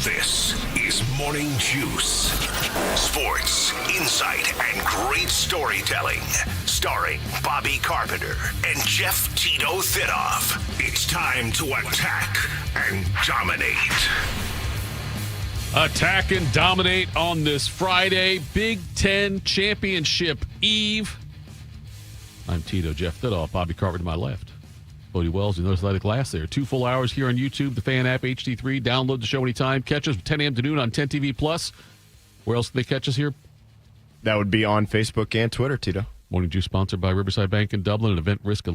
This is Morning Juice. Sports, insight, and great storytelling. Starring Bobby Carpenter and Jeff Tito Thitoff. It's time to attack and dominate. Attack and dominate on this Friday, Big Ten Championship Eve. I'm Tito, Jeff Thitoff, Bobby Carpenter to my left. Bodie Wells, the North Atlantic Glass there. 2 full hours here on YouTube, the Fan app, HD3. Download the show anytime. Catch us 10 a.m. to noon on 10 TV Plus. Where else can they catch us here? That would be on Facebook and Twitter, Tito. Morning Juice sponsored by Riverside Bank in Dublin. An event risk,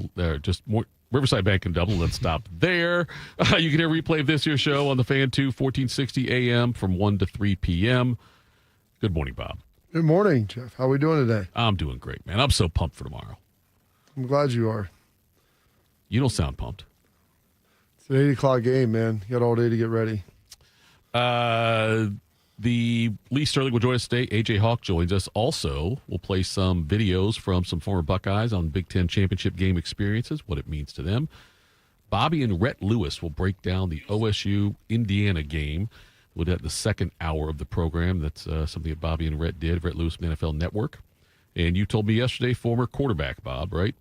Riverside Bank in Dublin. Let's stop there. You can hear a replay of this year's show on the Fan 2, 1460 a.m. from 1 to 3 p.m. Good morning, Bob. Good morning, Jeff. How are we doing today? I'm doing great, man. I'm so pumped for tomorrow. I'm glad you are. You don't sound pumped. It's an 8 o'clock game, man. You got all day to get ready. The Lee Sterling will join us today. A.J. Hawk joins us. Also, we'll play some videos from some former Buckeyes on Big Ten championship game experiences, what it means to them. Bobby and Rhett Lewis will break down the OSU-Indiana game. We'll do that in the second hour of the program. That's something that Bobby and Rhett did. Rhett Lewis from the NFL Network. And you told me yesterday, former quarterback, Bob, right?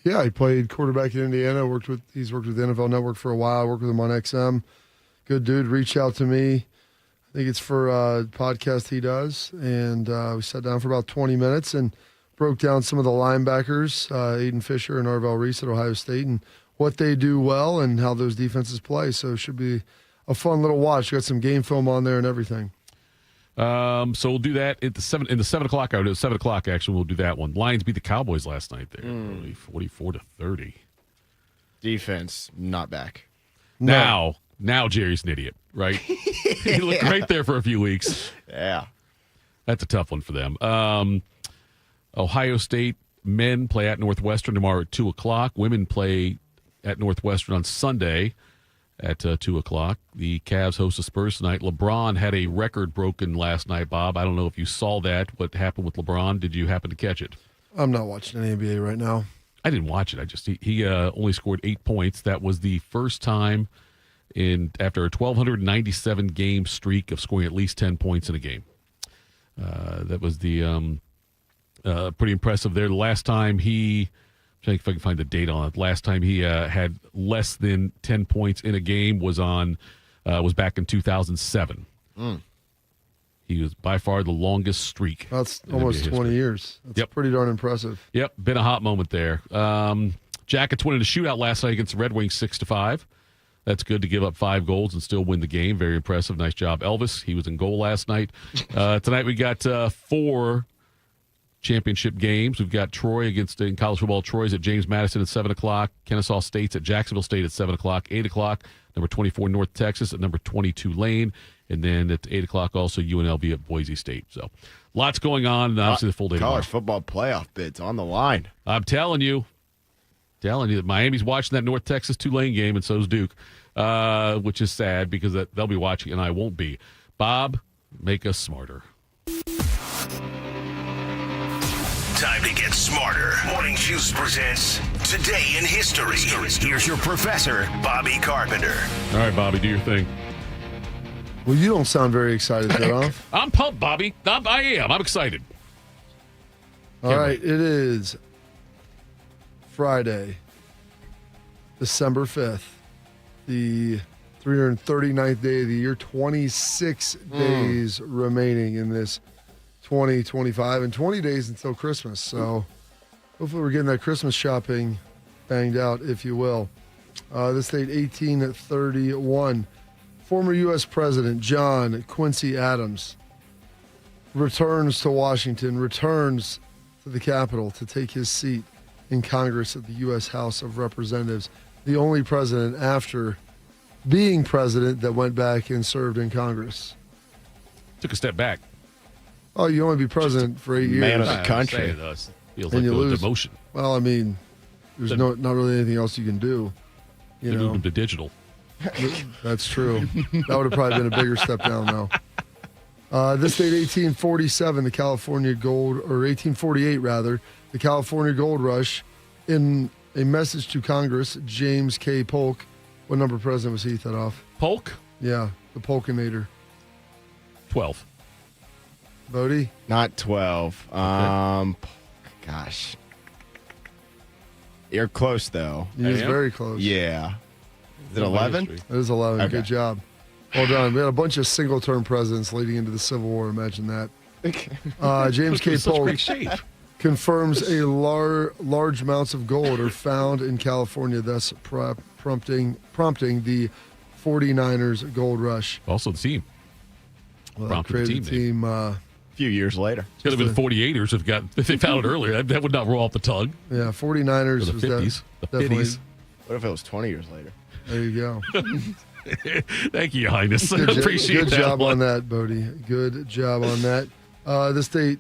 Yeah, he played quarterback in Indiana. He's worked with the NFL Network for a while. I worked with him on XM. Good dude. Reached out to me. I think it's for a podcast he does. And we sat down for about 20 minutes and broke down some of the linebackers, Aiden Fisher and Arvell Reese at Ohio State, and what they do well and how those defenses play. So it should be a fun little watch. Got some game film on there and everything. So we'll do that at the 7 o'clock hour. 7 o'clock, actually, we'll do that one. Lions beat the Cowboys last night there, 44-30. Defense, not back. Now Jerry's an idiot, right? He looked right there for a few weeks. Yeah. That's a tough one for them. Ohio State men play at Northwestern tomorrow at 2 o'clock. Women play at Northwestern on Sunday at 2 o'clock. The Cavs host the Spurs tonight. LeBron had a record broken last night, Bob. I don't know if you saw that, what happened with LeBron. Did you happen to catch it? I'm not watching any NBA right now. I didn't watch it. He only scored 8 points. That was the first time after a 1,297 game streak of scoring at least 10 points in a game. That was the pretty impressive there. The last time I'm trying to think if I can find the date on it. Last time he had less than 10 points in a game was back in 2007. He was by far the longest streak. That's almost 20 years. That's pretty darn impressive. Yep, been a hot moment there. Jackets winning a shootout last night against the Red Wings 6-5. That's good to give up 5 goals and still win the game. Very impressive. Nice job, Elvis. He was in goal last night. Tonight we got 4 championship games. We've got Troy in college football. Troy's at James Madison at 7 o'clock. Kennesaw State's at Jacksonville State at 7 o'clock. 8 o'clock, number 24 North Texas at number 22 Lane. And then at 8 o'clock also UNLV at Boise State. So lots going on. And obviously the full day College tomorrow. football playoff bids on the line. I'm telling you that Miami's watching that North Texas Tulane game, and so is Duke, which is sad because they'll be watching and I won't be. Bob, make us smarter. Time to get smarter. Morning Juice presents Today in History. Here's your professor, Bobby Carpenter. All right, Bobby, do your thing. Well, you don't sound very excited, Thitoff. I'm pumped, Bobby. I am. I'm excited. All right, it is Friday, December 5th, the 339th day of the year, 26 days remaining in this 2025 and 20 days until Christmas. So hopefully we're getting that Christmas shopping banged out, if you will. This date, 1831. Former U.S. President John Quincy Adams returns to Washington, returns to the Capitol to take his seat in Congress at the U.S. House of Representatives. The only president after being president that went back and served in Congress. Took a step back. Oh, you only be president for 8 years. Man of the country. It does. Feels And like you a lose. demotion. Well, I mean, there's not really anything else you can do. They moved him to digital. That's true. That would have probably been a bigger step down, though. This date, 1847, the California Gold, or 1848 rather, the California Gold Rush. In a message to Congress, James K. Polk. What number president was he, Thitoff? Polk? Yeah, the Polkinator. 12. Bodie? Not 12. Gosh. You're close, though. He is am? very close. Yeah. Is it 11? History. It is 11. Okay. Good job. Well done. We had a bunch of single-term presidents leading into the Civil War. Imagine that. James K. In such Polk great shape. confirms a large amounts of gold are found in California, thus prompting the 49ers gold rush. Also the team. Well, Prompted the created team the team. A few years later. Could have been the 48ers if they found it earlier. That would not roll off the tongue. Yeah, 49ers Or the was 50s. The definitely. 50s. What if it was 20 years later? There you go. Thank you, Your Highness. I Good, appreciate good that job one. on that, Bodie. Good job on that. This date,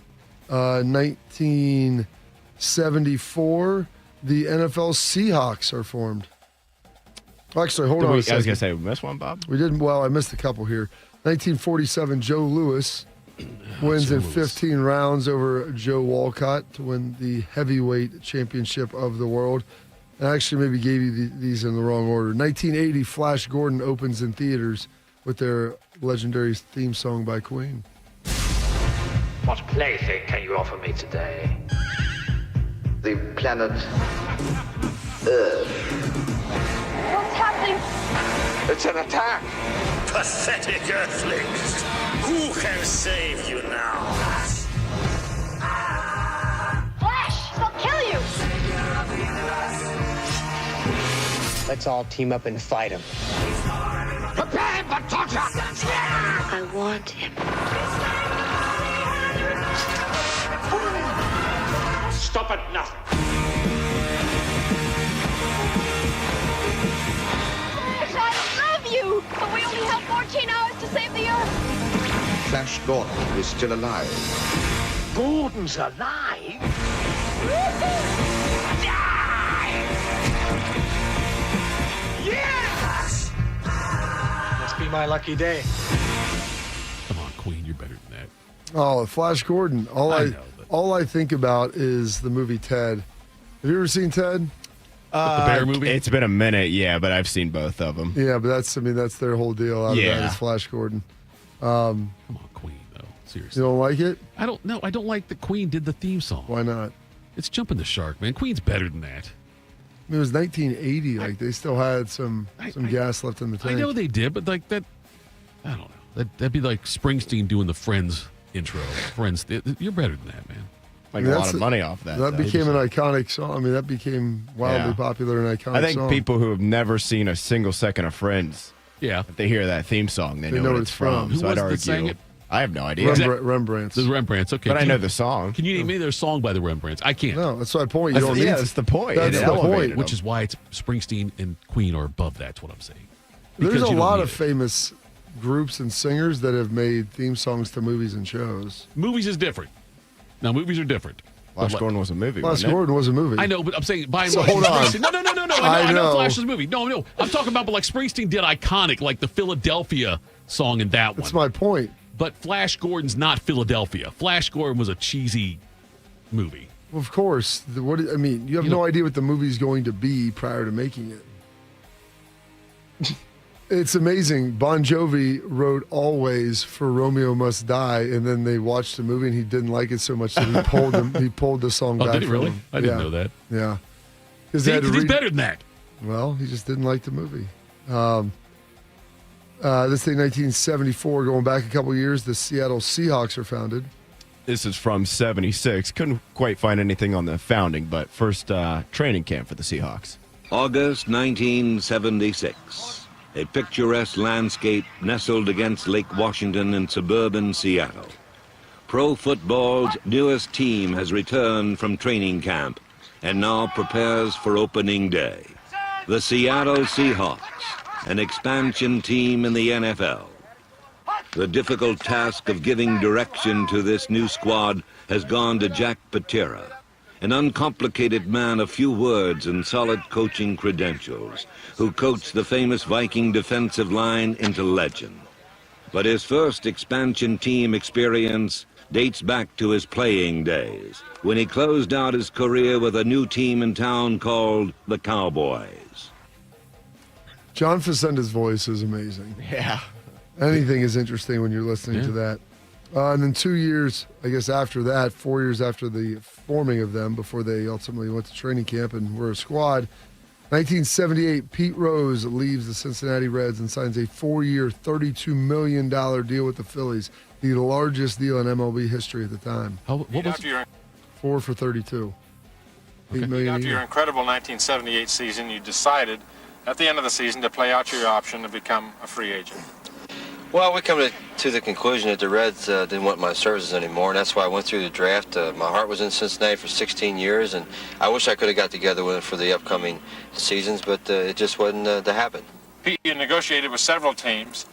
1974, the NFL Seahawks are formed. Actually, hold on a I was second. going to say, we missed one, Bob? We didn't. Well, I missed a couple here. 1947, Joe Louis wins Joe in Louis. 15 rounds over Joe Walcott to win the heavyweight championship of the world. I actually maybe gave you these in the wrong order. 1980, Flash Gordon opens in theaters with their legendary theme song by Queen. What plaything can you offer me today? The planet Earth. What's happening? It's an attack. Pathetic earthlings. Who can save you now? Flash! I'll kill you! Let's all team up and fight him. Prepare for torture. I want him. Stop at nothing. Flash, I love you! But we only have 14 hours to save the Earth! Flash Gordon is still alive. Gordon's alive? Yes! Must be my lucky day. Come on, Queen. You're better than that. Oh, Flash Gordon. I know, but- All I think about is the movie Ted. Have you ever seen Ted? The bear movie? It's been a minute, yeah, but I've seen both of them. Yeah, but that's their whole deal out of that Yeah. is Flash Gordon. Come on, Queen, though. Seriously. You don't like it? I don't know. I don't like that Queen did the theme song. Why not? It's jumping the shark, man. Queen's better than that. I mean, it was 1980. Like they still had some gas left in the tank. I know they did, but like that, I don't know. That'd be like Springsteen doing the Friends intro. Friends, you're better than that, man. Like I mean, a that's lot of money off that. That though. became an iconic song. I mean, that became wildly Yeah. popular and iconic I think song. people who have never seen a single second of Friends, Yeah. if they hear that theme song, they know what it's from. Who So was I'd it that sang argue. it? I have no idea. Rembrandt's. The Rembrandts. Okay. But I Can know you- the song. Can you name me their song by the Rembrandts? I can't. No, that's my point. You don't need Yeah, to- that's the point. That's It the elevated point. them. Which is why it's Springsteen and Queen are above that. That's what I'm saying. There's Because a you don't lot need of it. famous groups and singers that have made theme songs to movies and shows. Movies is different. Now, movies are different. Flash But, Gordon was a movie. Flash wasn't it? Gordon was a movie. I know, but I'm saying by and So large, hold on. Springsteen- No. I I know know. Flash's movie. No. I'm talking about, but like Springsteen did iconic, like the Philadelphia song in that That's one. my point. But Flash Gordon's not Philadelphia. Flash Gordon was a cheesy movie. Of course. You have no idea what the movie's going to be prior to making it. It's amazing. Bon Jovi wrote Always for Romeo Must Die, and then they watched the movie and he didn't like it so much that he pulled the song Oh, back did he from really? him. I didn't know that. Yeah. 'Cause See, they had to 'cause he's read- better than that. Well, he just didn't like the movie. This thing, 1974, going back a couple years, the Seattle Seahawks are founded. This is from 76. Couldn't quite find anything on the founding, but first training camp for the Seahawks. August 1976. A picturesque landscape nestled against Lake Washington in suburban Seattle. Pro football's newest team has returned from training camp and now prepares for opening day. The Seattle Seahawks, an expansion team in the NFL. The difficult task of giving direction to this new squad has gone to Jack Patera, an uncomplicated man of few words and solid coaching credentials, who coached the famous Viking defensive line into legend. But his first expansion team experience dates back to his playing days, when he closed out his career with a new team in town called the Cowboys. John Facenda's voice is amazing. Yeah. Anything is interesting when you're listening to that. And then 2 years, I guess, after that, 4 years after the forming of them, before they ultimately went to training camp and were a squad, 1978, Pete Rose leaves the Cincinnati Reds and signs a 4-year, $32 million deal with the Phillies, the largest deal in MLB history at the time. What was it? 4 for 32. $8 million a After your year. incredible 1978 season, you decided at the end of the season to play out your option to become a free agent. Well, we come to the conclusion that the Reds didn't want my services anymore, and that's why I went through the draft. My heart was in Cincinnati for 16 years, and I wish I could have got together with it for the upcoming seasons, but it just wasn't to happen. Pete, you negotiated with several teams.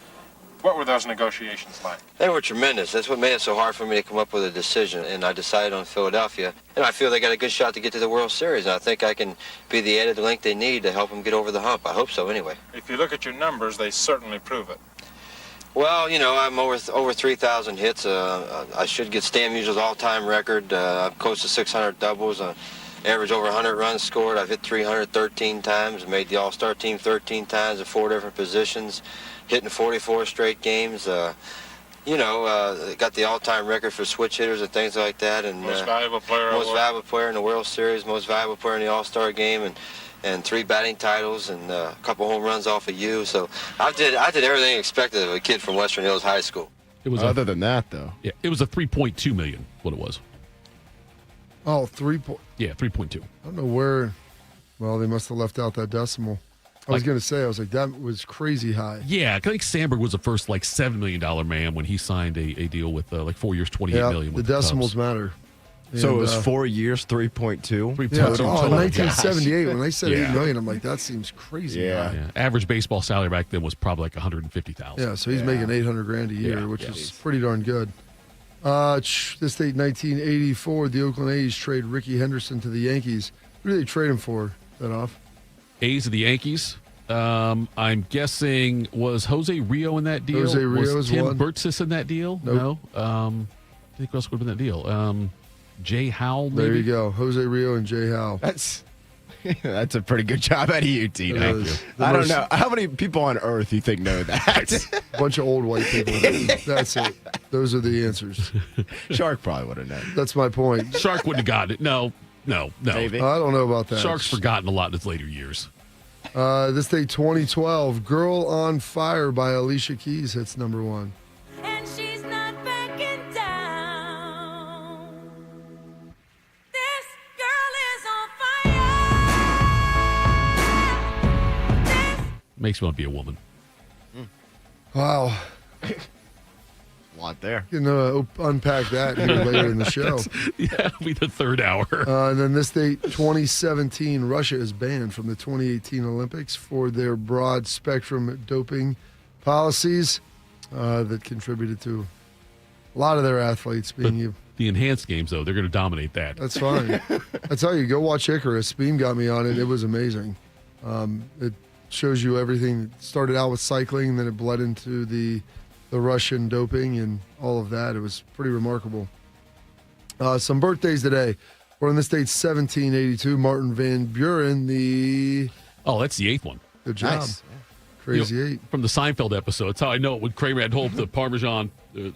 What were those negotiations like? They were tremendous. That's what made it so hard for me to come up with a decision, and I decided on Philadelphia. And I feel they got a good shot to get to the World Series, and I think I can be the added link they need to help them get over the hump. I hope so, anyway. If you look at your numbers, they certainly prove it. Well, you know, I'm over 3,000 hits. I should get Stan Musial's all-time record. I've close to 600 doubles. Average over 100 runs scored. I've hit 313 times. Made the All-Star team 13 times in 4 different positions. Hitting 44 straight games. You know, got the all-time record for switch hitters and things like that. And Most valuable player. Most valuable player in the World Series. Most valuable player in the All-Star game. And 3 batting titles and a couple home runs off of you. So I did everything expected of a kid from Western Hills High School. It was Other than that, though. Yeah, it was a $3.2 million, what it was. Oh, 3. Yeah, 3.2. I don't know where. Well, they must have left out that decimal. I was going to say, I was like, that was crazy high. Yeah, I think Sandberg was the first like $7 million man when he signed a deal with like 4 years, $28 million. The decimals matter. So And, it was 4 years, 3.2. 3.2 Yeah, total. 1978, when they said Yeah. $8 million, I'm like, that seems crazy. Yeah. high. Yeah. Average baseball salary back then was probably like $150,000. Yeah, so he's making $800,000 a year, Yeah, which yeah. is pretty darn good. This date, 1984, the Oakland A's trade Ricky Henderson to the Yankees. Who did they trade him for? That off? A's of the Yankees. I'm guessing, was Jose Rio in that deal? Jose Rio was is Tim one. Burtsis in that deal? Nope. No. I think who else would have been in that deal? Jay Howell, maybe? There you go. Jose Rio and Jay Howe. That's a pretty good job out of you, Tito. Thank you. I don't know. How many people on earth you think know that? A bunch of old white people. That's it. Those are the answers. Shark probably would have known. That's my point. Shark wouldn't have gotten it. No. Maybe. I don't know about that. Shark's forgotten a lot in his later years. This day, 2012, Girl on Fire by Alicia Keys hits number 1. And she's not backing down. This girl is on fire. Makes me want to be a woman. Wow. A lot there. You know, unpack that here later in the show. Yeah, it'll be the third hour. And then this date, 2017, Russia is banned from the 2018 Olympics for their broad spectrum doping policies that contributed to a lot of their athletes being you. The enhanced games, though, they're going to dominate that. That's fine. I tell you, go watch Icarus. Beam got me on it. It was amazing. It shows you everything. It started out with cycling, then it bled into the Russian doping and all of that. It was pretty remarkable. Some birthdays today. We're on this date, 1782. Martin Van Buren, that's the 8th one. Good job. Nice. Crazy 8. From the Seinfeld episode. That's how I know it when Kramer had hoped the Parmesan,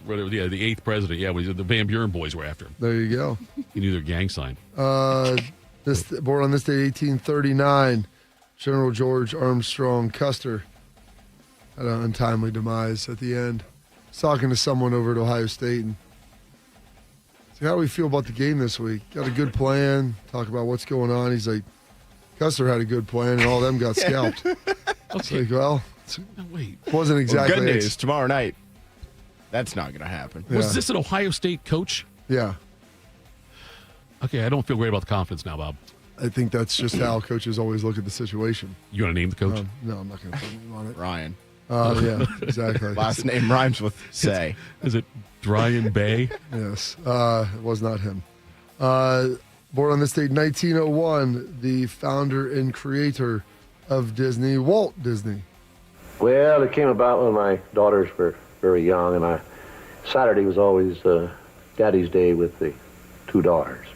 whatever, the 8th president. Yeah, when the Van Buren boys were after him. There you go. He knew their gang sign. Born on this day, 1839. General George Armstrong Custer had an untimely demise at the end. I was talking to someone over at Ohio State and said, how do we feel about the game this week? Got a good plan? Talk about what's going on. He's like, Custer had a good plan and all of them got scalped. It's like, well, wait. Wasn't exactly. Well, good news. Tomorrow night, that's not going to happen. Was this an Ohio State coach? Yeah. Okay, I don't feel great about the confidence now, Bob. I think that's just how coaches always look at the situation. You want to name the coach? No, I'm not going to put him on it. Ryan. Yeah, exactly. Last name rhymes with say. Is it Brian Bay? Yes. It was not him. Born on this date, 1901, the founder and creator of Disney, Walt Disney. Well, it came about when my daughters were very young, and Saturday was always Daddy's Day with the 2 daughters.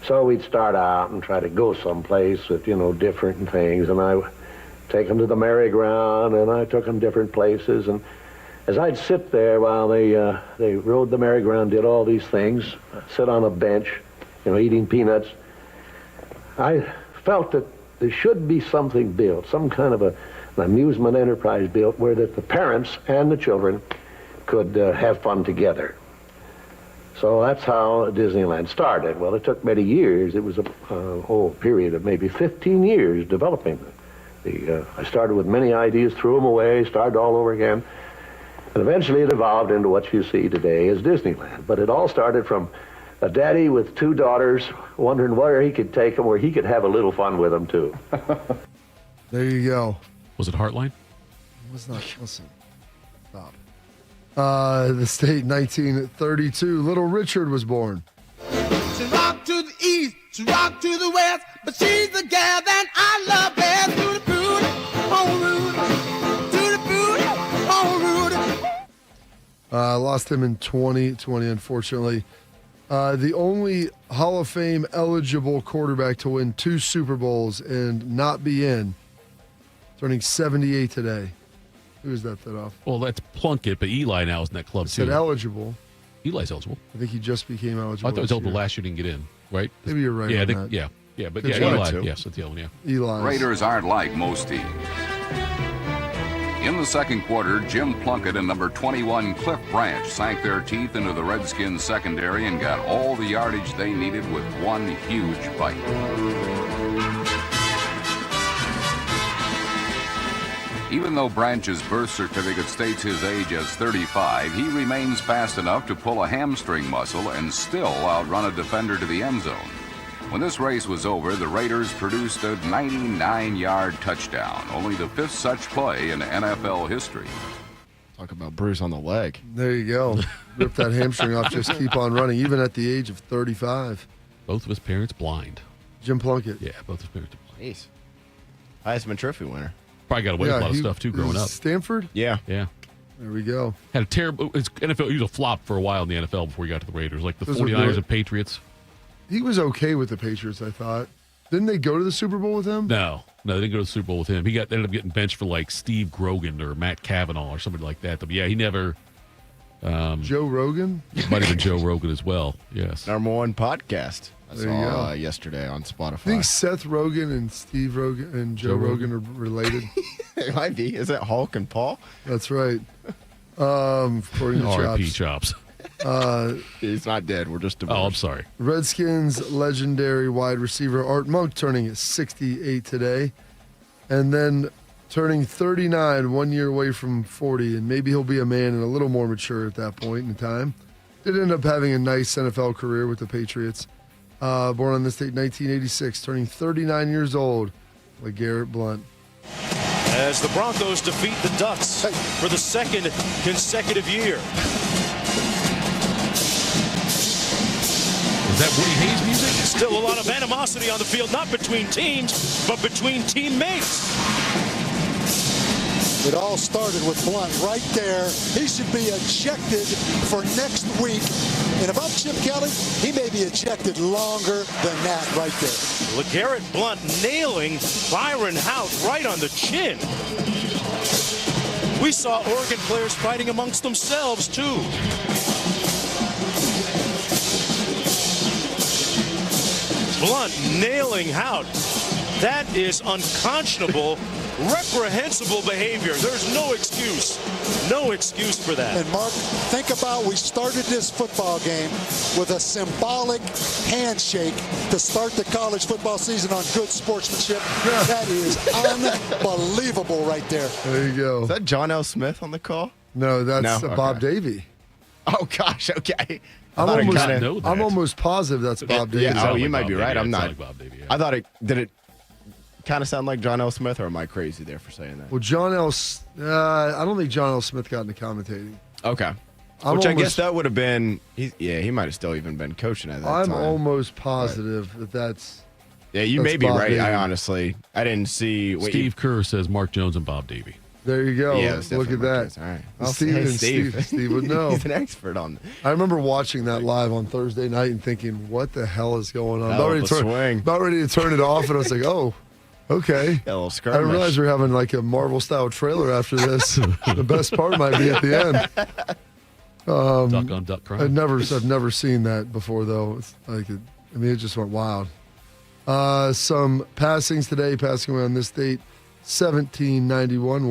So we'd start out and try to go someplace with, different things, and I take them to the merry-go-round, and I took them different places. And as I'd sit there while they rode the merry-go-round, did all these things, sit on a bench, eating peanuts, I felt that there should be something built, some kind of an amusement enterprise built where that the parents and the children could have fun together. So that's how Disneyland started. Well, it took many years. It was a whole period of maybe 15 years developing. I started with many ideas, threw them away, started all over again, and eventually it evolved into what you see today as Disneyland. But it all started from a daddy with 2 daughters wondering where he could take them, where he could have a little fun with them, too. There you go. Was it Heartline? It was not. Listen. Stop. The state, 1932. Little Richard was born. She rock to the east, she rock to the west, but she's the gal that I love best. To the food, on route. To the food, on route. Lost him in 2020, unfortunately. The only Hall of Fame eligible quarterback to win 2 Super Bowls and not be in. Turning 78 today. Who is that off? Well, that's Plunkett, but Eli now is in that club, too. Said eligible. Eli's eligible. I think he just became eligible. I thought he was eligible last year, didn't get in, right? Maybe you're right. Yeah, on that. yeah, but Good Eli, job. yes, that's the other one, yeah. Eli. Raiders aren't like most teams. In the second quarter, Jim Plunkett and number 21 Cliff Branch sank their teeth into the Redskins secondary and got all the yardage they needed with one huge bite. Even though Branch's birth certificate states his age as 35, he remains fast enough to pull a hamstring muscle and still outrun a defender to the end zone. When this race was over, the Raiders produced a 99-yard touchdown, only the 5th such play in NFL history. Talk about bruise on the leg. There you go. Rip that hamstring off, just keep on running, even at the age of 35. Both of his parents blind. Jim Plunkett. Yeah, both his parents are blind. Jeez. Heisman Trophy winner. Probably got away with a lot of stuff, too, growing up. Stanford? Yeah. Yeah. There we go. Had a terrible NFL. He was a flop for a while in the NFL before he got to the Raiders, like the Those are 49ers good. and Patriots. He was okay with the Patriots, I thought. Didn't they go to the Super Bowl with him? No, they didn't go to the Super Bowl with him. He ended up getting benched for like Steve Grogan or Matt Cavanaugh or somebody like that. But yeah, he never. Joe Rogan? Might have been Joe Rogan as well. Yes. Number 1 podcast. I There you saw go. yesterday on Spotify. I think Seth Rogen and Steve Rogan and Joe Rogan are related. It might be. Is it Hulk and Paul? That's right. According to R.I.P. Chops. Chops. He's not dead. We're just divorced. Oh, I'm sorry. Redskins legendary wide receiver Art Monk turning 68 today. And then turning 39, 1 year away from 40. And maybe he'll be a man and a little more mature at that point in time. Did end up having a nice NFL career with the Patriots. Born on this date, 1986, turning 39 years old, LeGarrette Blount. As the Broncos defeat the Ducks for the 2nd consecutive year. Is that Woody Hayes music? Still a lot of animosity on the field, not between teams, but between teammates. It all started with Blount right there. He should be ejected for next week. And if I'm Chip Kelly, he may be ejected longer than that right there. LeGarrette Blount nailing Byron Hout right on the chin. We saw Oregon players fighting amongst themselves, too. Blount nailing Hout. That is unconscionable, reprehensible behavior. There's no excuse. No excuse for that. And Mark, think about we started this football game with a symbolic handshake to start the college football season on good sportsmanship. That is unbelievable right there. There you go. Is that John L. Smith on the call? No, that's No? Bob Okay. Davey. Oh, gosh. Okay. I'm thought it almost, kinda- I'm almost positive that's Bob Davey. Yeah, you might be right. Yeah, I'm it not. sounded like Bob Davey, yeah. I thought did it kind of sound like John L. Smith, or am I crazy there for saying that? Well, John L. I don't think John L. Smith got into commentating. Okay. I'm Which I guess almost- that would have been, he might have still even been coaching at that I'm time. almost positive that that's. Yeah, you that's may be Bob right. Davey. I didn't see. Steve Kerr says Mark Jones and Bob Davey. There you go. Yeah, it's Look at definitely that. Mark Jones. All right. Well, Steve, hey, and Steve. Steve would know. He's an expert on that. I remember watching that live on Thursday night and thinking, what the hell is going on? Hell of a swing. About ready to turn it off, and I was like, oh, Okay. A little I skirmish. didn't realize we're having like a Marvel-style trailer after this. The best part might be at the end. Duck on duck crime. I've never seen that before, though. It's like, it just went wild. Some passings today, passing away on this date, 1791,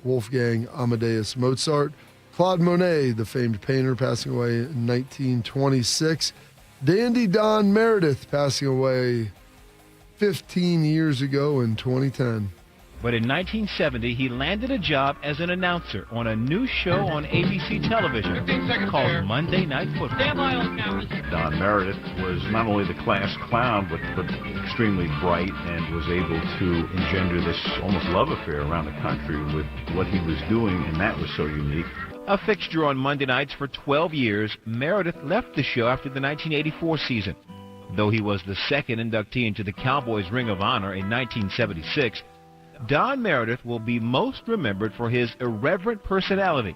Wolfgang Amadeus Mozart. Claude Monet, the famed painter, passing away in 1926. Dandy Don Meredith, passing away 15 years ago in 2010. But in 1970, he landed a job as an announcer on a new show on ABC television called Monday Night Football. Don Meredith was not only the class clown, but extremely bright and was able to engender this almost love affair around the country with what he was doing, and that was so unique. A fixture on Monday nights for 12 years, Meredith left the show after the 1984 season. Though he was the second inductee into the Cowboys Ring of Honor in 1976, Don Meredith will be most remembered for his irreverent personality,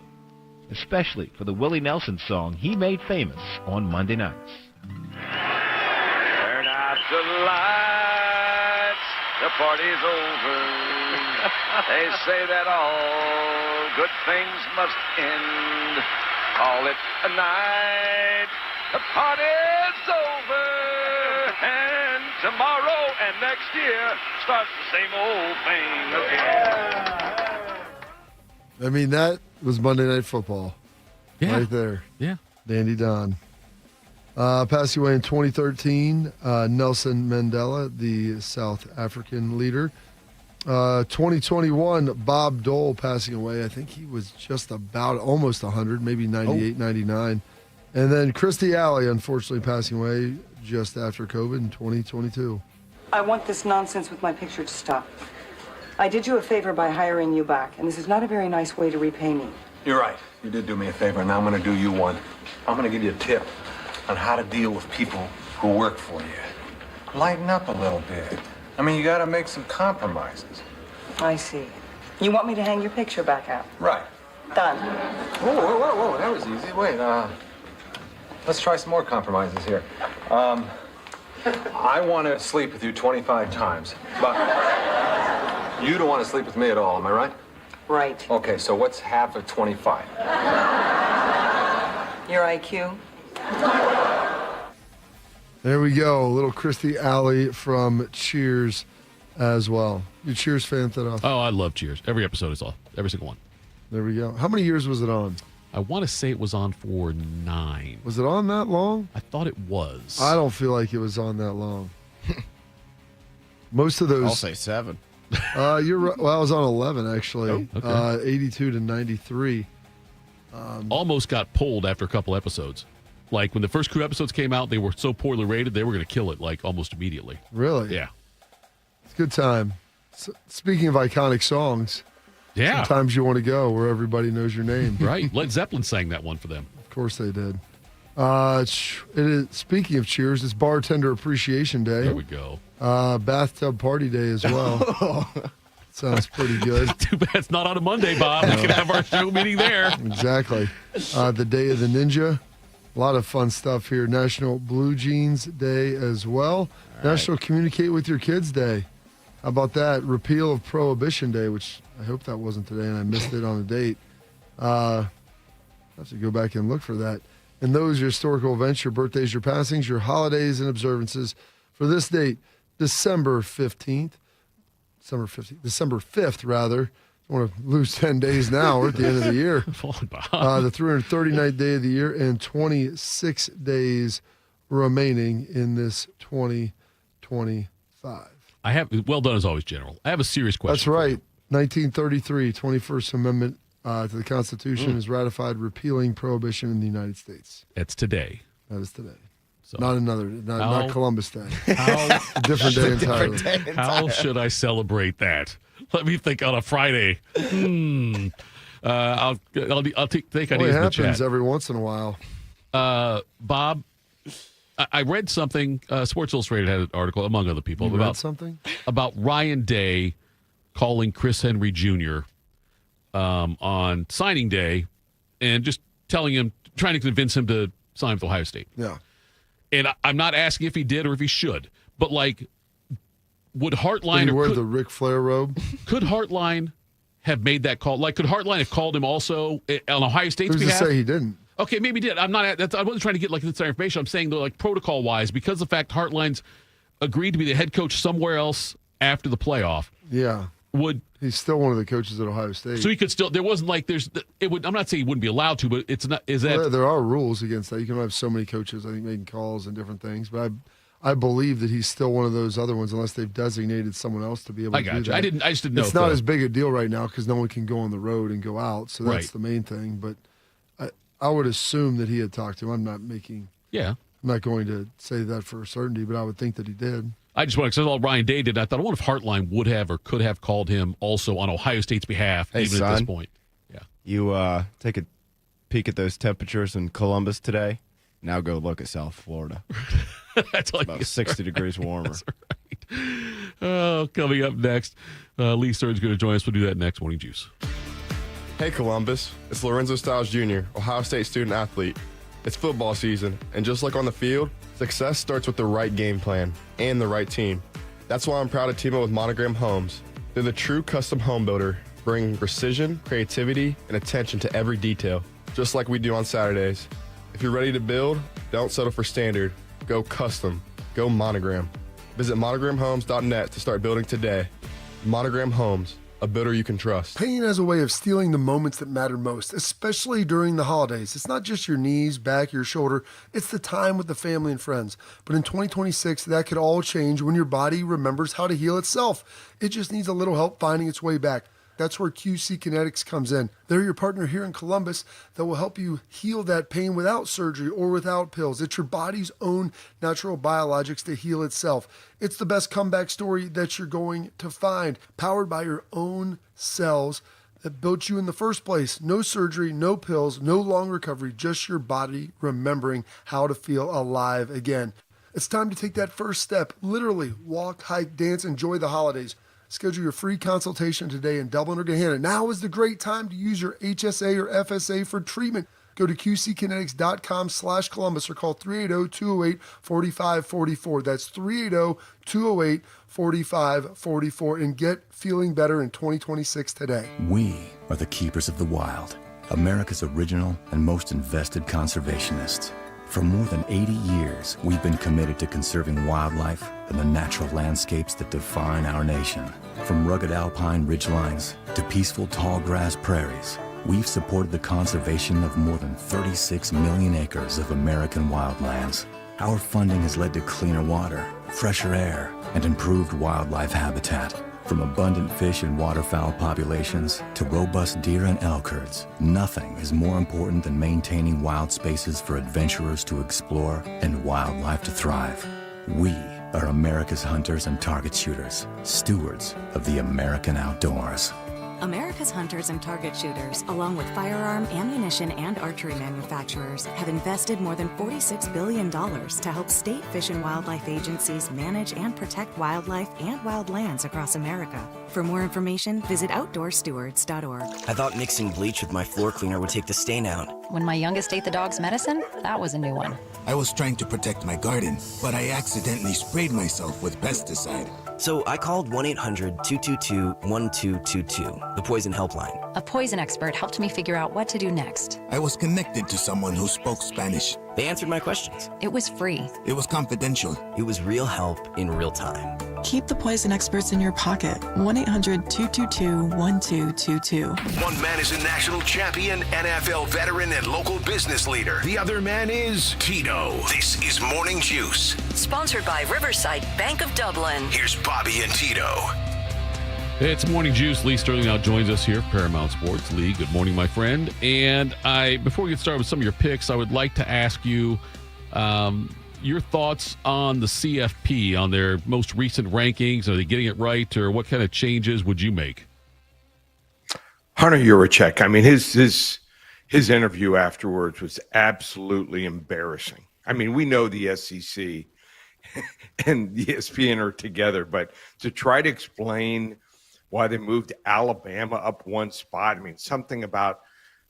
especially for the Willie Nelson song he made famous on Monday nights. Turn out the lights, the party's over. They say that all good things must end. Call it a night, the party's over. And tomorrow and next year starts the same old thing again. I mean, that was Monday Night Football. Yeah. Right there. Yeah. Dandy Don. Passing away in 2013, Nelson Mandela, the South African leader. 2021, Bob Dole passing away. I think he was just about almost 100, maybe 98, 99. And then Christy Alley, unfortunately, passing away just after COVID in 2022. I want this nonsense with my picture to stop. I did you a favor by hiring you back, and this is not a very nice way to repay me. You're right. You did do me a favor, and now I'm going to do you one. I'm going to give you a tip on how to deal with people who work for you. Lighten up a little bit. I mean, you got to make some compromises. I see. You want me to hang your picture back out? Right. Done. Whoa, that was easy. Wait, let's try some more compromises here. I want to sleep with you 25 times, but you don't want to sleep with me at all, am I right? Right. Okay, so what's half of 25? Your IQ? There we go. A little Christy Alley from Cheers as well. You a Cheers fan, Thitoff? Oh, I love Cheers. Every episode is all. Every single one. There we go. How many years was it on? I want to say it was on for 9. Was it on that long? I thought it was. I don't feel like it was on that long. Most of those. I'll say 7. You're right. Well, I was on 11 actually. Oh, okay. 82 to 93. Almost got pulled after a couple episodes. Like when the first crew episodes came out, they were so poorly rated, they were going to kill it like almost immediately. Really? Yeah. It's a good time. Speaking of iconic songs, yeah. Sometimes you want to go where everybody knows your name. Right. Led Zeppelin sang that one for them. Of course they did. It is, speaking of Cheers, it's Bartender Appreciation Day. There we go. Bathtub Party Day as well. Sounds pretty good. Too bad it's not on a Monday, Bob. We can have our show meeting there. Exactly. The Day of the Ninja. A lot of fun stuff here. National Blue Jeans Day as well. National Communicate with Your Kids Day. How about that? Repeal of Prohibition Day, which I hope that wasn't today and I missed it on the date. I have to go back and look for that. And those are your historical events, your birthdays, your passings, your holidays and observances for this date, December 5th, rather. I want to lose 10 days now. We're at the end of the year. The 339th day of the year and 26 days remaining in this 2025. I have, well done as always, General. I have a serious question. That's right. 1933, 21st Amendment to the Constitution is ratified, repealing prohibition in the United States. It's today. That is today. So Not Columbus Day. A different day entirely. How should I celebrate that? Let me think on a Friday. I'll take ideas in the It happens chat. every once in a while. Bob, I read something. Sports Illustrated had an article, among other people, You read something about Ryan Day calling Chris Henry Jr. On signing day and just telling him, trying to convince him to sign with Ohio State. Yeah. And I'm not asking if he did or if he should, but like, would Hartline Did he wear the Ric Flair robe? Could Hartline have made that call? Like, could Hartline have called him also on Ohio State's Who's behalf? to say he didn't? Okay, maybe he did. I wasn't trying to get like inside information. I'm saying though, like protocol wise, because the fact Hartline's agreed to be the head coach somewhere else after the playoff. Yeah. He's still one of the coaches at Ohio State. So he could still. There wasn't like I'm not saying he wouldn't be allowed to, but it's not. Is that Well, there are rules against that? You can only have so many coaches, I think, making calls and different things. But I believe that he's still one of those other ones, unless they've designated someone else to be able to do that. I just didn't know. It's not as big a deal right now because no one can go on the road and go out. So that's Right. the main thing. But I would assume that he had talked to him. I'm not going to say that for certainty, but I would think that he did. I just want to say all Ryan Day did. I thought, I wonder if Hartline would have or could have called him also on Ohio State's behalf, Hey, even son, at this point. Yeah. You take a peek at those temperatures in Columbus today. Now go look at South Florida. That's all about 60 degrees warmer. That's right. Oh, coming up next, Lee Stern's going to join us. We'll do that next. Morning Juice. Hey Columbus, it's Lorenzo Stiles Jr., Ohio State student athlete. It's football season, and just like on the field, success starts with the right game plan and the right team. That's why I'm proud to team up with Monogram Homes. They're the true custom home builder, bringing precision, creativity, and attention to every detail, just like we do on Saturdays. If you're ready to build, don't settle for standard. Go custom. Go Monogram. Visit monogramhomes.net to start building today. Monogram Homes, a builder you can trust. Pain has a way of stealing the moments that matter most, especially during the holidays. It's not just your knees, back, your shoulder. It's the time with the family and friends. But in 2026, that could all change when your body remembers how to heal itself. It just needs a little help finding its way back. That's where QC Kinetics comes in. They're your partner here in Columbus that will help you heal that pain without surgery or without pills. It's your body's own natural biologics to heal itself. It's the best comeback story that you're going to find, powered by your own cells that built you in the first place. No surgery, no pills, no long recovery, just your body remembering how to feel alive again. It's time to take that first step. Literally, walk, hike, dance, enjoy the holidays. Schedule your free consultation today in Dublin or Gahanna. Now is the great time to use your HSA or FSA for treatment. Go to qckinetics.com/Columbus or call 380-208-4544. That's 380-208-4544 and get feeling better in 2026 today. We are the keepers of the wild, America's original and most invested conservationists. For more than 80 years, we've been committed to conserving wildlife and the natural landscapes that define our nation. From rugged alpine ridgelines to peaceful tall grass prairies, we've supported the conservation of more than 36 million acres of American wildlands. Our funding has led to cleaner water, fresher air, and improved wildlife habitat. From abundant fish and waterfowl populations to robust deer and elk herds, nothing is more important than maintaining wild spaces for adventurers to explore and wildlife to thrive. We are America's hunters and target shooters, stewards of the American outdoors. America's hunters and target shooters, along with firearm, ammunition, and archery manufacturers, have invested more than $46 billion to help state fish and wildlife agencies manage and protect wildlife and wildlands across America. For more information, visit outdoorstewards.org. I thought mixing bleach with my floor cleaner would take the stain out. When my youngest ate the dog's medicine, that was a new one. I was trying to protect my garden, but I accidentally sprayed myself with pesticide. So I called 1-800-222-1222, the poison helpline. A poison expert helped me figure out what to do next. I was connected to someone who spoke Spanish. They answered my questions. It was free. It was confidential. It was real help in real time. Keep the poison experts in your pocket. 1-800-222-1222. One man is a national champion, NFL veteran, and local business leader. The other man is Tito. This is Morning Juice. Sponsored by Riverside Bank of Dublin. Here's Bobby and Tito. It's Morning Juice. Lee Sterling now joins us here, Paramount Sports. Lee, good morning, my friend. And before we get started with some of your picks, I would like to ask you your thoughts on the CFP, on their most recent rankings. Are they getting it right, or what kind of changes would you make? Hunter Yurachek, I mean, his interview afterwards was absolutely embarrassing. I mean, we know the SEC and the ESPN are together, but to try to explain why they moved Alabama up one spot, I mean, something about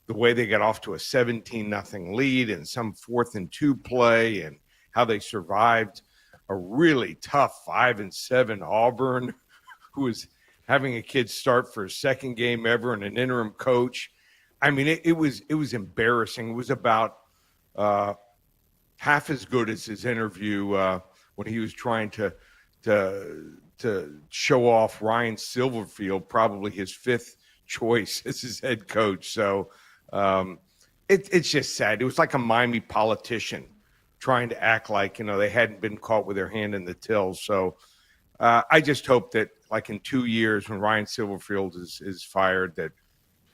the way they got off to a 17-0 lead and some 4th and 2 play and how they survived a really tough 5-7 Auburn, who was having a kid start for his second game ever and an interim coach. I mean, it was embarrassing. It was about half as good as his interview when he was trying to show off Ryan Silverfield, probably his fifth choice as his head coach. So it's just sad. It was like a Miami politician trying to act like, they hadn't been caught with their hand in the till. So I just hope that, like, in 2 years when Ryan Silverfield is fired,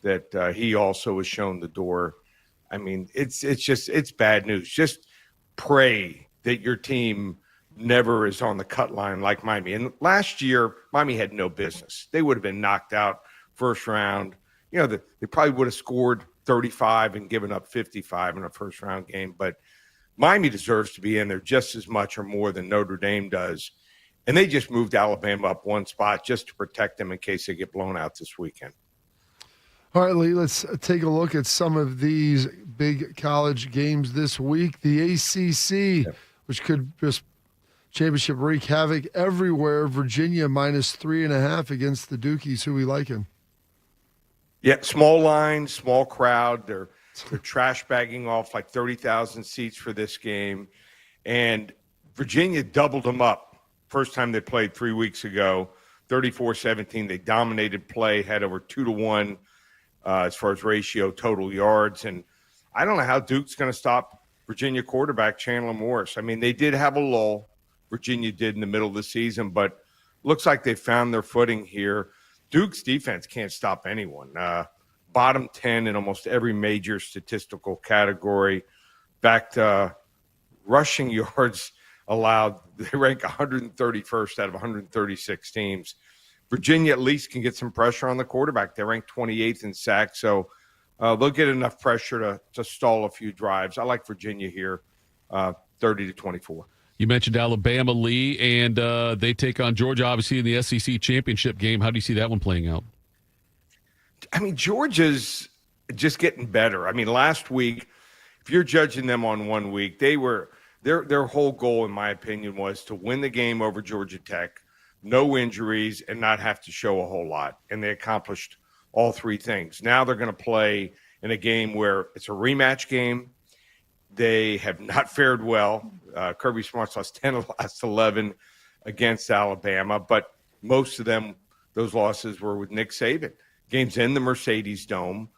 that he also is shown the door. I mean, it's bad news. Just pray that your team never is on the cut line like Miami. And last year, Miami had no business. They would have been knocked out first round. They probably would have scored 35 and given up 55 in a first round game. But Miami deserves to be in there just as much or more than Notre Dame does. And they just moved Alabama up one spot just to protect them in case they get blown out this weekend. All right, Lee, let's take a look at some of these big college games this week. The ACC, which could just championship wreak havoc everywhere. Virginia -3.5 against the Dukies. Who we liking? Yeah, small line, small crowd. They're trash bagging off like 30,000 seats for this game. And Virginia doubled them up first time they played 3 weeks ago, 34-17. They dominated play, had over 2-1 as far as ratio total yards. And I don't know how Duke's going to stop Virginia quarterback Chandler Morris. I mean, they did have a lull, Virginia did in the middle of the season, but looks like they found their footing here. Duke's defense can't stop anyone. Bottom 10 in almost every major statistical category. In fact, rushing yards allowed, they rank 131st out of 136 teams. Virginia at least can get some pressure on the quarterback. They rank 28th in sacks, so they'll get enough pressure to stall a few drives. I like Virginia here, 30-24. You mentioned Alabama, Lee, and they take on Georgia, obviously, in the SEC championship game. How do you see that one playing out? I mean, Georgia's just getting better. I mean, last week, if you're judging them on 1 week, they were their whole goal, in my opinion, was to win the game over Georgia Tech, no injuries, and not have to show a whole lot. And they accomplished all three things. Now they're going to play in a game where it's a rematch game. They have not fared well. Kirby Smart's lost 10 of the last 11 against Alabama, but most of them, those losses were with Nick Saban. Games in the Mercedes Dome.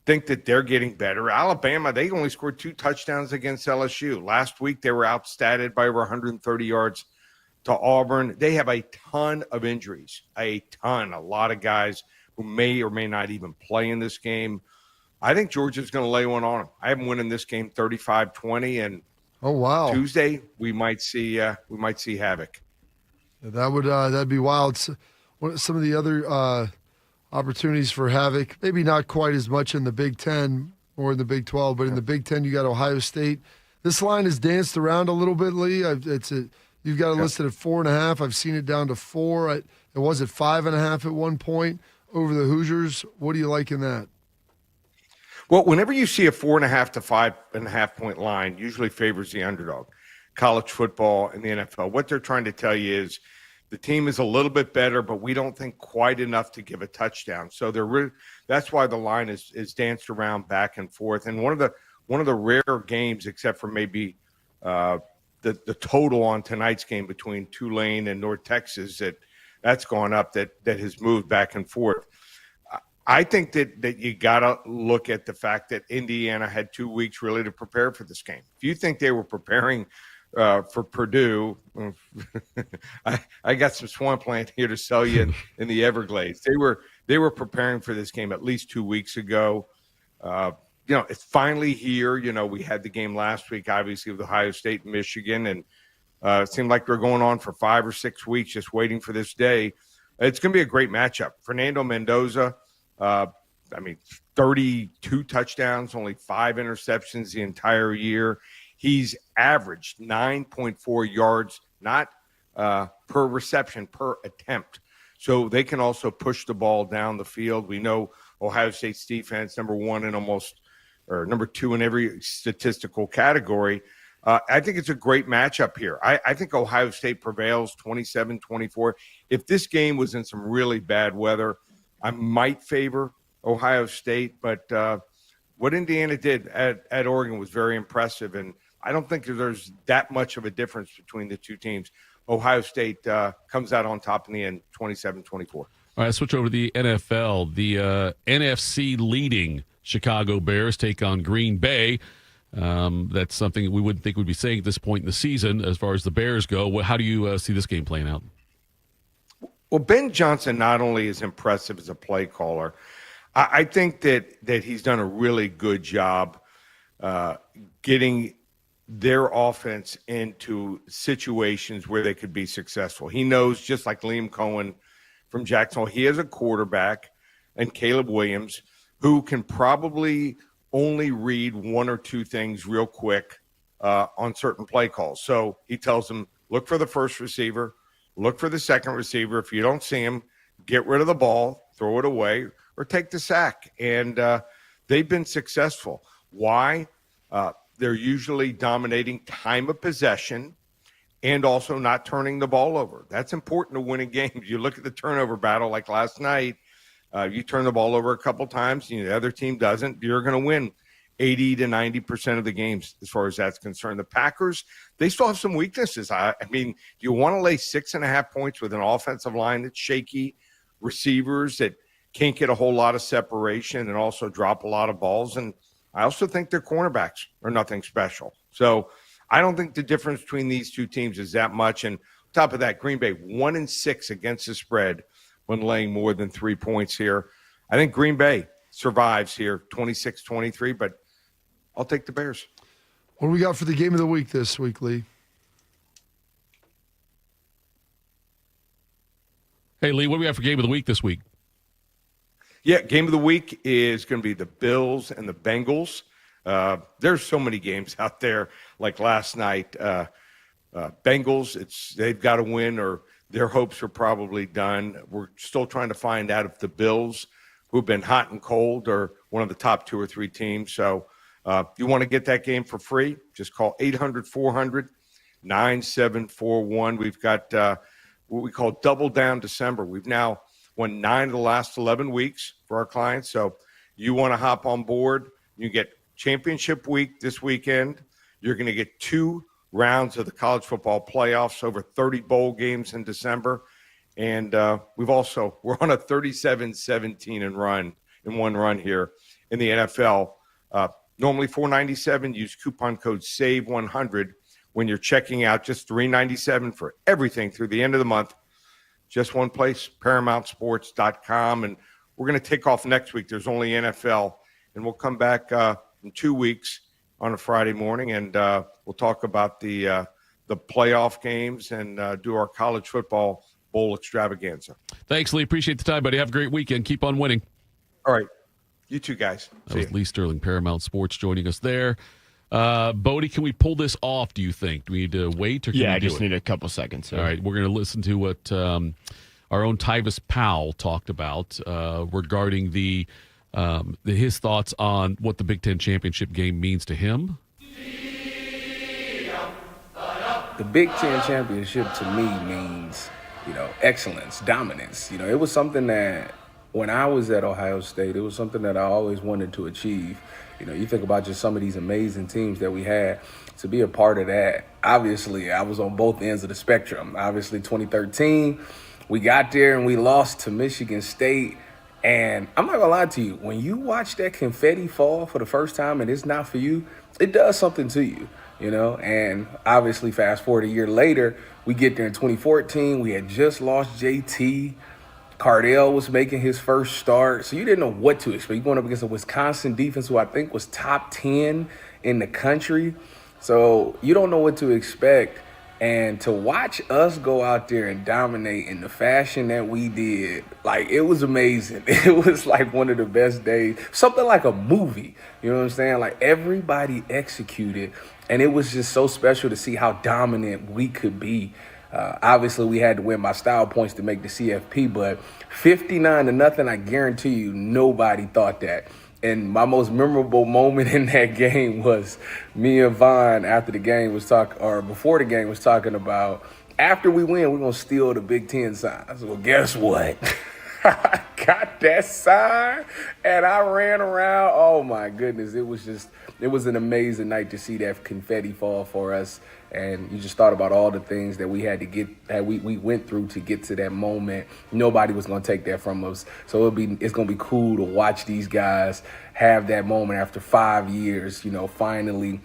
Think that they're getting better. Alabama, they only scored 2 touchdowns against LSU. Last week, they were outstatted by over 130 yards to Auburn. They have a ton of injuries, a lot of guys who may or may not even play in this game. I think Georgia's going to lay one on them. I have them winning this game 35-20, and Tuesday we might see havoc. That'd be wild. Some of the other opportunities for havoc, maybe not quite as much in the Big Ten or in the Big 12, but in the Big Ten you got Ohio State. This line has danced around a little bit, Lee. You've got it listed at 4.5. I've seen it down to 4. It was at 5.5 at one point over the Hoosiers. What do you like in that? Well, whenever you see a 4.5 to 5.5 point line, usually favors the underdog. College football and the NFL. What they're trying to tell you is the team is a little bit better, but we don't think quite enough to give a touchdown. So that's why the line is danced around back and forth. And one of the rare games, except for maybe the total on tonight's game between Tulane and North Texas, that's gone up, that has moved back and forth. I think that you got to look at the fact that Indiana had 2 weeks really to prepare for this game. If you think they were preparing for Purdue, I got some swampland here to sell you in the Everglades. They were preparing for this game at least 2 weeks ago. It's finally here. We had the game last week, obviously, with Ohio State and Michigan, and it seemed like they're going on for 5 or 6 weeks just waiting for this day. It's going to be a great matchup. Fernando Mendoza, 32 touchdowns, only 5 interceptions the entire year. He's averaged 9.4 yards, not per reception, per attempt. So they can also push the ball down the field. We know Ohio State's defense, number 2 in every statistical category. I think it's a great matchup here. I think Ohio State prevails 27-24. If this game was in some really bad weather, I might favor Ohio State. But what Indiana did at Oregon was very impressive, and I don't think there's that much of a difference between the two teams. Ohio State comes out on top in the end, 27-24. All right, switch over to the NFL. The NFC leading Chicago Bears take on Green Bay. That's something we wouldn't think we'd be saying at this point in the season as far as the Bears go. How do you see this game playing out? Well, Ben Johnson not only is impressive as a play caller, I think that he's done a really good job getting their offense into situations where they could be successful. He knows, just like Liam Cohen from Jacksonville, he has a quarterback and Caleb Williams who can probably only read one or two things real quick on certain play calls. So he tells them, look for the first receiver, look for the second receiver. If you don't see him, get rid of the ball, throw it away, or take the sack. And they've been successful. Why? They're usually dominating time of possession and also not turning the ball over. That's important to winning games. You look at the turnover battle like last night, you turn the ball over a couple times, the other team doesn't, you're going to win 80 to 90% of the games as far as that's concerned. The Packers, they still have some weaknesses. I mean, you want to lay 6.5 points with an offensive line that's shaky, receivers that can't get a whole lot of separation and also drop a lot of balls. And I also think their cornerbacks are nothing special. So I don't think the difference between these two teams is that much. And on top of that, Green Bay 1-6 against the spread when laying more than 3 points here. I think Green Bay survives here 26-23, but I'll take the Bears. What do we got for the game of the week this week, Lee? Hey, Lee, what do we have for game of the week this week? Yeah, game of the week is going to be the Bills and the Bengals. There's so many games out there. Like last night, Bengals, they've got to win or their hopes are probably done. We're still trying to find out if the Bills, who've been hot and cold, are one of the top 2 or 3 teams. So if you want to get that game for free, just call 800-400-9741. We've got what we call Double Down December. We've now won 9 of the last 11 weeks for our clients. So you want to hop on board, you get championship week this weekend. You're going to get 2 rounds of the college football playoffs, over 30 bowl games in December. And we're on a 37-17 in one run here in the NFL. Normally $4.97. Use coupon code SAVE100 when you're checking out. Just $3.97 for everything through the end of the month. Just one place, ParamountSports.com. And we're going to take off next week. There's only NFL. And we'll come back in 2 weeks on a Friday morning, and we'll talk about the playoff games and do our college football bowl extravaganza. Thanks, Lee. Appreciate the time, buddy. Have a great weekend. Keep on winning. All right. You too, guys. That was Lee Sterling, Paramount Sports, joining us there. Bodie, can we pull this off, do you think? Do we need to wait? Or can I we just need a couple seconds. So. All right, we're going to listen to what our own Tyvis Powell talked about regarding his thoughts on what the Big Ten championship game means to him. The Big Ten championship to me means, excellence, dominance. It was something that when I was at Ohio State, it was something that I always wanted to achieve. You think about just some of these amazing teams that we had. To be a part of that, obviously, I was on both ends of the spectrum. Obviously, 2013, we got there and we lost to Michigan State. And I'm not going to lie to you, when you watch that confetti fall for the first time and it's not for you, it does something to you, And obviously, fast forward a year later, we get there in 2014. We had just lost JT. Cardell was making his first start, so you didn't know what to expect. You're going up against a Wisconsin defense who I think was top 10 in the country. So you don't know what to expect. And to watch us go out there and dominate in the fashion that we did, it was amazing. It was like one of the best days, something like a movie. You know what I'm saying? Everybody executed, and it was just so special to see how dominant we could be. Obviously, we had to win by style points to make the CFP, but 59-0, I guarantee you, nobody thought that. And my most memorable moment in that game was me and Vaughn after the game was before the game was talking about, after we win, we're going to steal the Big Ten sign. I said, well, guess what? I got that sign and I ran around. Oh my goodness. It was an amazing night to see that confetti fall for us. And you just thought about all the things that we had to get, that we went through to get to that moment. Nobody was going to take that from us. So it's going to be cool to watch these guys have that moment after 5 years, finally,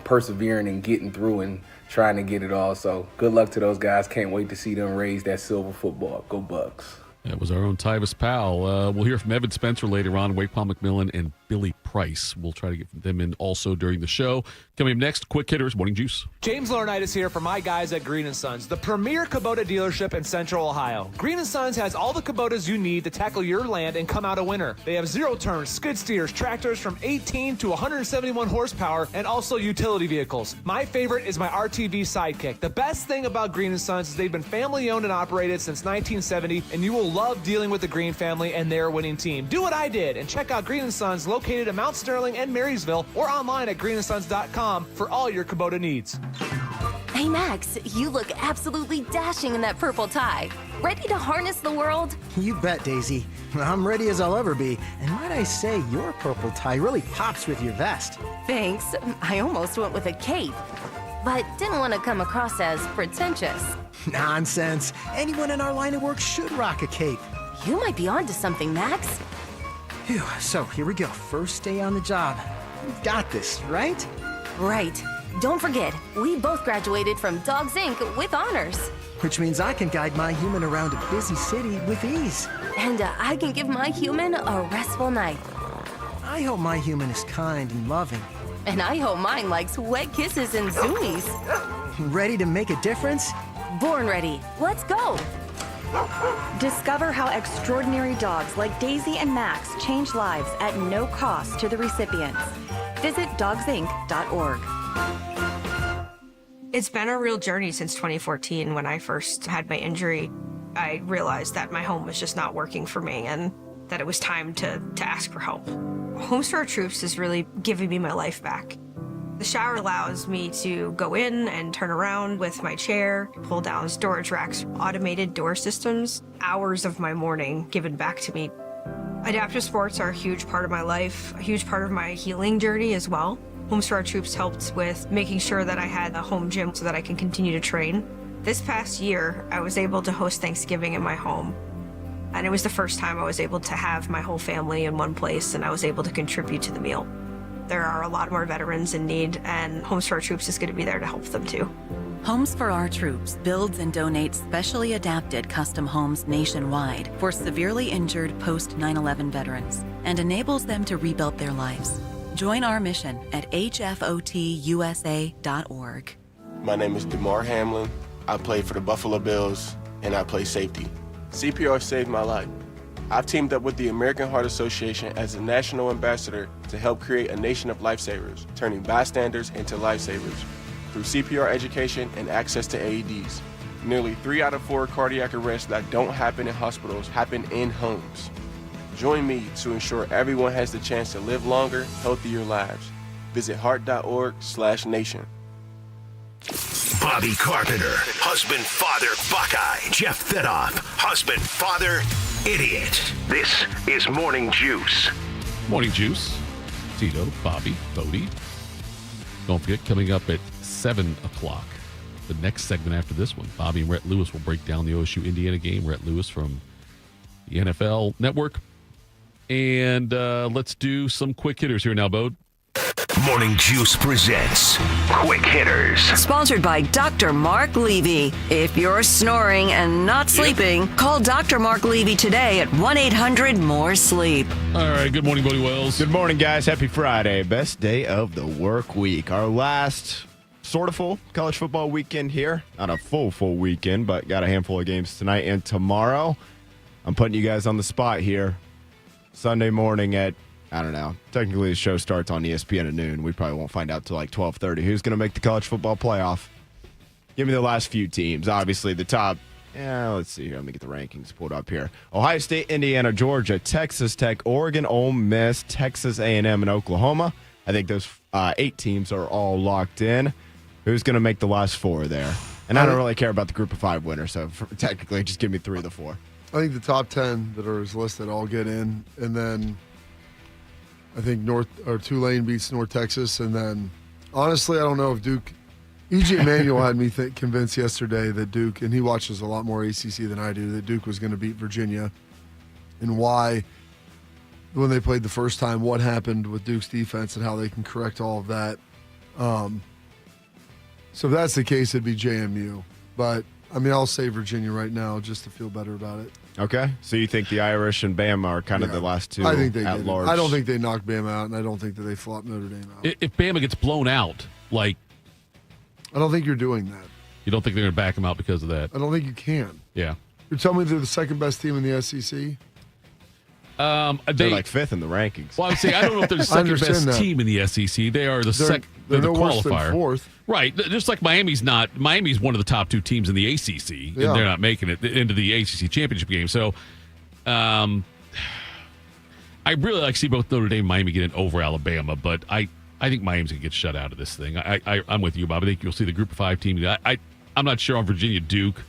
persevering and getting through and trying to get it all. So good luck to those guys. Can't wait to see them raise that silver football. Go Bucks. That was our own Tyvis Powell. We'll hear from Evan Spencer later on, Wade Paul McMillan, and Billy Price. We'll try to get them in also during the show. Coming up next, Quick Hitters, Morning Juice. James Laurinaitis here for my guys at Green & Sons, the premier Kubota dealership in Central Ohio. Green & Sons has all the Kubotas you need to tackle your land and come out a winner. They have zero-turn skid steers, tractors from 18 to 171 horsepower, and also utility vehicles. My favorite is my RTV Sidekick. The best thing about Green & Sons is they've been family-owned and operated since 1970, and you will love dealing with the Green family and their winning team. Do what I did and check out Green & Sons located in Mount Sterling and Marysville, or online at greenandsons.com for all your Kubota needs. Hey Max, you look absolutely dashing in that purple tie. Ready to harness the world? You bet, Daisy. I'm ready as I'll ever be. And might I say, your purple tie really pops with your vest. Thanks. I almost went with a cape, but didn't want to come across as pretentious. Nonsense. Anyone in our line of work should rock a cape. You might be onto something, Max. Phew, so here we go. First day on the job. We've got this, right? Right. Don't forget, we both graduated from Dogs Inc. with honors. Which means I can guide my human around a busy city with ease. And I can give my human a restful night. I hope my human is kind and loving. And I hope mine likes wet kisses and zoomies. Ready to make a difference? Born ready. Let's go. Discover how extraordinary dogs like Daisy and Max change lives at no cost to the recipients. Visit dogsinc.org. It's been a real journey since 2014 when I first had my injury. I realized that my home was just not working for me and that it was time to ask for help. Homes for Our Troops is really giving me my life back. The shower allows me to go in and turn around with my chair, pull down storage racks, automated door systems, hours of my morning given back to me. Adaptive sports are a huge part of my life, a huge part of my healing journey as well. Homes for Our Troops helped with making sure that I had a home gym so that I can continue to train. This past year, I was able to host Thanksgiving in my home. And it was the first time I was able to have my whole family in one place and I was able to contribute to the meal. There are a lot more veterans in need, and Homes for Our Troops is going to be there to help them too. Homes for Our Troops builds and donates specially adapted custom homes nationwide for severely injured post 9/11 veterans and enables them to rebuild their lives. Join our mission at hfotusa.org. My name is DeMar Hamlin. I play for the Buffalo Bills, and I play safety. CPR saved my life. I've teamed up with the American Heart Association as a national ambassador to help create a nation of lifesavers, turning bystanders into lifesavers through CPR education and access to AEDs. Nearly 3 out of 4 cardiac arrests that don't happen in hospitals happen in homes. Join me to ensure everyone has the chance to live longer, healthier lives. Visit heart.org/nation. Bobby Carpenter, husband, father, Buckeye. Jeff Thitoff, husband, father, idiot. This is Morning Juice. Morning Juice. Tito, Bobby, Bodie. Don't forget, coming up at 7 o'clock, the next segment after this one, Bobby and Rhett Lewis will break down the OSU-Indiana game. Rhett Lewis from the NFL Network. And let's do some quick hitters here now, Bode. Morning Juice presents Quick Hitters. Sponsored by Dr. Mark Levy. If you're snoring and not sleeping, call Dr. Mark Levy today at 1-800-MORE-SLEEP. All right, good morning, Bodie Wells. Good morning, guys. Happy Friday. Best day of the work week. Our last sort of full college football weekend here. Not a full weekend, but got a handful of games tonight and tomorrow. I'm putting you guys on the spot here. Sunday morning at, I don't know, technically the show starts on ESPN at noon. We probably won't find out till like 12:30. Who's going to make the college football playoff? Give me the last few teams. Obviously, the top Yeah, let's see here. Let me get the rankings pulled up here. Ohio State, Indiana, Georgia, Texas Tech, Oregon, Ole Miss, Texas A&M, and Oklahoma. I think those 8 teams are all locked in. Who's going to make the last 4 there? And I don't really care about the group of 5 winners, so technically just give me 3 of the 4. I think the top 10 that are listed all get in, and then I think Tulane beats North Texas, and then honestly, I don't know if Duke. E.J. Manuel had me convinced yesterday that Duke, and he watches a lot more ACC than I do, that Duke was going to beat Virginia, and why. When they played the first time, what happened with Duke's defense and how they can correct all of that. So if that's the case, it'd be JMU, but. I mean, I'll say Virginia right now just to feel better about it. Okay. So you think the Irish and Bama are kind of the last 2 I think they at large? I don't think they knock Bama out, and I don't think that they flop Notre Dame out. If Bama gets blown out, I don't think you're doing that. You don't think they're going to back them out because of that? I don't think you can. Yeah. You're telling me they're the second best team in the SEC? They're like 5th in the rankings. Well, I'm saying I don't know if they're the second best team in the SEC. They are they're the no worse than qualifier. 4th. Right. Just like Miami's one of the top 2 teams in the ACC, and they're not making it into the ACC championship game. So I really like to see both Notre Dame and Miami get in over Alabama, but I think Miami's going to get shut out of this thing. I'm with you, Bob. I think you'll see the group of 5 team. I'm not sure on Virginia Duke,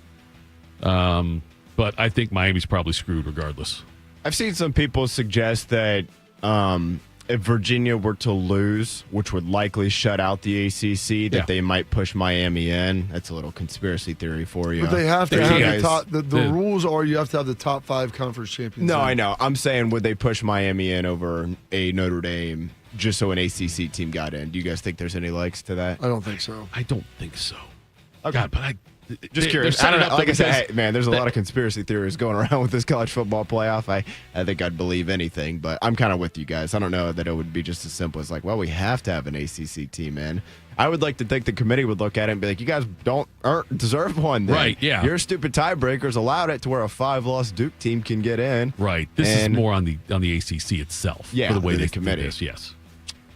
but I think Miami's probably screwed regardless. I've seen some people suggest that if Virginia were to lose, which would likely shut out the ACC, that they might push Miami in. That's a little conspiracy theory for you. But they have to have the top. The rules are you have to have the top 5 conference champions. No, I know. I'm saying would they push Miami in over a Notre Dame just so an ACC team got in? Do you guys think there's any legs to that? I don't think so. I don't think so. Okay. God, but just curious. I don't know. Like I said, hey, man, there's a lot of conspiracy theories going around with this college football playoff. I think I'd believe anything, but I'm kind of with you guys. I don't know that it would be just as simple as we have to have an ACC team in. I would like to think the committee would look at it and be like, you guys don't deserve one then. Right, yeah. Your stupid tiebreakers allowed it to where a 5-loss Duke team can get in. Right. This is more on the ACC itself. Yeah, for the way they committee. This, yes.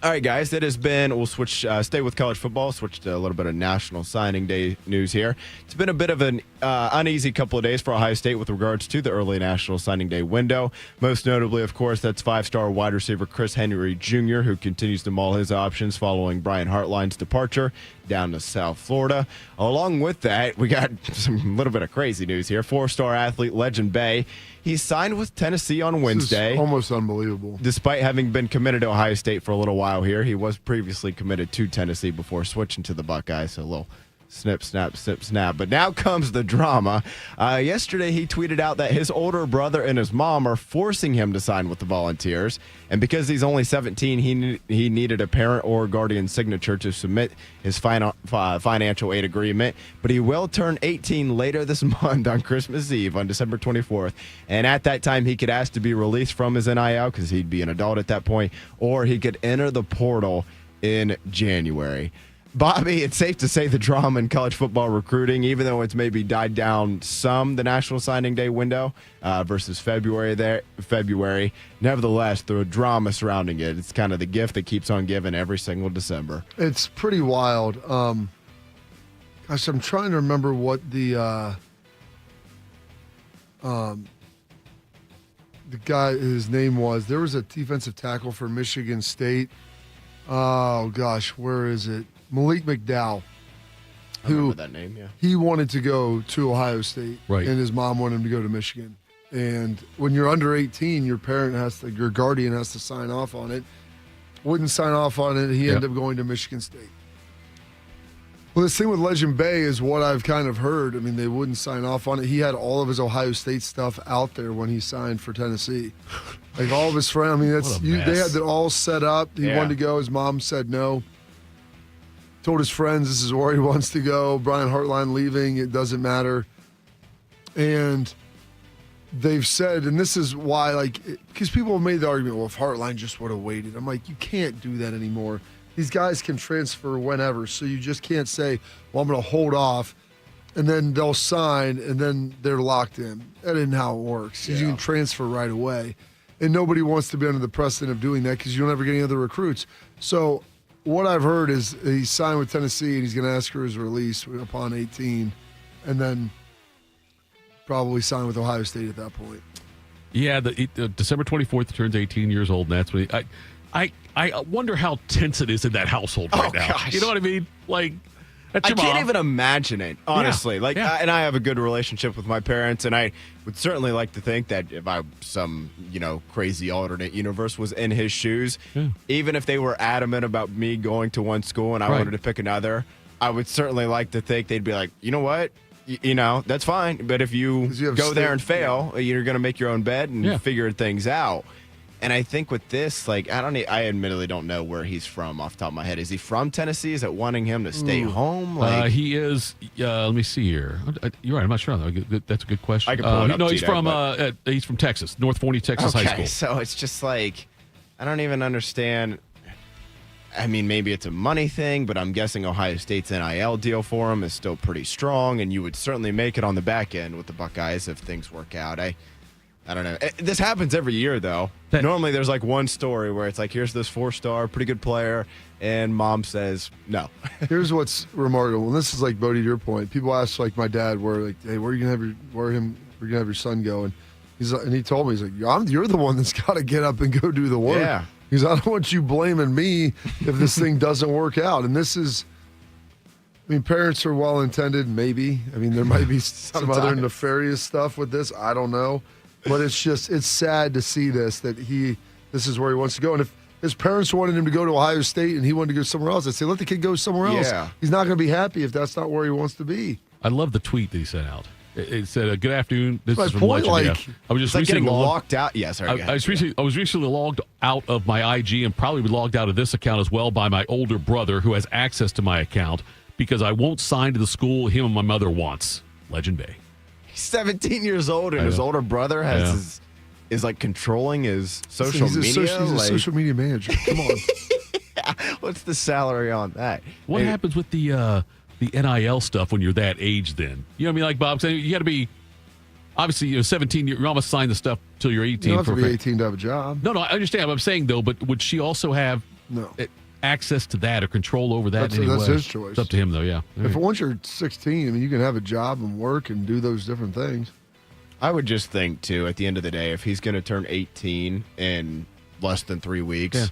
All right, guys, it has been, we'll stay with college football, switch to a little bit of National Signing Day news here. It's been a bit of an uneasy couple of days for Ohio State with regards to the early National Signing Day window. Most notably, of course, that's 5-star wide receiver Chris Henry Jr., who continues to maul his options following Brian Hartline's departure down to South Florida. Along with that, we got some little bit of crazy news here. 4-star athlete Legend Bay. He signed with Tennessee on Wednesday. This is almost unbelievable. Despite having been committed to Ohio State for a little while here, he was previously committed to Tennessee before switching to the Buckeyes. So a little snip, snap, snip, snap. But now comes the drama. Yesterday, he tweeted out that his older brother and his mom are forcing him to sign with the Volunteers. And because he's only 17, he needed a parent or guardian signature to submit his financial aid agreement. But he will turn 18 later this month on Christmas Eve on December 24th. And at that time, he could ask to be released from his NIL because he'd be an adult at that point, or he could enter the portal in January. Bobby, it's safe to say the drama in college football recruiting, even though it's maybe died down some, the National Signing Day window versus February. Nevertheless, the drama surrounding it, it's kind of the gift that keeps on giving every single December. It's pretty wild. Gosh, I'm trying to remember what the guy, his name was. There was a defensive tackle for Michigan State. Oh, gosh, where is it? Malik McDowell, I remember that name, yeah. He wanted to go to Ohio State, right, and his mom wanted him to go to Michigan. And when you're under 18, your guardian has to sign off on it. Wouldn't sign off on it. He ended up going to Michigan State. Well, this thing with Legend Bay is what I've kind of heard. I mean, they wouldn't sign off on it. He had all of his Ohio State stuff out there when he signed for Tennessee. Like all of his friends. I mean, they had it all set up. He wanted to go. His mom said no. Told his friends this is where he wants to go. Brian Hartline leaving. It doesn't matter. And they've said, and this is why, because people have made the argument, well, if Hartline just would have waited. I'm like, you can't do that anymore. These guys can transfer whenever, so you just can't say, well, I'm going to hold off, and then they'll sign, and then they're locked in. That isn't how it works. You can transfer right away. And nobody wants to be under the precedent of doing that because you'll never get any other recruits. So what I've heard is he signed with Tennessee, and he's going to ask for his release upon 18, and then probably sign with Ohio State at that point. Yeah, December 24th turns 18 years old, and that's when I wonder how tense it is in that household right now. Gosh. You know what I mean? Like, that's I your can't mom. even imagine it, honestly. Yeah. And I have a good relationship with my parents, and I would certainly like to think that if some crazy alternate universe was in his shoes, even if they were adamant about me going to one school and I wanted to pick another, I would certainly like to think they'd be like, you know what? That's fine. But if you go there and fail, you're going to make your own bed and figure things out. And I think with this, I admittedly don't know where he's from off the top of my head. Is he from Tennessee? Is it wanting him to stay home? He is. Let me see here. You're right. I'm not sure. That's a good question. I can pull it up, no, Tito, he's from Texas, North Forney, Texas High School. So it's just I don't even understand. I mean, maybe it's a money thing, but I'm guessing Ohio State's NIL deal for him is still pretty strong, and you would certainly make it on the back end with the Buckeyes if things work out. I don't know. This happens every year, though. Normally, there's one story where it's here's this 4-star, pretty good player, and mom says no. Here's what's remarkable, and this is Bodie, to your point. People ask my dad, hey, where are you gonna have your son go? And he told me, you're the one that's got to get up and go do the work. Yeah. Because I don't want you blaming me if this thing doesn't work out. And this is, parents are well intended, maybe. There might be some other nefarious stuff with this. I don't know. But it's sad to see this is where he wants to go. And if his parents wanted him to go to Ohio State and he wanted to go somewhere else, I'd say let the kid go somewhere else. Yeah. He's not going to be happy if that's not where he wants to be. I love the tweet that he sent out. It said, "Good afternoon. This My is from point, Legend." I was just recently locked out. Yeah, sorry. I was recently logged out of my IG and probably logged out of this account as well by my older brother who has access to my account because I won't sign to the school him and my mother wants. Legend Bay. He's 17 years old, and his older brother is controlling his social media. He's a social media manager. Come on. What's the salary on that? What happens with the NIL stuff when you're that age then? You know what I mean? Like Bob saying, you got to be, obviously, 17, you're almost signed the stuff till you're 18. You don't have to be 18 to have a job. No, I understand what I'm saying, though, but would she also have access to that or control over that in any way? That's his choice. It's up to him, though, yeah. Once you're 16, you can have a job and work and do those different things. I would just think, too, at the end of the day, if he's going to turn 18 in less than 3 weeks,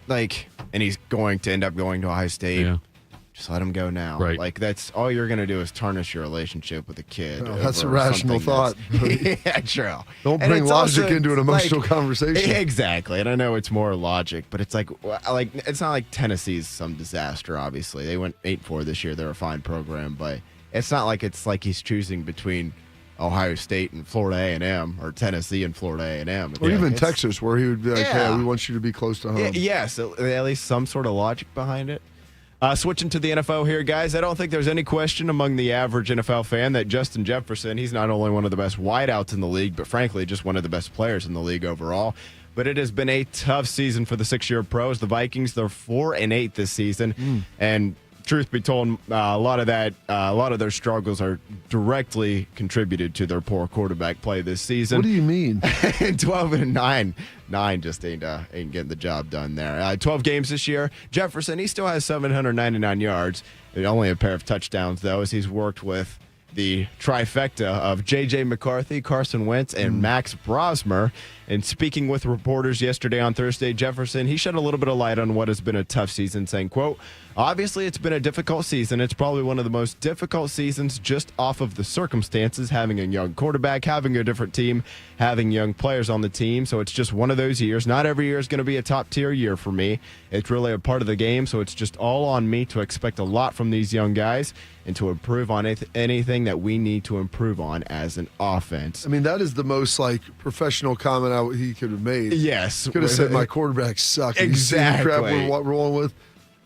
and he's going to end up going to Ohio State, just let him go now. Right. That's all you're going to do is tarnish your relationship with a kid. No, that's a rational thought. Yeah, true. Don't bring logic into an emotional conversation. Exactly. And I know it's more logic, but it's it's not like Tennessee's some disaster, obviously. They went 8-4 this year. They're a fine program, but it's not like it's like he's choosing between Ohio State and Florida A&M or Tennessee and Florida A&M. Or even Texas, where he would be like, hey, we want you to be close to home. Yes, at least some sort of logic behind it. Switching to the NFL here, guys, I don't think there's any question among the average NFL fan that Justin Jefferson, he's not only one of the best wideouts in the league, but frankly, just one of the best players in the league overall. But it has been a tough season for the 6-year pros. The Vikings, they're 4-8 this season. And truth be told, a lot of their struggles are directly contributed to their poor quarterback play this season. What do you mean? 12-9. 9 just ain't getting the job done there. 12 games this year. Jefferson, he still has 799 yards. Only a pair of touchdowns, though, as he's worked with the trifecta of J.J. McCarthy, Carson Wentz, and Max Brosmer. And speaking with reporters yesterday on Thursday, Jefferson, he shed a little bit of light on what has been a tough season, saying, quote, obviously it's been a difficult season. It's probably one of the most difficult seasons just off of the circumstances, having a young quarterback, having a different team, having young players on the team. So it's just one of those years. Not every year is going to be a top-tier year for me. It's really a part of the game, so it's just all on me to expect a lot from these young guys and to improve on anything that we need to improve on as an offense. I mean, that is the most professional comment he could have made. Yes. Could have said my quarterbacks suck. Exactly. You see the crap we're rolling with?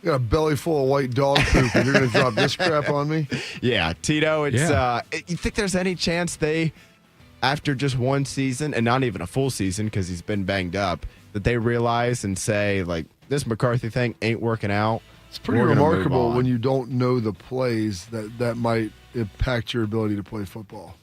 You got a belly full of white dog poop and you're going to drop this crap on me? Yeah, Tito, you think there's any chance they, after just one season, and not even a full season because he's been banged up, that they realize and say, this McCarthy thing ain't working out? It's pretty remarkable when you don't know the plays that might impact your ability to play football.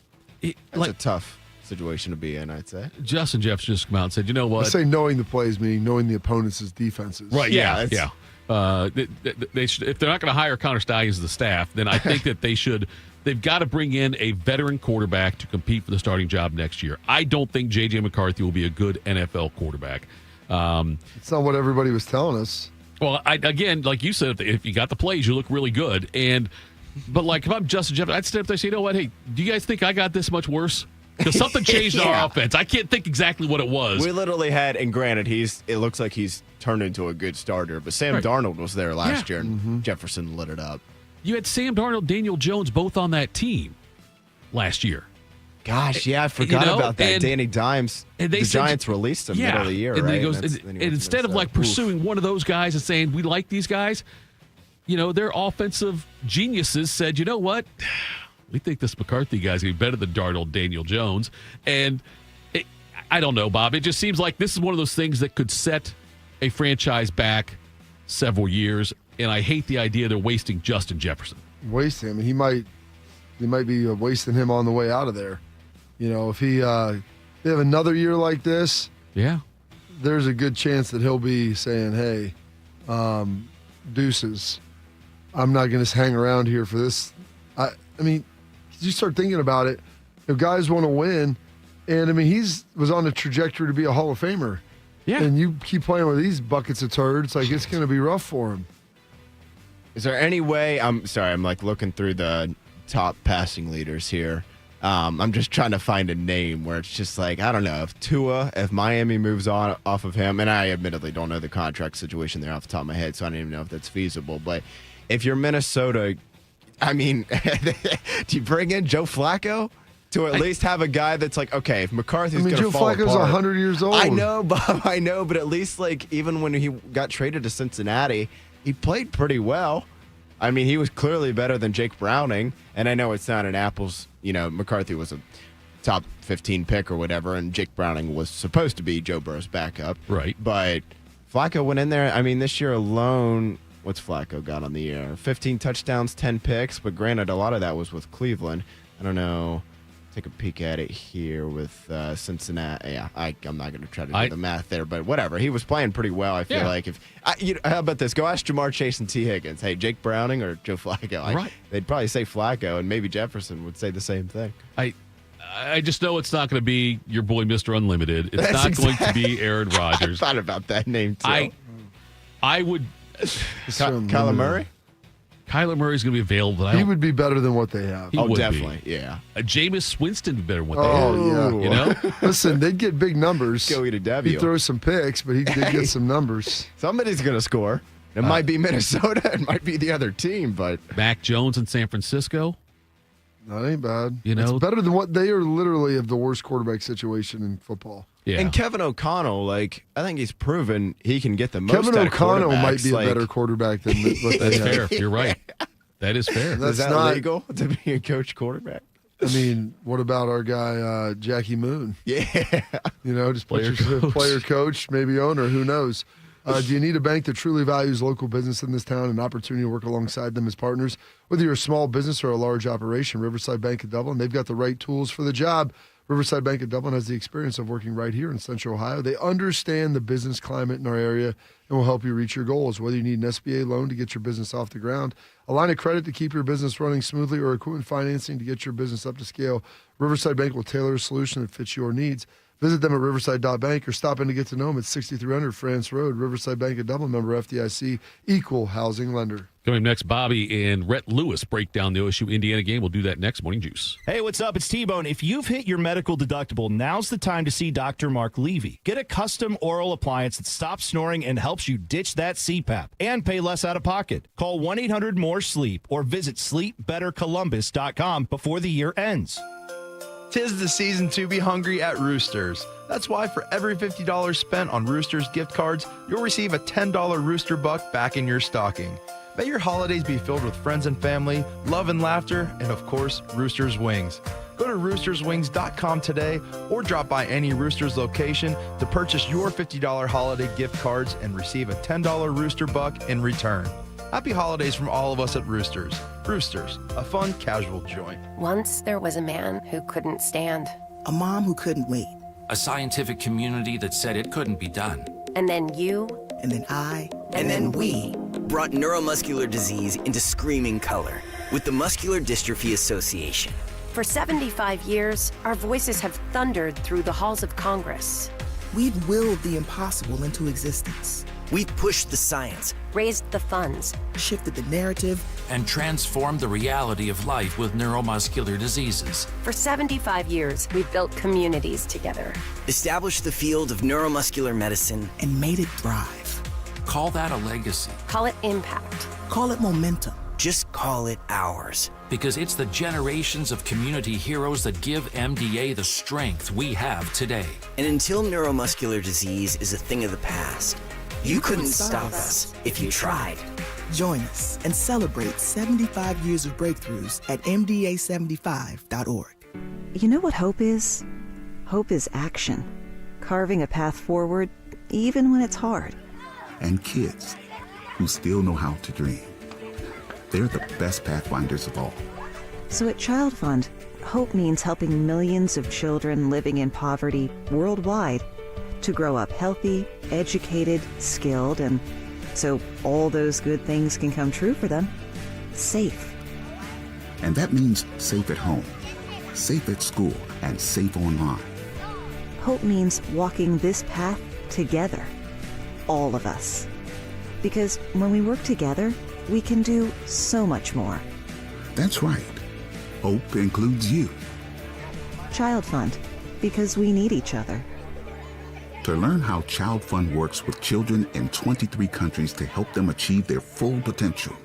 It's a tough situation to be in, I'd say. Justin Jefferson just came out and said, you know what? I say knowing the plays, meaning knowing the opponent's defenses. Right, yeah. They should, if they're not going to hire Connor Stallions as the staff, then I think that they've got to bring in a veteran quarterback to compete for the starting job next year. I don't think J.J. McCarthy will be a good NFL quarterback. It's not what everybody was telling us. Well, again, like you said, if you got the plays, you look really good. But like if I'm Justin Jefferson, I'd stand up there and say, you know what? Hey, do you guys think I got this much worse? Because something changed in our offense. I can't think exactly what it was. We literally had, and granted, it looks like he's turned into a good starter, but Sam Darnold was there last year, and Jefferson lit it up. You had Sam Darnold, Daniel Jones, both on that team last year. Gosh, yeah, I forgot about that. And Danny Dimes, and the Giants released him middle of the year, and right? And instead of like pursuing one of those guys and saying, we like these guys, their offensive geniuses said, you know what? We think this McCarthy guy's going to be better than Darnold, Daniel Jones. And I don't know, Bob. It just seems like this is one of those things that could set a franchise back several years. And I hate the idea they're wasting Justin Jefferson. Wasting him. He might be wasting him on the way out of there. If they have another year like this, there's a good chance that he'll be saying, hey, deuces, I'm not going to hang around here for this. I mean, you start thinking about it, if guys want to win, and he was on a trajectory to be a Hall of Famer. Yeah. And you keep playing with these buckets of turds, it's going to be rough for him. Is there any way, I'm sorry, I'm looking through the top passing leaders here. I'm just trying to find a name where it's just I don't know, if Miami moves on off of him, and I admittedly don't know the contract situation there off the top of my head, so I don't even know if that's feasible, but if you're Minnesota, do you bring in Joe Flacco to at least have a guy that's okay, if McCarthy's going to fall apart. Joe Flacco's 100 years old. I know, Bob, I know, but at least even when he got traded to Cincinnati, he played pretty well. He was clearly better than Jake Browning, and I know it's not an apples. McCarthy was a top 15 pick or whatever, and Jake Browning was supposed to be Joe Burrow's backup. Right. But Flacco went in there. This year alone, what's Flacco got on the year? 15 touchdowns, 10 picks, but granted, a lot of that was with Cleveland. I don't know. Take a peek at it here with Cincinnati. Yeah, I'm not going to try to do the math there, but whatever. He was playing pretty well. I feel like how about this? Go ask Jamar Chase and T. Higgins. Hey, Jake Browning or Joe Flacco? Right. They'd probably say Flacco, and maybe Jefferson would say the same thing. I just know it's not going to be your boy Mr. Unlimited. It's not going to be Aaron Rodgers. I thought about that name too. I would. Kyler Murray. Kyler Murray's going to be available. He would be better than what they have. Definitely, yeah. Jameis Winston would be better than what they have. Yeah. Listen, they'd get big numbers. Go eat a W. He'd throw some picks, but he did get some numbers. Somebody's going to score. It might be Minnesota. It might be the other team, but Mac Jones in San Francisco. That ain't bad. It's better than what they are. Literally of the worst quarterback situation in football. Yeah. And Kevin O'Connell, I think he's proven he can get the most. Kevin O'Connell might be a better quarterback than what they have. Fair. You're right. That is fair. Is that not legal to be a coach quarterback? What about our guy Jackie Moon? Yeah. Just player coach, maybe owner. Who knows? Do you need a bank that truly values local business in this town and an opportunity to work alongside them as partners? Whether you're a small business or a large operation, Riverside Bank of Dublin, they've got the right tools for the job. Riverside Bank of Dublin has the experience of working right here in Central Ohio. They understand the business climate in our area and will help you reach your goals. Whether you need an SBA loan to get your business off the ground, a line of credit to keep your business running smoothly, or equipment financing to get your business up to scale, Riverside Bank will tailor a solution that fits your needs. Visit them at riverside.bank or stop in to get to know them at 6300 France Road. Riverside Bank of Dublin, member FDIC, equal housing lender. Coming next, Bobby and Rhett Lewis break down the OSU Indiana game. We'll do that next. Morning Juice. Hey, what's up? It's T-Bone. If you've hit your medical deductible, now's the time to see Dr. Mark Levy. Get a custom oral appliance that stops snoring and helps you ditch that CPAP and pay less out of pocket. Call 1-800-MORE-SLEEP or visit sleepbettercolumbus.com before the year ends. 'Tis the season to be hungry at Roosters. That's why for every $50 spent on Roosters gift cards, you'll receive a $10 Rooster Buck back in your stocking. May your holidays be filled with friends and family, love and laughter, and of course, Roosters Wings. Go to roosterswings.com today or drop by any Roosters location to purchase your $50 holiday gift cards and receive a $10 Rooster Buck in return. Happy holidays from all of us at Roosters. Roosters, a fun, casual joint. Once there was a man who couldn't stand. A mom who couldn't wait. A scientific community that said it couldn't be done. And then you. And then I. And then we. brought neuromuscular disease into screaming color with the Muscular Dystrophy Association. For 75 years, our voices have thundered through the halls of Congress. We've willed the impossible into existence. We've pushed the science, Raised the funds, shifted the narrative, and transformed the reality of life with neuromuscular diseases. For 75 years, we've built communities together. established the field of neuromuscular medicine, and made it thrive. Call that a legacy. Call it impact. Call it momentum. Just call it ours. Because it's the generations of community heroes that give MDA the strength we have today. And until neuromuscular disease is a thing of the past, you couldn't stop us if you tried. Join us and celebrate 75 years of breakthroughs at MDA75.org. You know what hope is? Hope is action. Carving a path forward, even when it's hard. And kids who still know how to dream. They're the best pathfinders of all. So at Child Fund, hope means helping millions of children living in poverty worldwide to grow up healthy, educated, skilled, and so all those good things can come true for them. Safe. And that means safe at home, safe at school, and safe online. Hope means walking this path together. All of us. Because when we work together, we can do so much more. That's right. Hope includes you. Child Fund, because we need each other. To learn how Child Fund works with children in 23 countries to help them achieve their full potential,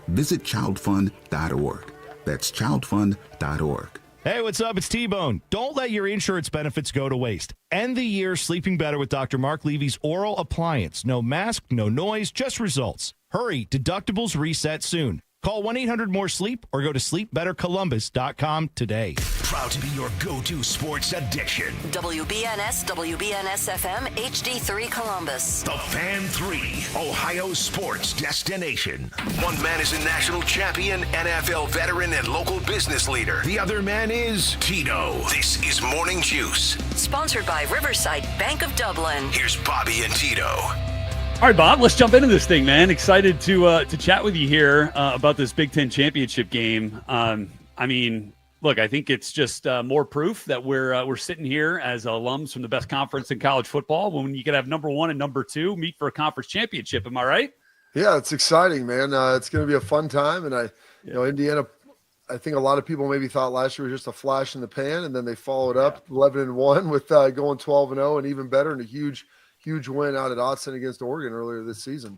visit childfund.org. That's childfund.org. Hey, what's up? It's T-Bone. Don't let your insurance benefits go to waste. End the year sleeping better with Dr. Mark Levy's oral appliance. No mask, no noise, just results. Hurry, deductibles reset soon. Call 1-800-MORE-SLEEP or go to sleepbettercolumbus.com today. Proud to be your go-to sports addiction. WBNS, WBNS-FM, HD3 Columbus. The Fan 3, Ohio sports destination. One man is a national champion, NFL veteran, and local business leader. The other man is Tito. This is Morning Juice. Sponsored by Riverside Bank of Dublin. Here's Bobby and Tito. All right, Bob, let's jump into this thing, man. Excited to chat with you here about this Big Ten championship game. I mean, look, I think it's just more proof that we're sitting here as alums from the best conference in college football when you could have number one and number two meet for a conference championship. Am I right? Yeah, it's exciting, man. It's going to be a fun time. And Indiana, I think a lot of people maybe thought last year was just a flash in the pan, and then they followed up 11-1 with going 12-0, and even better, and a huge win out at Autzen against Oregon earlier this season.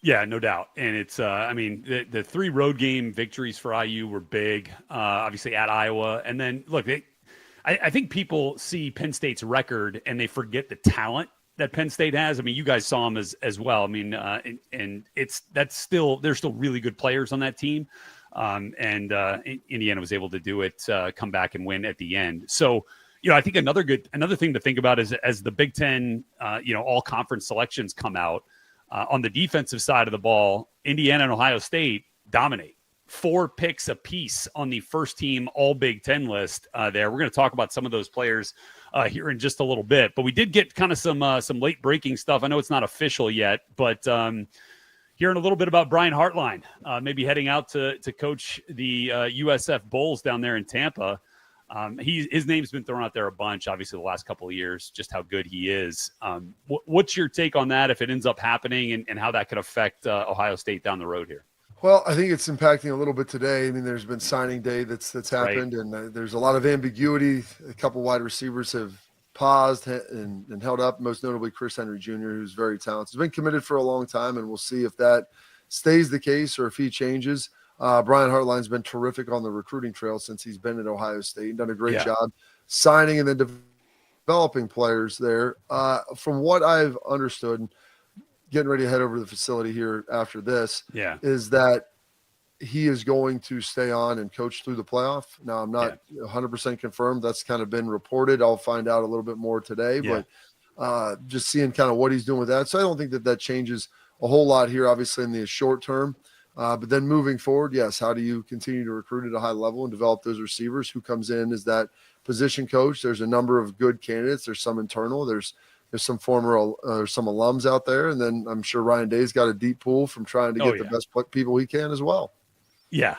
Yeah, no doubt. And it's, I mean, the three road game victories for IU were big, obviously at Iowa. And then, look, I think people see Penn State's record and they forget the talent that Penn State has. I mean, you guys saw them as well. I mean, and there's still really good players on that team. And Indiana was able to do it, come back and win at the end. So, I think another thing to think about is as the Big Ten, all conference selections come out on the defensive side of the ball, Indiana and Ohio State dominate 4 picks apiece on the first team all Big Ten list there. We're going to talk about some of those players here in just a little bit, but we did get kind of some late breaking stuff. I know it's not official yet, but hearing a little bit about Brian Hartline, maybe heading out to coach the USF Bulls down there in Tampa. His name's been thrown out there a bunch, obviously, the last couple of years, just how good he is. What's your take on that if it ends up happening and how that could affect Ohio State down the road here? Well, I think it's impacting a little bit today. I mean, there's been signing day that's happened, right. And there's a lot of ambiguity. A couple wide receivers have paused and held up, most notably Chris Henry Jr., who's very talented. He's been committed for a long time, and we'll see if that stays the case or if he changes. Brian Hartline's been terrific on the recruiting trail since he's been at Ohio State and done a great job signing and then developing players there. From what I've understood, getting ready to head over to the facility here after this, is that he is going to stay on and coach through the playoff. Now, I'm not 100% confirmed. That's kind of been reported. I'll find out a little bit more today, but just seeing kind of what he's doing with that. So I don't think that changes a whole lot here, obviously, in the short term. But then moving forward, yes, how do you continue to recruit at a high level and develop those receivers? Who comes in as that position coach? There's a number of good candidates. There's some internal. There's there's some former or some alums out there, and then I'm sure Ryan Day's got a deep pool from trying to get the best people he can as well. Yeah.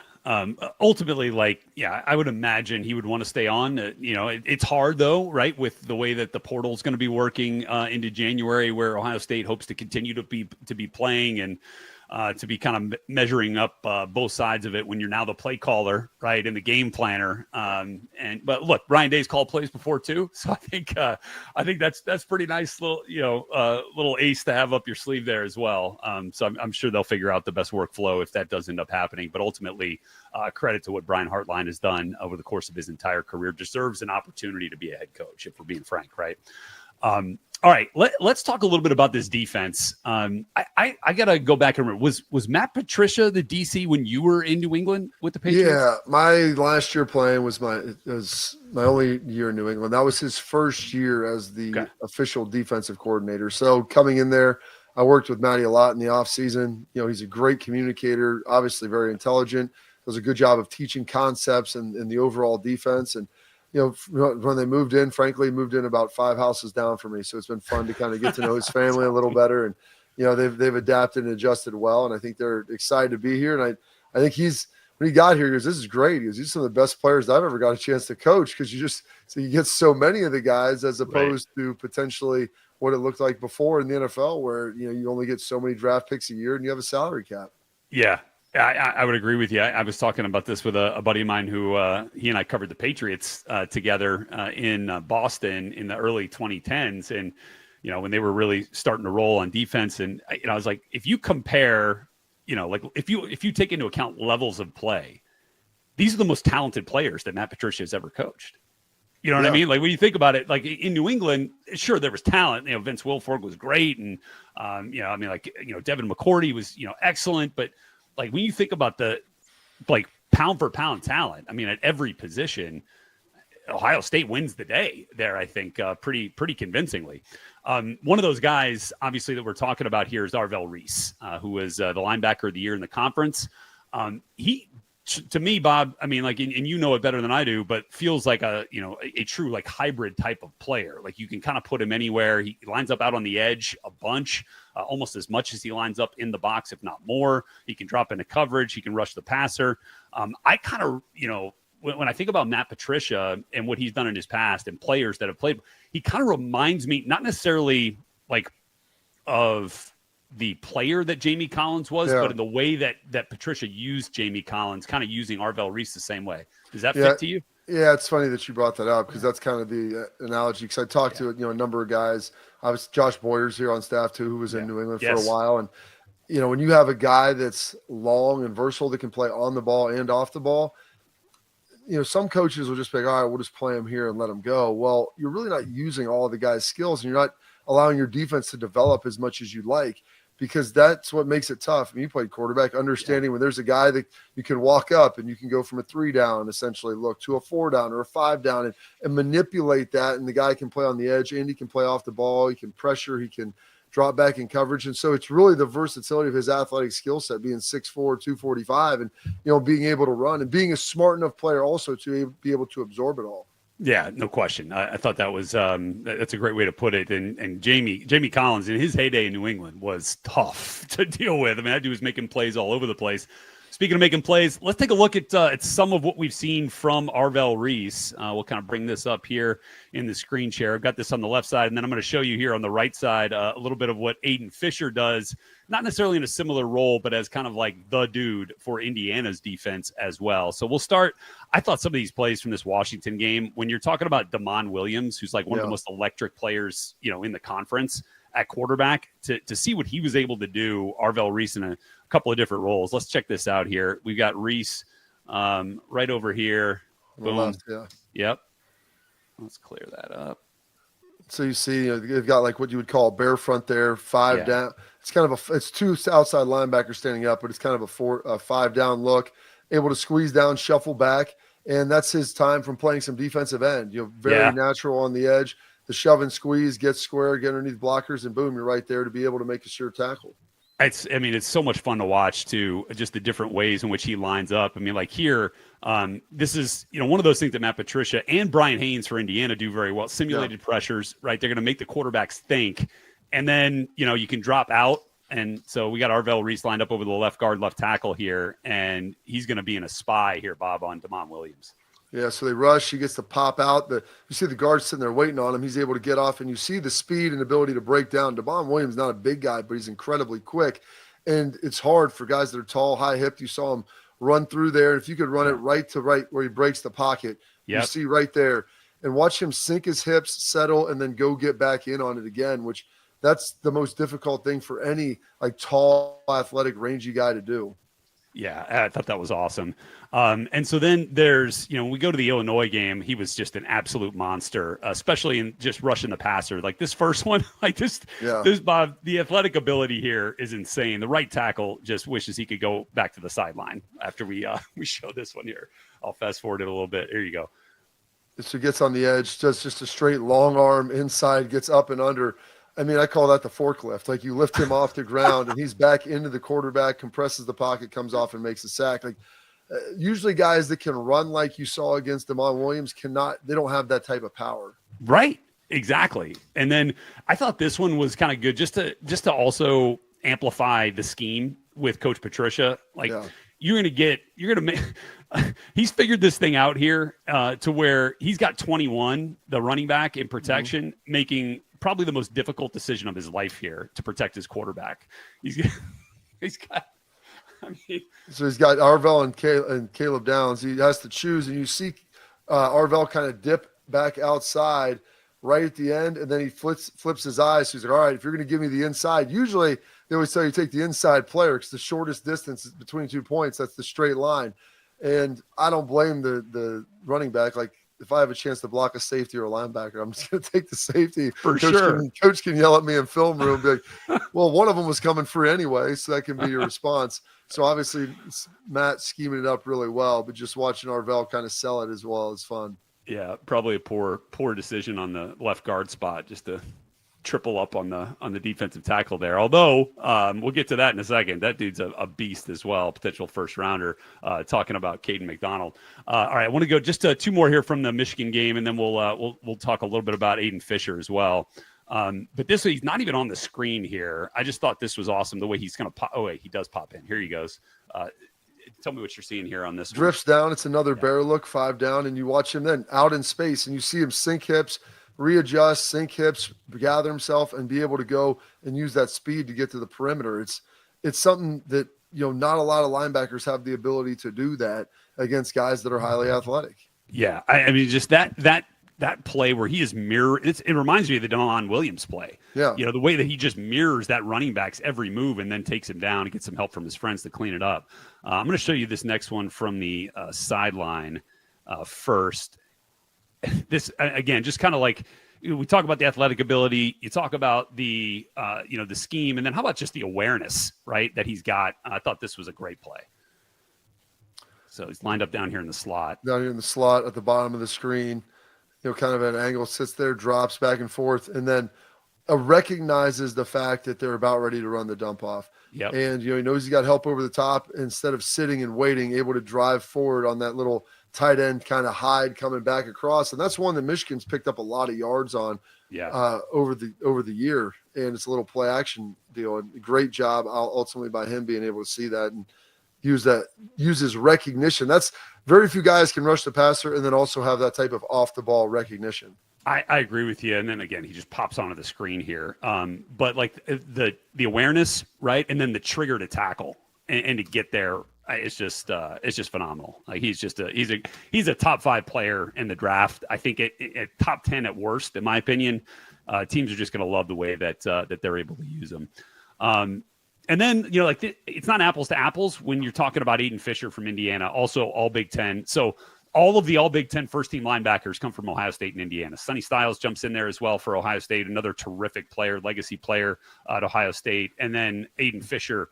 Ultimately, I would imagine he would want to stay on. It's hard though, right? With the way that the portal is going to be working into January, where Ohio State hopes to continue to be playing and to be kind of measuring up both sides of it when you're now the play caller, right, and the game planner. But look, Ryan Day's called plays before too, so I think that's pretty nice little little ace to have up your sleeve there as well. So I'm sure they'll figure out the best workflow if that does end up happening. But ultimately, credit to what Brian Hartline has done over the course of his entire career. Deserves an opportunity to be a head coach, if we're being frank, right? All right, let's talk a little bit about this defense. I got to go back and remember, was Matt Patricia the DC when you were in New England with the Patriots? Yeah, my last year playing was my only year in New England. That was his first year as the official defensive coordinator. So coming in there, I worked with Matty a lot in the offseason. He's a great communicator, obviously very intelligent, does a good job of teaching concepts and the overall defense. And when they moved in about 5 houses down from me. So it's been fun to kind of get to know his family a little better. And, they've adapted and adjusted well. And I think they're excited to be here. And I think when he got here, he goes, this is great. He goes, these are some of the best players I've ever got a chance to coach. Cause you get so many of the guys as opposed to potentially what it looked like before in the NFL where, you only get so many draft picks a year and you have a salary cap. Yeah. I would agree with you. I was talking about this with a buddy of mine who he and I covered the Patriots together in Boston in the early 2010s. And, when they were really starting to roll on defense. And, I was like, if you compare, if you take into account levels of play, these are the most talented players that Matt Patricia has ever coached. You know what I mean? Like when you think about it, like in New England, sure, there was talent. Vince Wilfork was great. And, Devin McCourty was, excellent. But, like when you think about the pound for pound talent, at every position, Ohio State wins the day there, I think, pretty convincingly. One of those guys, obviously, that we're talking about here is Arvell Reese, who was the linebacker of the year in the conference. He, to me, Bob, and you know it better than I do, but feels like a true hybrid type of player. Like you can kind of put him anywhere. He lines up out on the edge a bunch. Almost as much as he lines up in the box, if not more. He can drop into coverage. He can rush the passer. I kind of, when I think about Matt Patricia and what he's done in his past and players that have played, he kind of reminds me, not necessarily of the player that Jamie Collins was, but in the way that Patricia used Jamie Collins, kind of using Arvell Reese the same way. Does that fit to you? Yeah, it's funny that you brought that up because that's kind of the analogy. Because I talked to a number of guys. I was Josh Boyer's here on staff too, who was in New England for a while. And when you have a guy that's long and versatile that can play on the ball and off the ball, some coaches will just be like, all right, we'll just play him here and let him go. Well, you're really not using all of the guy's skills, and you're not allowing your defense to develop as much as you'd like. Because that's what makes it tough. You played quarterback, understanding when there's a guy that you can walk up and you can go from a 3 down, essentially look to a 4 down or a 5 down and manipulate that. And the guy can play on the edge and he can play off the ball. He can pressure, he can drop back in coverage. And so it's really the versatility of his athletic skill set, being 6'4", 245 and, being able to run and being a smart enough player also to be able to absorb it all. Yeah, no question. I thought that was that's a great way to put it. And Jamie Collins in his heyday in New England was tough to deal with. That dude was making plays all over the place. Speaking of making plays, let's take a look at some of what we've seen from Arvell Reese. We'll kind of bring this up here in the screen share. I've got this on the left side, and then I'm going to show you here on the right side a little bit of what Aiden Fisher does, not necessarily in a similar role, but as kind of like the dude for Indiana's defense as well. So we'll start. I thought some of these plays from this Washington game, when you're talking about Damon Williams, who's like one of the most electric players, in the conference at quarterback, to see what he was able to do, Arvell Reese in a couple of different roles. Let's check this out here. We've got Reese right over here. Boom. Left, Yep. Let's clear that up. So you see, they've got like what you would call a bear front there, 5 down. It's kind of it's 2 outside linebackers standing up, but it's kind of a 5 down look, able to squeeze down, shuffle back. And that's his time from playing some defensive end, very natural on the edge. The shove and squeeze, get square, get underneath blockers, and boom, you're right there to be able to make a sure tackle. It's so much fun to watch too, just the different ways in which he lines up. I mean, like here, this is, one of those things that Matt Patricia and Brian Haynes for Indiana do very well. Simulated pressures, right? They're going to make the quarterbacks think, and then, you can drop out. And so we got Arvell Reese lined up over the left guard, left tackle here, and he's going to be in a spy here, Bob, on Damon Williams. Yeah, so they rush. He gets to pop out. You see the guard sitting there waiting on him. He's able to get off, and you see the speed and ability to break down. Damon Williams not a big guy, but he's incredibly quick. And it's hard for guys that are tall, high-hipped. You saw him run through there. If you could run it right to right where he breaks the pocket, you see right there. And watch him sink his hips, settle, and then go get back in on it again, which that's the most difficult thing for any tall, athletic, rangy guy to do. Yeah, I thought that was awesome. And so then there's, when we go to the Illinois game, he was just an absolute monster, especially in just rushing the passer. Like this first one, this Bob, the athletic ability here is insane. The right tackle just wishes he could go back to the sideline after we show this one here. I'll fast forward it a little bit. Here you go. So he gets on the edge, does just a straight long arm inside, gets up and under. I mean, I call that the forklift. Like you lift him off the ground and he's back into the quarterback, compresses the pocket, comes off and makes a sack. Usually guys that can run like you saw against Damon Williams they don't have that type of power. Right. Exactly. And then I thought this one was kind of good just to also amplify the scheme with Coach Patricia. You're going to make, he's figured this thing out here to where he's got 21, the running back in protection, making probably the most difficult decision of his life here to protect his quarterback. So he's got Arvell and Caleb Downs. He has to choose, and you see Arvell kind of dip back outside right at the end, and then he flips his eyes. So he's like, all right, if you're going to give me the inside, usually they always tell you take the inside player because the shortest distance is between 2 points. That's the straight line. And I don't blame the running back. If I have a chance to block a safety or a linebacker, I'm just going to take the safety. Coach can yell at me in film room and be like, well, one of them was coming free anyway, so that can be your response. So obviously Matt scheming it up really well, but just watching Arvell kind of sell it as well is fun. Yeah, probably a poor decision on the left guard spot just to triple up on the defensive tackle there. Although we'll get to that in a second. That dude's a beast as well, potential first rounder. Talking about Caden McDonald. All right, I want to go just two more here from the Michigan game, and then we'll talk a little bit about Aiden Fisher as well. But he's not even on the screen here. I just thought this was awesome the way he's going to pop. Oh wait, he does pop in. Here he goes. Tell me what you're seeing here on this. Drifts down. It's another bear look, 5 down, and you watch him then out in space, and you see him sink hips, readjust, sink hips, gather himself, and be able to go and use that speed to get to the perimeter. It's something that not a lot of linebackers have the ability to do that against guys that are highly athletic. Yeah, I mean, just that play where he is it reminds me of the Damon Williams play. Yeah, the way that he just mirrors that running back's every move and then takes him down and gets some help from his friends to clean it up. I'm going to show you this next one from the sideline first. This again, just kind of like we talk about the athletic ability, you talk about the the scheme, and then how about just the awareness, right, that he's got? I thought this was a great play. So he's lined up down here in the slot. Down here in the slot at the bottom of the screen, kind of at an angle, sits there, drops back and forth, and then recognizes the fact that they're about ready to run the dump off. Yep. And he knows he's got help over the top. Instead of sitting and waiting, able to drive forward on that little tight end kind of hide coming back across. And that's one that Michigan's picked up a lot of yards on over the year. And it's a little play action deal. And great job ultimately by him being able to see that and use his recognition. That's very few guys can rush the passer and then also have that type of off the ball recognition. I agree with you. And then again, he just pops onto the screen here. But like the awareness, right? And then the trigger to tackle and to get there, it's just phenomenal. Like he's a top 5 player in the draft. I think at top 10 at worst, in my opinion. Teams are just going to love the way that they're able to use him. And then, it's not apples to apples when you're talking about Aiden Fisher from Indiana, also all Big Ten. So all of the all Big Ten first team linebackers come from Ohio State and Indiana. Sonny Styles jumps in there as well for Ohio State, another terrific player, legacy player at Ohio State. And then Aiden Fisher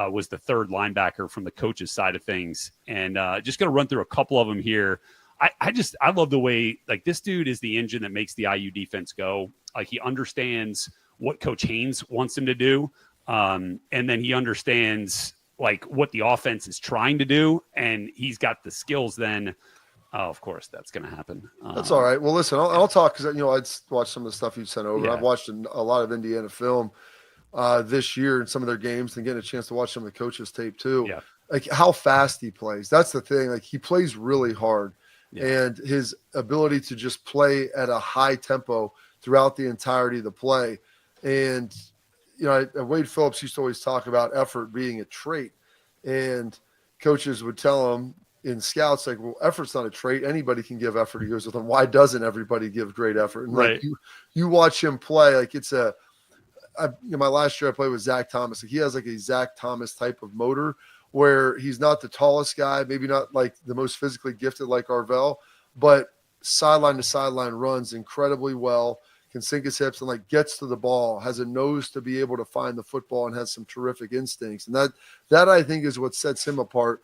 was the third linebacker from the coach's side of things. And just going to run through a couple of them here. I love the way, like, this dude is the engine that makes the IU defense go. Like, he understands what Coach Haynes wants him to do. And then he understands like what the offense is trying to do, and he's got the skills then. Oh, of course, that's going to happen. That's all right. Well, listen, I'll talk because I'd watched some of the stuff you sent over. Yeah. I've watched a lot of Indiana film this year in some of their games, and getting a chance to watch some of the coaches' tape too. Yeah. Like how fast he plays. That's the thing. Like he plays really hard, and his ability to just play at a high tempo throughout the entirety of the play. And Wade Phillips used to always talk about effort being a trait, and coaches would tell him in scouts, like, well, effort's not a trait. Anybody can give effort. He goes with them. Why doesn't everybody give great effort? And right. like you watch him play, like it's my last year I played with Zach Thomas. Like he has like a Zach Thomas type of motor where he's not the tallest guy, maybe not like the most physically gifted like Arvell, but sideline to sideline runs incredibly well, can sink his hips and like gets to the ball, has a nose to be able to find the football, and has some terrific instincts. And that I think is what sets him apart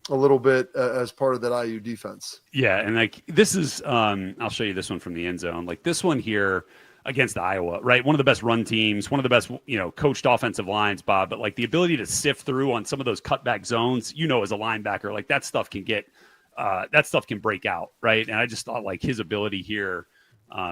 a little bit as part of that IU defense. Yeah, and like this is, I'll show you this one from the end zone. Like this one here against Iowa, right? One of the best run teams, one of the best, coached offensive lines, Bob. But like the ability to sift through on some of those cutback zones, as a linebacker, like that stuff can break out, right? And I just thought like his ability here,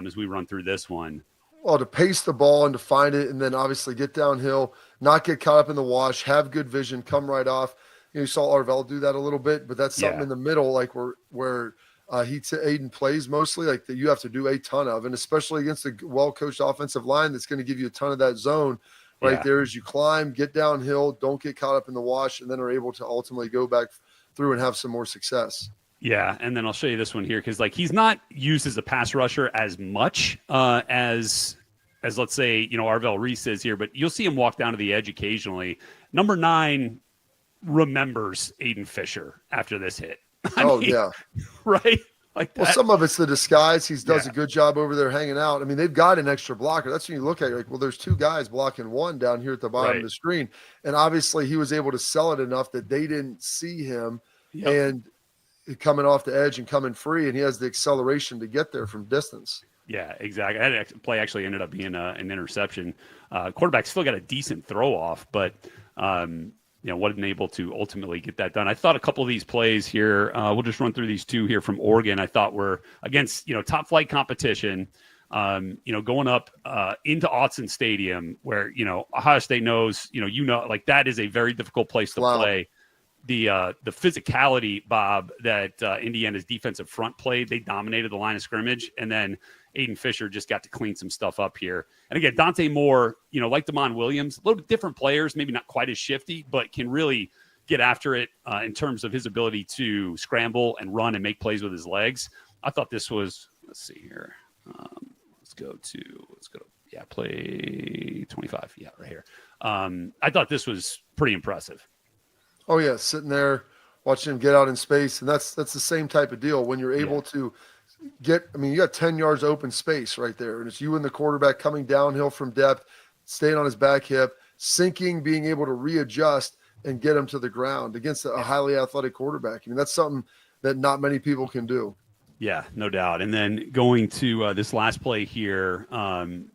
as we run through this one. Well, to pace the ball and to find it, and then obviously get downhill, not get caught up in the wash, have good vision, come right off. You saw Arvell do that a little bit, but that's something in the middle, like where Aiden plays mostly, like that you have to do a ton of, and especially against a well-coached offensive line that's going to give you a ton of that zone right there as you climb, get downhill, don't get caught up in the wash, and then are able to ultimately go back through and have some more success. Yeah, and then I'll show you this one here because like he's not used as a pass rusher as much as let's say Arvell Reese is here, but you'll see him walk down to the edge occasionally. Number 9 remembers Aiden Fisher after this hit. I mean, right? Like that. Well, some of it's the disguise. He does a good job over there hanging out. I mean, they've got an extra blocker. That's when you look at it, like, well, there's 2 guys blocking one down here at the bottom of the screen. And obviously he was able to sell it enough that they didn't see him and coming off the edge and coming free, and he has the acceleration to get there from distance. Yeah, exactly. That play actually ended up being an interception. Quarterback still got a decent throw off, but wasn't able to ultimately get that done. I thought a couple of these plays here, we'll just run through these 2 here from Oregon. I thought were against, top flight competition, going up into Autzen Stadium where, Ohio State knows, like that is a very difficult place to play. The physicality, Bob, that Indiana's defensive front played, they dominated the line of scrimmage, and then Aiden Fisher just got to clean some stuff up here. And again, Dante Moore, like Damon Williams, a little bit different players, maybe not quite as shifty, but can really get after it in terms of his ability to scramble and run and make plays with his legs. I thought this was, let's see here. Let's go to play 25. Yeah, right here. I thought this was pretty impressive. Oh yeah, sitting there watching him get out in space, and that's the same type of deal when you're able to get. I mean, you got 10 yards open space right there, and it's you and the quarterback coming downhill from depth, staying on his back hip, sinking, being able to readjust and get him to the ground against a highly athletic quarterback. I mean, that's something that not many people can do. Yeah, no doubt. And then going to this last play here,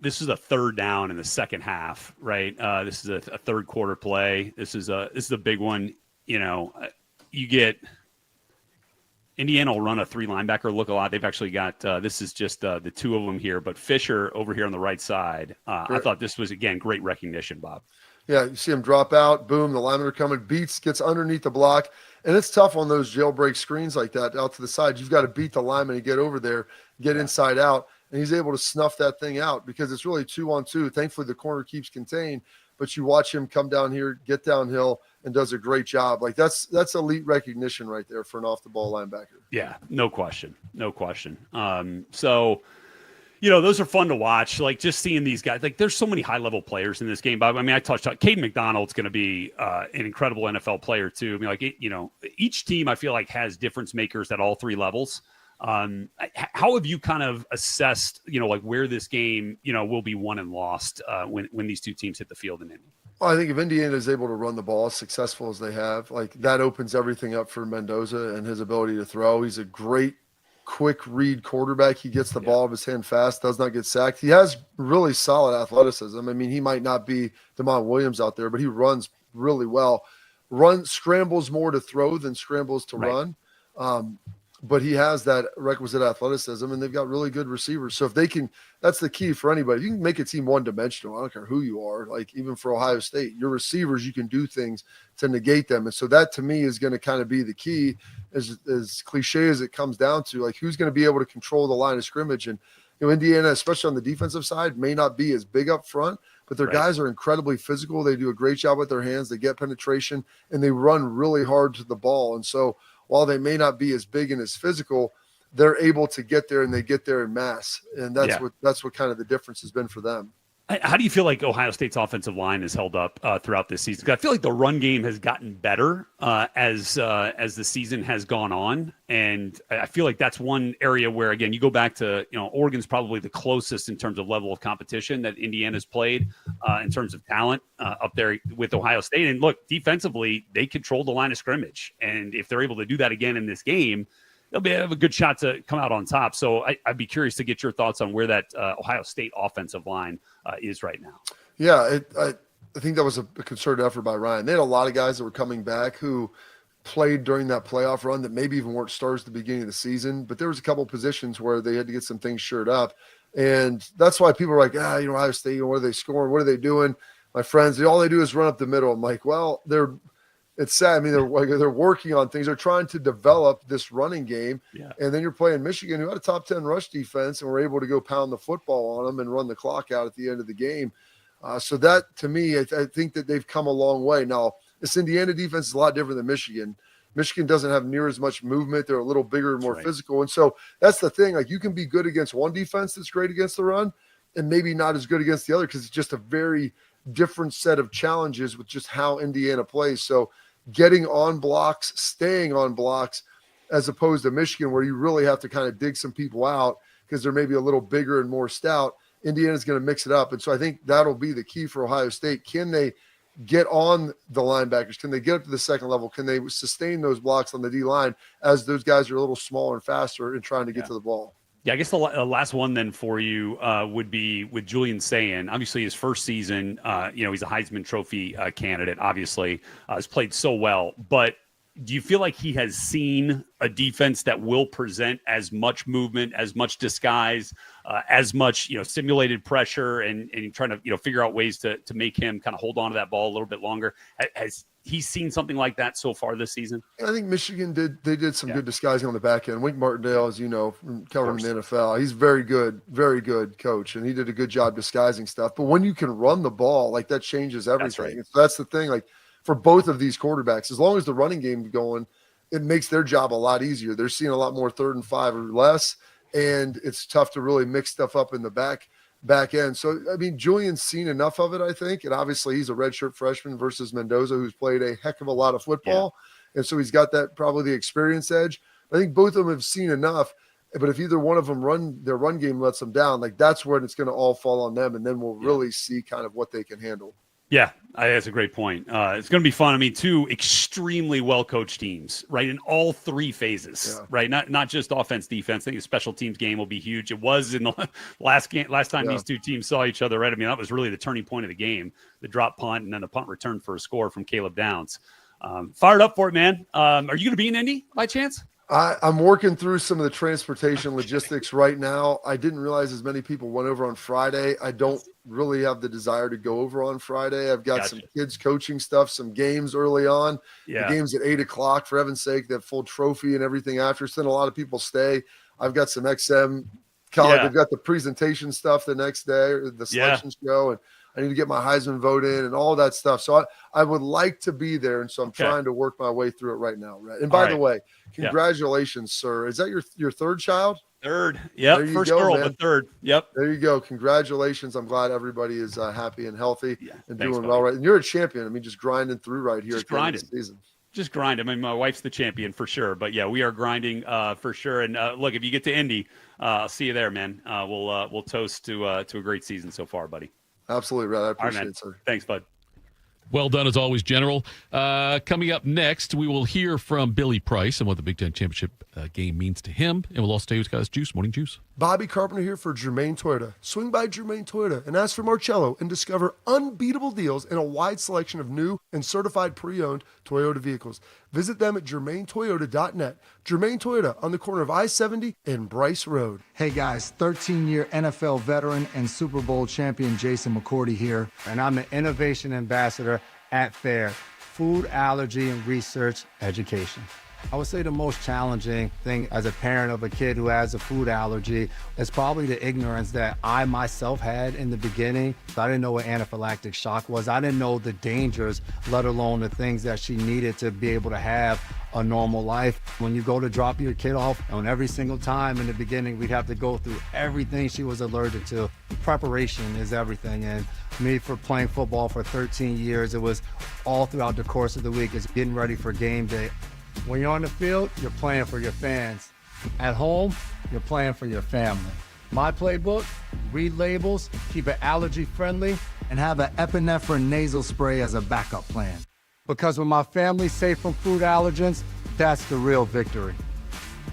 this is a 3rd down in the second half, right? This is a third quarter play. This is a big one. You get Indiana will run a 3 linebacker look a lot. They've actually got this is just the 2 of them here, but Fisher over here on the right side. I thought this was again great recognition, Bob. Yeah, you see him drop out, boom, the lineman coming, gets underneath the block, and it's tough on those jailbreak screens like that out to the side. You've got to beat the lineman and get over there, get inside out, and he's able to snuff that thing out because it's really 2-on-2. Thankfully, the corner keeps contained, but you watch him come down here, get downhill, and does a great job. Like that's elite recognition right there for an off-the-ball linebacker. Yeah, no question. So, those are fun to watch. Like just seeing these guys, like there's so many high-level players in this game, Bob. I mean, I touched on Caden McDonald's going to be an incredible NFL player too. I mean, like, each team I feel like has difference makers at all 3 levels. How have you kind of assessed, like where this game, will be won and lost when these 2 teams hit the field in Indy? Well, I think if Indiana is able to run the ball as successful as they have, like that opens everything up for Mendoza and his ability to throw. He's a great quick read quarterback. He gets the ball out of his hand fast, does not get sacked. He has really solid athleticism. I mean, he might not be Damon Williams out there, but he runs really well. Scrambles more to throw than scrambles to run. But he has that requisite athleticism, and they've got really good receivers. So if they can, that's the key for anybody. If you can make a team one-dimensional, I don't care who you are, like even for Ohio State, your receivers, you can do things to negate them. And so that, to me, is going to kind of be the key, as cliche as it comes down to, like, who's going to be able to control the line of scrimmage. And, Indiana, especially on the defensive side, may not be as big up front, but their guys are incredibly physical. They do a great job with their hands. They get penetration, and they run really hard to the ball. And so while they may not be as big and as physical, they're able to get there, and they get there in mass. And that's what kind of the difference has been for them. How do you feel like Ohio State's offensive line has held up throughout this season? 'Cause I feel like the run game has gotten better as the season has gone on, and I feel like that's one area where, again, you go back to Oregon's probably the closest in terms of level of competition that Indiana's played in terms of talent up there with Ohio State. And look, defensively, they control the line of scrimmage, and if they're able to do that again in this game, they'll have a good shot to come out on top. So I'd be curious to get your thoughts on where that Ohio State offensive line is right now. Yeah, I think that was a concerted effort by Ryan. They had a lot of guys that were coming back who played during that playoff run that maybe even weren't stars at the beginning of the season, but there was a couple of positions where they had to get some things shored up. And that's why people are like, Ohio State, what are they scoring? What are they doing? My friends, all they do is run up the middle. I'm like, well, it's sad. I mean, they're working on things. They're trying to develop this running game. Yeah. And then you're playing Michigan, who had a top 10 rush defense, and were able to go pound the football on them and run the clock out at the end of the game. So that, to me, I think that they've come a long way. Now, this Indiana defense is a lot different than Michigan. Michigan doesn't have near as much movement. They're a little bigger and more physical. And so that's the thing. Like, you can be good against one defense that's great against the run and maybe not as good against the other, because it's just a very different set of challenges with just how Indiana plays. So getting on blocks, staying on blocks, as opposed to Michigan, where you really have to kind of dig some people out because they're maybe a little bigger and more stout. Indiana's going to mix it up. And so I think that'll be the key for Ohio State. Can they get on the linebackers? Can they get up to the second level? Can they sustain those blocks on the D-line as those guys are a little smaller and faster and trying to get to the ball? Yeah, I guess the last one then for you would be with Julian Sayin. Obviously, his first season, he's a Heisman Trophy candidate, obviously, has played so well. But do you feel like he has seen a defense that will present as much movement, as much disguise, as much simulated pressure, and trying to figure out ways to make him kind of hold on to that ball a little bit longer? Has he seen something like that so far this season? I think Michigan did some good disguising on the back end. Wink Martindale, as you know, from covering the NFL, he's very good coach, and he did a good job disguising stuff. But when you can run the ball, like, that changes everything. That's right. So that's the thing. Like, for both of these quarterbacks, as long as the running game is going, it makes their job a lot easier. They're seeing a lot more 3rd and 5 or less, and it's tough to really mix stuff up in the back end. So, I mean, Julian's seen enough of it, I think. And obviously he's a redshirt freshman versus Mendoza, who's played a heck of a lot of football. Yeah. And so he's got that, probably the experience edge. I think both of them have seen enough. But if either one of them their run game lets them down, like, that's when it's going to all fall on them. And then we'll really see kind of what they can handle. Yeah, that's a great point. It's going to be fun. I mean, 2 extremely well-coached teams, right, in all 3 phases, right? Not just offense, defense. I think the special teams game will be huge. It was in the last time these 2 teams saw each other, right? I mean, that was really the turning point of the game, the drop punt and then the punt return for a score from Caleb Downs. Fired up for it, man. Are you going to be in Indy by chance? I'm working through some of the transportation logistics right now. I didn't realize as many people went over on Friday. I don't really have the desire to go over on Friday. I've got some kids coaching stuff, some games early on. Yeah. The game's at 8:00, for heaven's sake, that full trophy and everything after. So then a lot of people stay. I've got some XM college. I've got the presentation stuff the next day, or the selection show, and I need to get my Heisman vote in and all that stuff. So I would like to be there, and so I'm trying to work my way through it right now. And by the way, congratulations, sir. Is that your 3rd child? 3rd. Yep. First girl, but 3rd. Yep. There you go. Congratulations. I'm glad everybody is happy and healthy and doing well. Right. And you're a champion. I mean, just grinding through right here at the end of the season. Just grind. I mean, my wife's the champion for sure, but yeah, we are grinding for sure. And look, if you get to Indy, I'll see you there, man. We'll toast to a great season so far, buddy. Absolutely, Brad. I appreciate it, sir. Thanks, bud. Well done, as always, General. Coming up next, we will hear from Billy Price and what the Big Ten Championship game means to him. And we'll also tell you who's got his juice, morning juice. Bobby Carpenter here for Germain Toyota. Swing by Germain Toyota and ask for Marcello and discover unbeatable deals and a wide selection of new and certified pre-owned Toyota vehicles. Visit them at germaintoyota.net. Germain Toyota on the corner of I-70 and Bryce Road. Hey guys, 13-year NFL veteran and Super Bowl champion Jason McCourty here, and I'm the Innovation Ambassador at FAIR, Food Allergy and Research Education. I would say the most challenging thing as a parent of a kid who has a food allergy is probably the ignorance that I myself had in the beginning. I didn't know what anaphylactic shock was. I didn't know the dangers, let alone the things that she needed to be able to have a normal life. When you go to drop your kid off, and every single time in the beginning, we'd have to go through everything she was allergic to. Preparation is everything. And me, for playing football for 13 years, it was all throughout the course of the week. It's getting ready for game day. When you're on the field, you're playing for your fans. At home, you're playing for your family. My playbook, read labels, keep it allergy friendly, and have an epinephrine nasal spray as a backup plan. Because when my family's safe from food allergens, that's the real victory.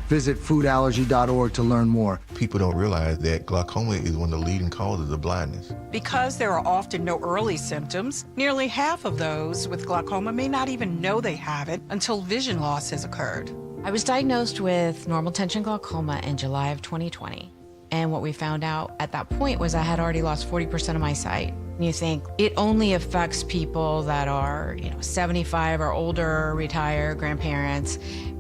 Visit foodallergy.org to learn more. People don't realize that glaucoma is one of the leading causes of blindness. Because there are often no early symptoms, nearly half of those with glaucoma may not even know they have it until vision loss has occurred. I was diagnosed with normal tension glaucoma in July of 2020. And what we found out at that point was I had already lost 40% of my sight. And you think it only affects people that are, 75 or older, retired, grandparents,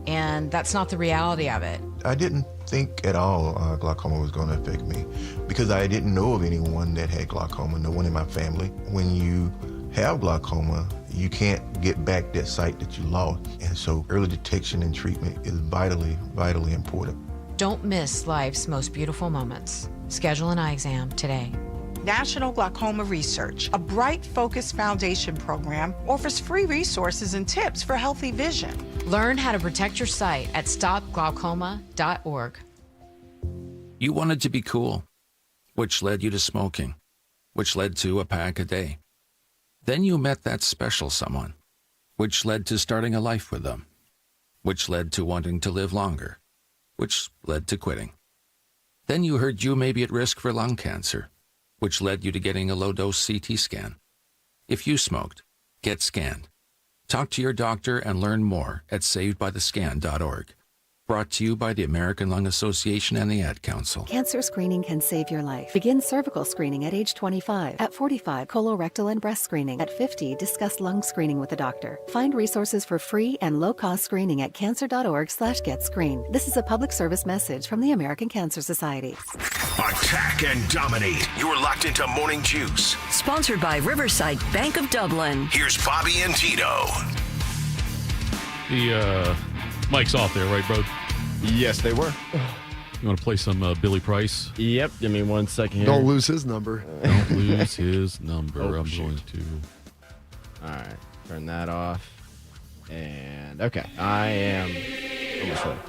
and that's not the reality of it. I didn't think at all glaucoma was going to affect me because I didn't know of anyone that had glaucoma, no one in my family. When you have glaucoma, you can't get back that sight that you lost. And so early detection and treatment is vitally, vitally important. Don't miss life's most beautiful moments. Schedule an eye exam today. National Glaucoma Research, a Bright Focus Foundation program, offers free resources and tips for healthy vision. Learn how to protect your sight at stopglaucoma.org. You wanted to be cool, which led you to smoking, which led to a pack a day. Then you met that special someone, which led to starting a life with them, which led to wanting to live longer, which led to quitting. Then you heard you may be at risk for lung cancer, which led you to getting a low-dose CT scan. If you smoked, get scanned. Talk to your doctor and learn more at savedbythescan.org. Brought to you by the American Lung Association and the Ad Council. Cancer screening can save your life. Begin cervical screening at age 25. At 45, colorectal and breast screening. At 50, discuss lung screening with a doctor. Find resources for free and low-cost screening at cancer.org/getscreened. This is a public service message from the American Cancer Society. Attack and dominate. You're locked into Morning Juice. Sponsored by Riverside Bank of Dublin. Here's Bobby and Tito. The mic's off there, right, bro? Yes, they were. You want to play some Billy Price? Yep. Give me 1 second here. Don't lose his number. Don't lose his number. Oh, I'm shoot. going to. All right. Turn that off. And, okay. I am almost ready.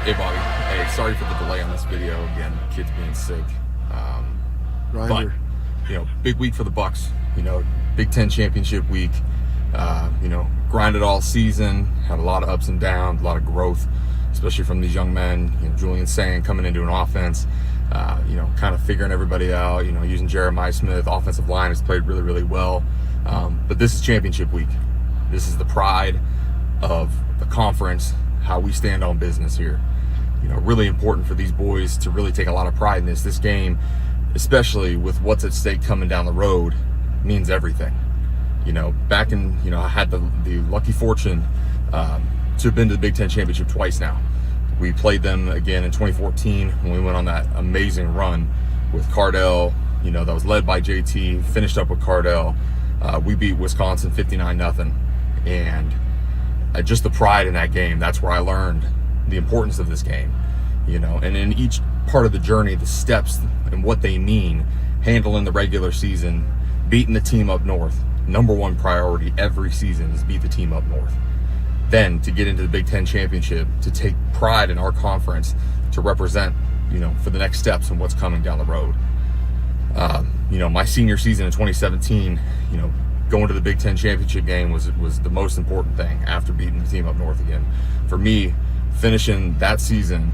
Hey, Bobby. Hey, sorry for the delay on this video. Again, kids being sick. Grinder. But, big week for the Bucks. Big Ten championship week. Grinded all season, had a lot of ups and downs, a lot of growth, especially from these young men. Julian Sang coming into an offense, kind of figuring everybody out, using Jeremiah Smith. Offensive line has played really, really well. But this is championship week. This is the pride of the conference, how we stand on business here. Really important for these boys to really take a lot of pride in this. This game, especially with what's at stake coming down the road, means everything. Back in, I had the lucky fortune to have been to the Big Ten Championship twice now. We played them again in 2014 when we went on that amazing run with Cardell, that was led by JT, finished up with Cardell. We beat Wisconsin 59-0. And just the pride in that game, that's where I learned the importance of this game. And in each part of the journey, the steps and what they mean, handling the regular season, beating the team up north. Number one priority every season is beat the team up north. Then to get into the Big Ten Championship, to take pride in our conference, to represent, for the next steps and what's coming down the road. my senior season in 2017, going to the Big Ten championship game was the most important thing after beating the team up north again. For me, finishing that season,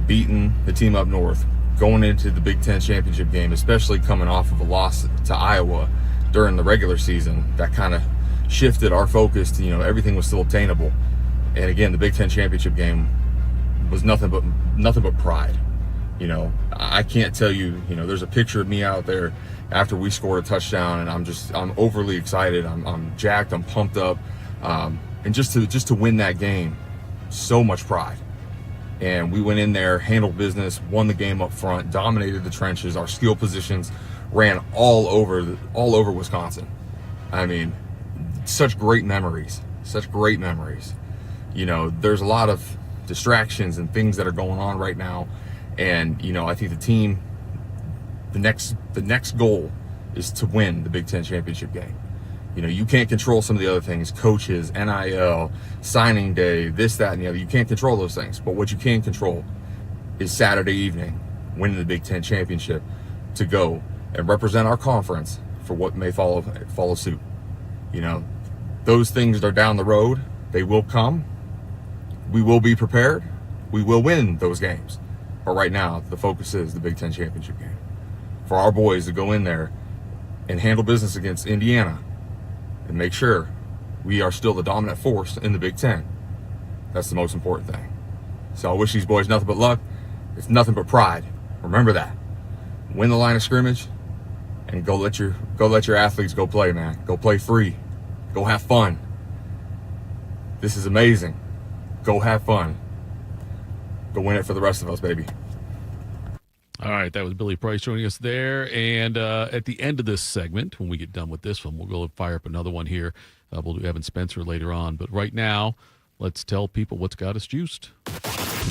beating the team up north, going into the Big Ten championship game, especially coming off of a loss to Iowa during the regular season, that kind of shifted our focus to, everything was still obtainable. And again, the Big Ten championship game was nothing but pride. I can't tell you, there's a picture of me out there after we scored a touchdown, and I'm overly excited. I'm jacked, I'm pumped up. And just to win that game, so much pride. And we went in there, handled business, won the game up front, dominated the trenches. Our skill positions ran all over Wisconsin. I mean, such great memories. There's a lot of distractions and things that are going on right now. And, I think the team, the next goal is to win the Big Ten championship game. You can't control some of the other things, coaches, NIL, signing day, this, that, and the other. You can't control those things. But what you can control is Saturday evening, winning the Big Ten championship, to go and represent our conference for what may follow suit. Those things are down the road. They will come. We will be prepared. We will win those games. But right now, the focus is the Big Ten championship game. For our boys to go in there and handle business against Indiana and make sure we are still the dominant force in the Big Ten. That's the most important thing. So I wish these boys nothing but luck. It's nothing but pride. Remember that. Win the line of scrimmage and go let your athletes go play, man. Go play free. Go have fun. This is amazing. Go have fun. Go win it for the rest of us, baby. All right, that was Billy Price joining us there. And at the end of this segment, when we get done with this one, we'll go and fire up another one here. We'll do Evan Spencer later on. But right now, let's tell people what's got us juiced.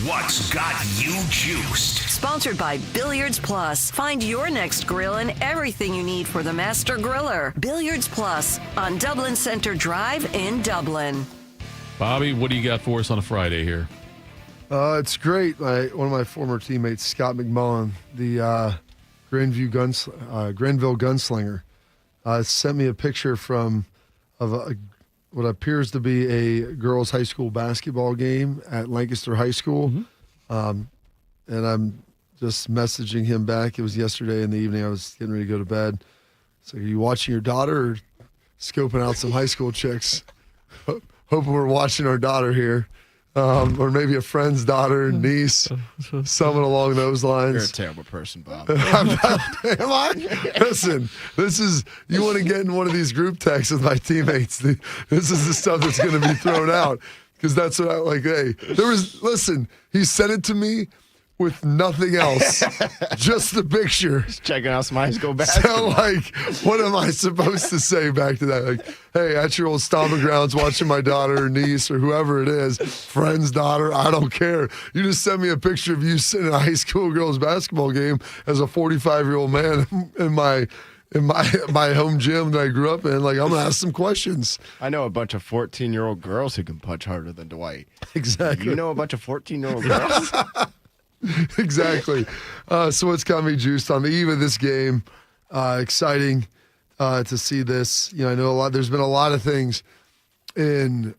What's got you juiced? Sponsored by Billiards Plus. Find your next grill and everything you need for the master griller. Billiards Plus on Dublin Center Drive in Dublin. Bobby, what do you got for us on a Friday here? It's great. One of my former teammates, Scott McMullen, the Granville gunslinger, sent me a picture of what appears to be a girls' high school basketball game at Lancaster High School. Mm-hmm. And I'm just messaging him back. It was yesterday in the evening. I was getting ready to go to bed. So, are you watching your daughter or scoping out some high school chicks? Hoping we're watching our daughter here. Or maybe a friend's daughter, niece, someone along those lines. You're a terrible person, Bob. Am I? Listen, you want to get in one of these group texts with my teammates. This is the stuff that's going to be thrown out because that's what I like. Hey, listen, he sent it to me with nothing else, just the picture. Just checking out some high school basketball. So, what am I supposed to say back to that? Like, hey, at your old stomping grounds, watching my daughter or niece or whoever it is, friend's daughter, I don't care. You just send me a picture of you sitting in a high school girls basketball game as a 45-year-old man in my home gym that I grew up in. Like, I'm gonna ask some questions. I know a bunch of 14-year-old girls who can punch harder than Dwight. Exactly. You know a bunch of 14-year-old girls. Exactly. So what's got me juiced on the eve of this game? Exciting to see this. I know there's been a lot of things and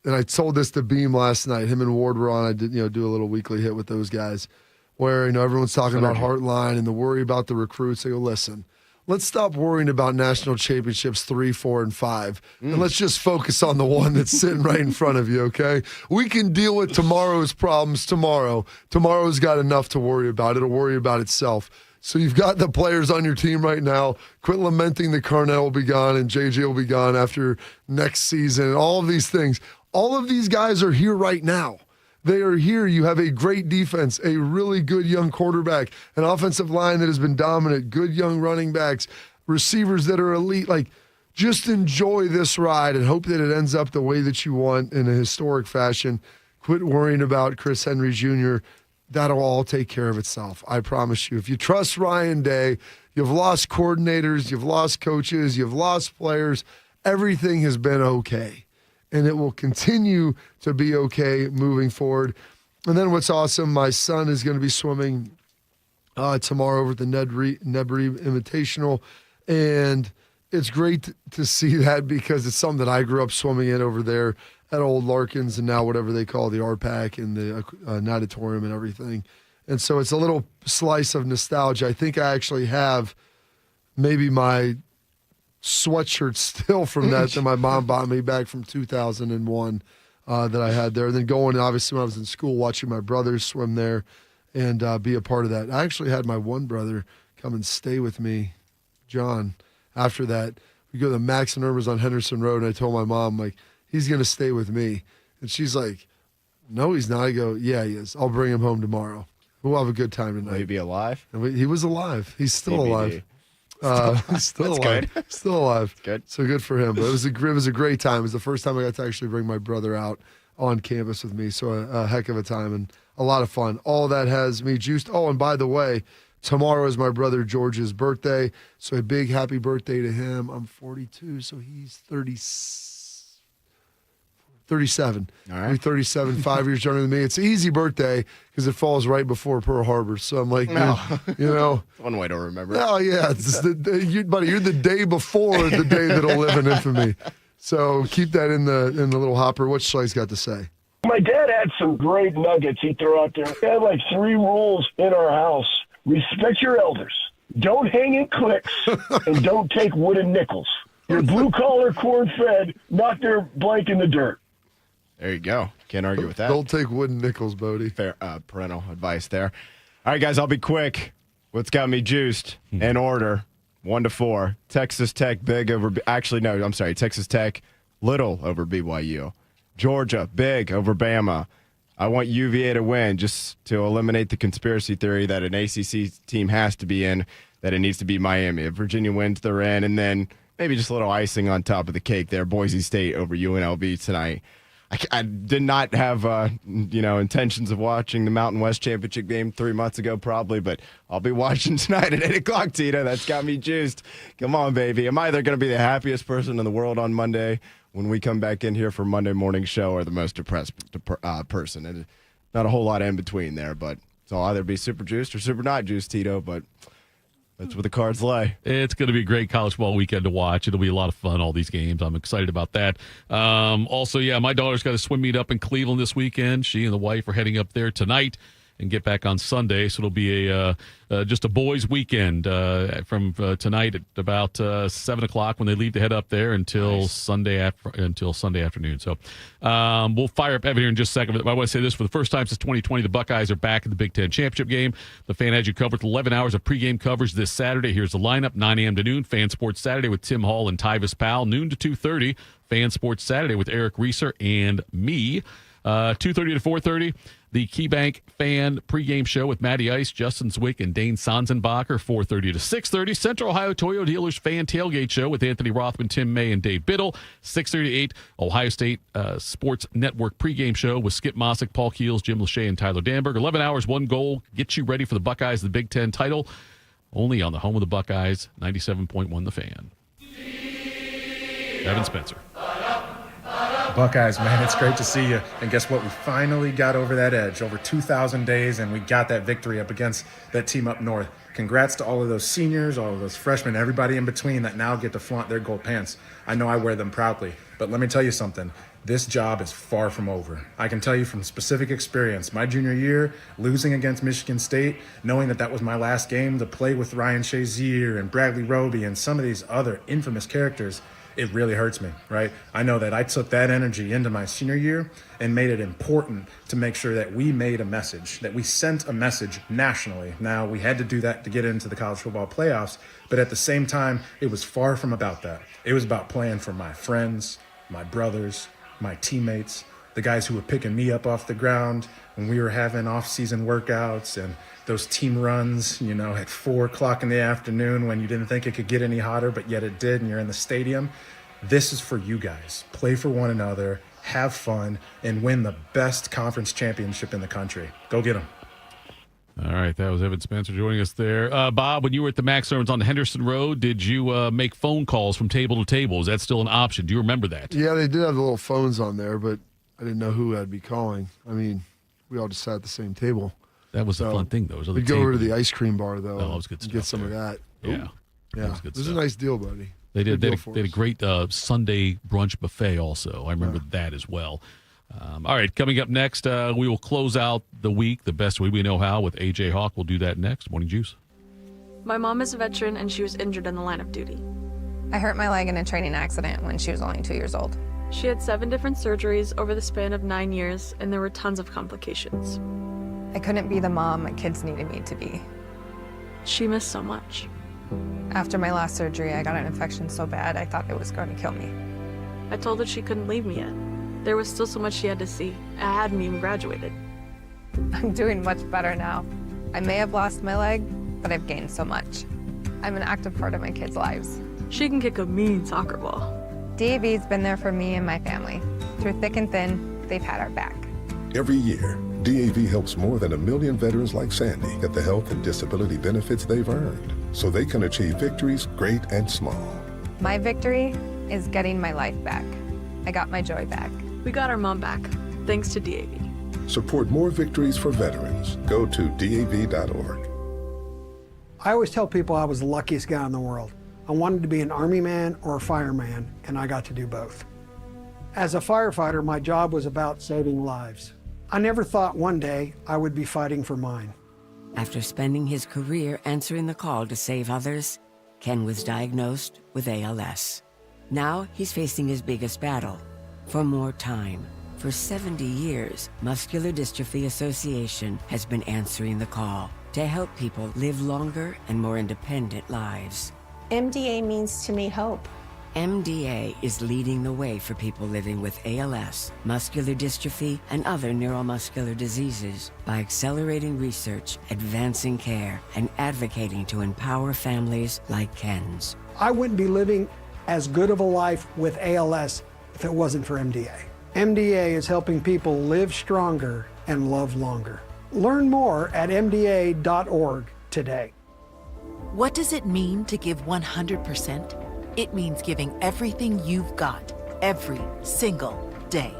I told this to Beam last night. Him and Ward were on. I did, do a little weekly hit with those guys where, everyone's talking about Heartline and the worry about the recruits. I go, listen, let's stop worrying about national championships 3, 4, and 5. And let's just focus on the one that's sitting right in front of you, okay? We can deal with tomorrow's problems tomorrow. Tomorrow's got enough to worry about. It'll worry about itself. So you've got the players on your team right now. Quit lamenting that Carnell will be gone and JJ will be gone after next season and all of these things. All of these guys are here right now. They are here. You have a great defense, a really good young quarterback, an offensive line that has been dominant, good young running backs, receivers that are elite. Like, just enjoy this ride and hope that it ends up the way that you want in a historic fashion. Quit worrying about Chris Henry Jr. That'll all take care of itself. I promise you. If you trust Ryan Day, you've lost coordinators, you've lost coaches, you've lost players. Everything has been okay. And it will continue to be okay moving forward. And then what's awesome, my son is going to be swimming tomorrow over at the Nebry Invitational. And it's great to see that because it's something that I grew up swimming in over there at Old Larkins and now whatever they call the RPAC and the natatorium and everything. And so it's a little slice of nostalgia. I think I actually have maybe my sweatshirt still from that my mom bought me back from 2001 that I had there. And then going, obviously, when I was in school, watching my brothers swim there and be a part of that. I actually had my one brother come and stay with me, John. After that, we go to the Max and Irma's on Henderson Road, and I told my mom, like, he's going to stay with me. And she's like, no, he's not. I go, yeah, he is. I'll bring him home tomorrow. We'll have a good time tonight. Will he be alive? And he was alive. He's still TBD. alive. He's still alive. Good. Still alive. Good. So good for him. But it was a great time. It was the first time I got to actually bring my brother out on campus with me. So a heck of a time and a lot of fun. All that has me juiced. Oh, and by the way, tomorrow is my brother George's birthday. So a big happy birthday to him. I'm 42, so he's 37. All right. He's 37, 5 years younger than me. It's an easy birthday because it falls right before Pearl Harbor. So I'm like, No. you know. One way to remember. Oh, yeah. It's buddy, you're the day before the day that'll live in infamy. So keep that in the little hopper. What's Schleiss got to say? My dad had some great nuggets he threw out there. He had like 3 rules in our house. Respect your elders. Don't hang in cliques. And don't take wooden nickels. You're blue-collar, corn-fed, not their blank in the dirt. There you go. Can't argue with that. Don't take wooden nickels, Bodie. Fair parental advice there. All right, guys, I'll be quick. What's got me juiced? In order, 1-4. Texas Tech big over. Actually, no, I'm sorry. Texas Tech little over BYU. Georgia big over Bama. I want UVA to win just to eliminate the conspiracy theory that an ACC team has to be in, that it needs to be Miami. If Virginia wins, they're in. And then maybe just a little icing on top of the cake there. Boise State over UNLV tonight. I did not have, intentions of watching the Mountain West Championship game 3 months ago, probably, but I'll be watching tonight at 8 o'clock, Tito. That's got me juiced. Come on, baby. Am I either going to be the happiest person in the world on Monday when we come back in here for Monday morning show or the most depressed person? And not a whole lot in between there, but so I'll either be super juiced or super not juiced, Tito, but that's where the cards lay. It's going to be a great college football weekend to watch. It'll be a lot of fun, all these games. I'm excited about that. Also, my daughter's got a swim meet up in Cleveland this weekend. She and the wife are heading up there tonight and get back on Sunday. So it'll be just a boys' weekend from tonight at about 7 o'clock when they leave to head up there until Sunday afternoon. So we'll fire up Evan here in just a second. But I want to say this: for the first time since 2020, the Buckeyes are back in the Big Ten Championship game. The Fan had you covered with 11 hours of pregame coverage this Saturday. Here's the lineup: 9 a.m. to noon. Fan Sports Saturday with Tim Hall and Tyvis Powell. Noon to 2:30. Fan Sports Saturday with Eric Reeser and me. 2:30 to 4:30. The KeyBank Fan pregame show with Matty Ice, Justin Zwick, and Dane Sanzenbacher, 4:30 to 6:30. Central Ohio Toyota Dealers Fan Tailgate Show with Anthony Rothman, Tim May, and Dave Biddle, 6:30 to 8. Ohio State Sports Network pregame show with Skip Mossick, Paul Keels, Jim Lachey, and Tyler Danberg. 11 hours, 1 goal. Get you ready for the Buckeyes, the Big Ten title. Only on the home of the Buckeyes, 97.1 The Fan. Evan Spencer. Buckeyes, man, it's great to see you. And guess what? We finally got over that edge, over 2,000 days, and we got that victory up against that team up north. Congrats to all of those seniors, all of those freshmen, everybody in between that now get to flaunt their gold pants. I know I wear them proudly, but let me tell you something. This job is far from over. I can tell you from specific experience, my junior year, losing against Michigan State, knowing that was my last game to play with Ryan Shazier and Bradley Roby and some of these other infamous characters, it really hurts me, right? I know that I took that energy into my senior year and made it important to make sure that we made a message, that we sent a message nationally. Now, we had to do that to get into the college football playoffs, but at the same time, it was far from about that. It was about playing for my friends, my brothers, my teammates, the guys who were picking me up off the ground when we were having off-season workouts and those team runs, at 4 o'clock in the afternoon when you didn't think it could get any hotter, but yet it did, and you're in the stadium. This is for you guys. Play for one another, have fun, and win the best conference championship in the country. Go get them. All right, that was Evan Spencer joining us there. Bob, when you were at the Max Irwin's on Henderson Road, did you make phone calls from table to table? Is that still an option? Do you remember that? Yeah, they did have the little phones on there, but I didn't know who I'd be calling. I mean, we all just sat at the same table. That was a fun thing, though. We'd go over to the ice cream bar, though. Oh, it was good stuff. Get some of that. Yeah. Yeah. was good It was stuff. a nice deal, buddy. They did. Good They deal had a great Sunday brunch buffet also. I remember that as well. All right, coming up next, we will close out the week the best way we know how with AJ Hawk. We'll do that next. Morning Juice. My mom is a veteran and she was injured in the line of duty. I hurt my leg in a training accident when she was only 2 years old. She had 7 different surgeries over the span of 9 years, and there were tons of complications. I couldn't be the mom my kids needed me to be. She missed so much. After my last surgery, I got an infection so bad I thought it was going to kill me. I told her she couldn't leave me yet. There was still so much she had to see. I hadn't even graduated. I'm doing much better now. I may have lost my leg, but I've gained so much. I'm an active part of my kids' lives. She can kick a mean soccer ball. DAV's been there for me and my family. Through thick and thin, they've had our back. Every year, DAV helps more than 1 million veterans like Sandy get the health and disability benefits they've earned so they can achieve victories great and small. My victory is getting my life back. I got my joy back. We got our mom back, thanks to DAV. Support more victories for veterans. Go to DAV.org. I always tell people I was the luckiest guy in the world. I wanted to be an Army man or a fireman, and I got to do both. As a firefighter, my job was about saving lives. I never thought one day I would be fighting for mine. After spending his career answering the call to save others, Ken was diagnosed with ALS. Now he's facing his biggest battle, for more time. For 70 years, Muscular Dystrophy Association has been answering the call to help people live longer and more independent lives. MDA means to me hope. MDA is leading the way for people living with ALS, muscular dystrophy, and other neuromuscular diseases by accelerating research, advancing care, and advocating to empower families like Ken's. I wouldn't be living as good of a life with ALS if it wasn't for MDA. MDA is helping people live stronger and love longer. Learn more at MDA.org today. What does it mean to give 100%? It means giving everything you've got, every single day.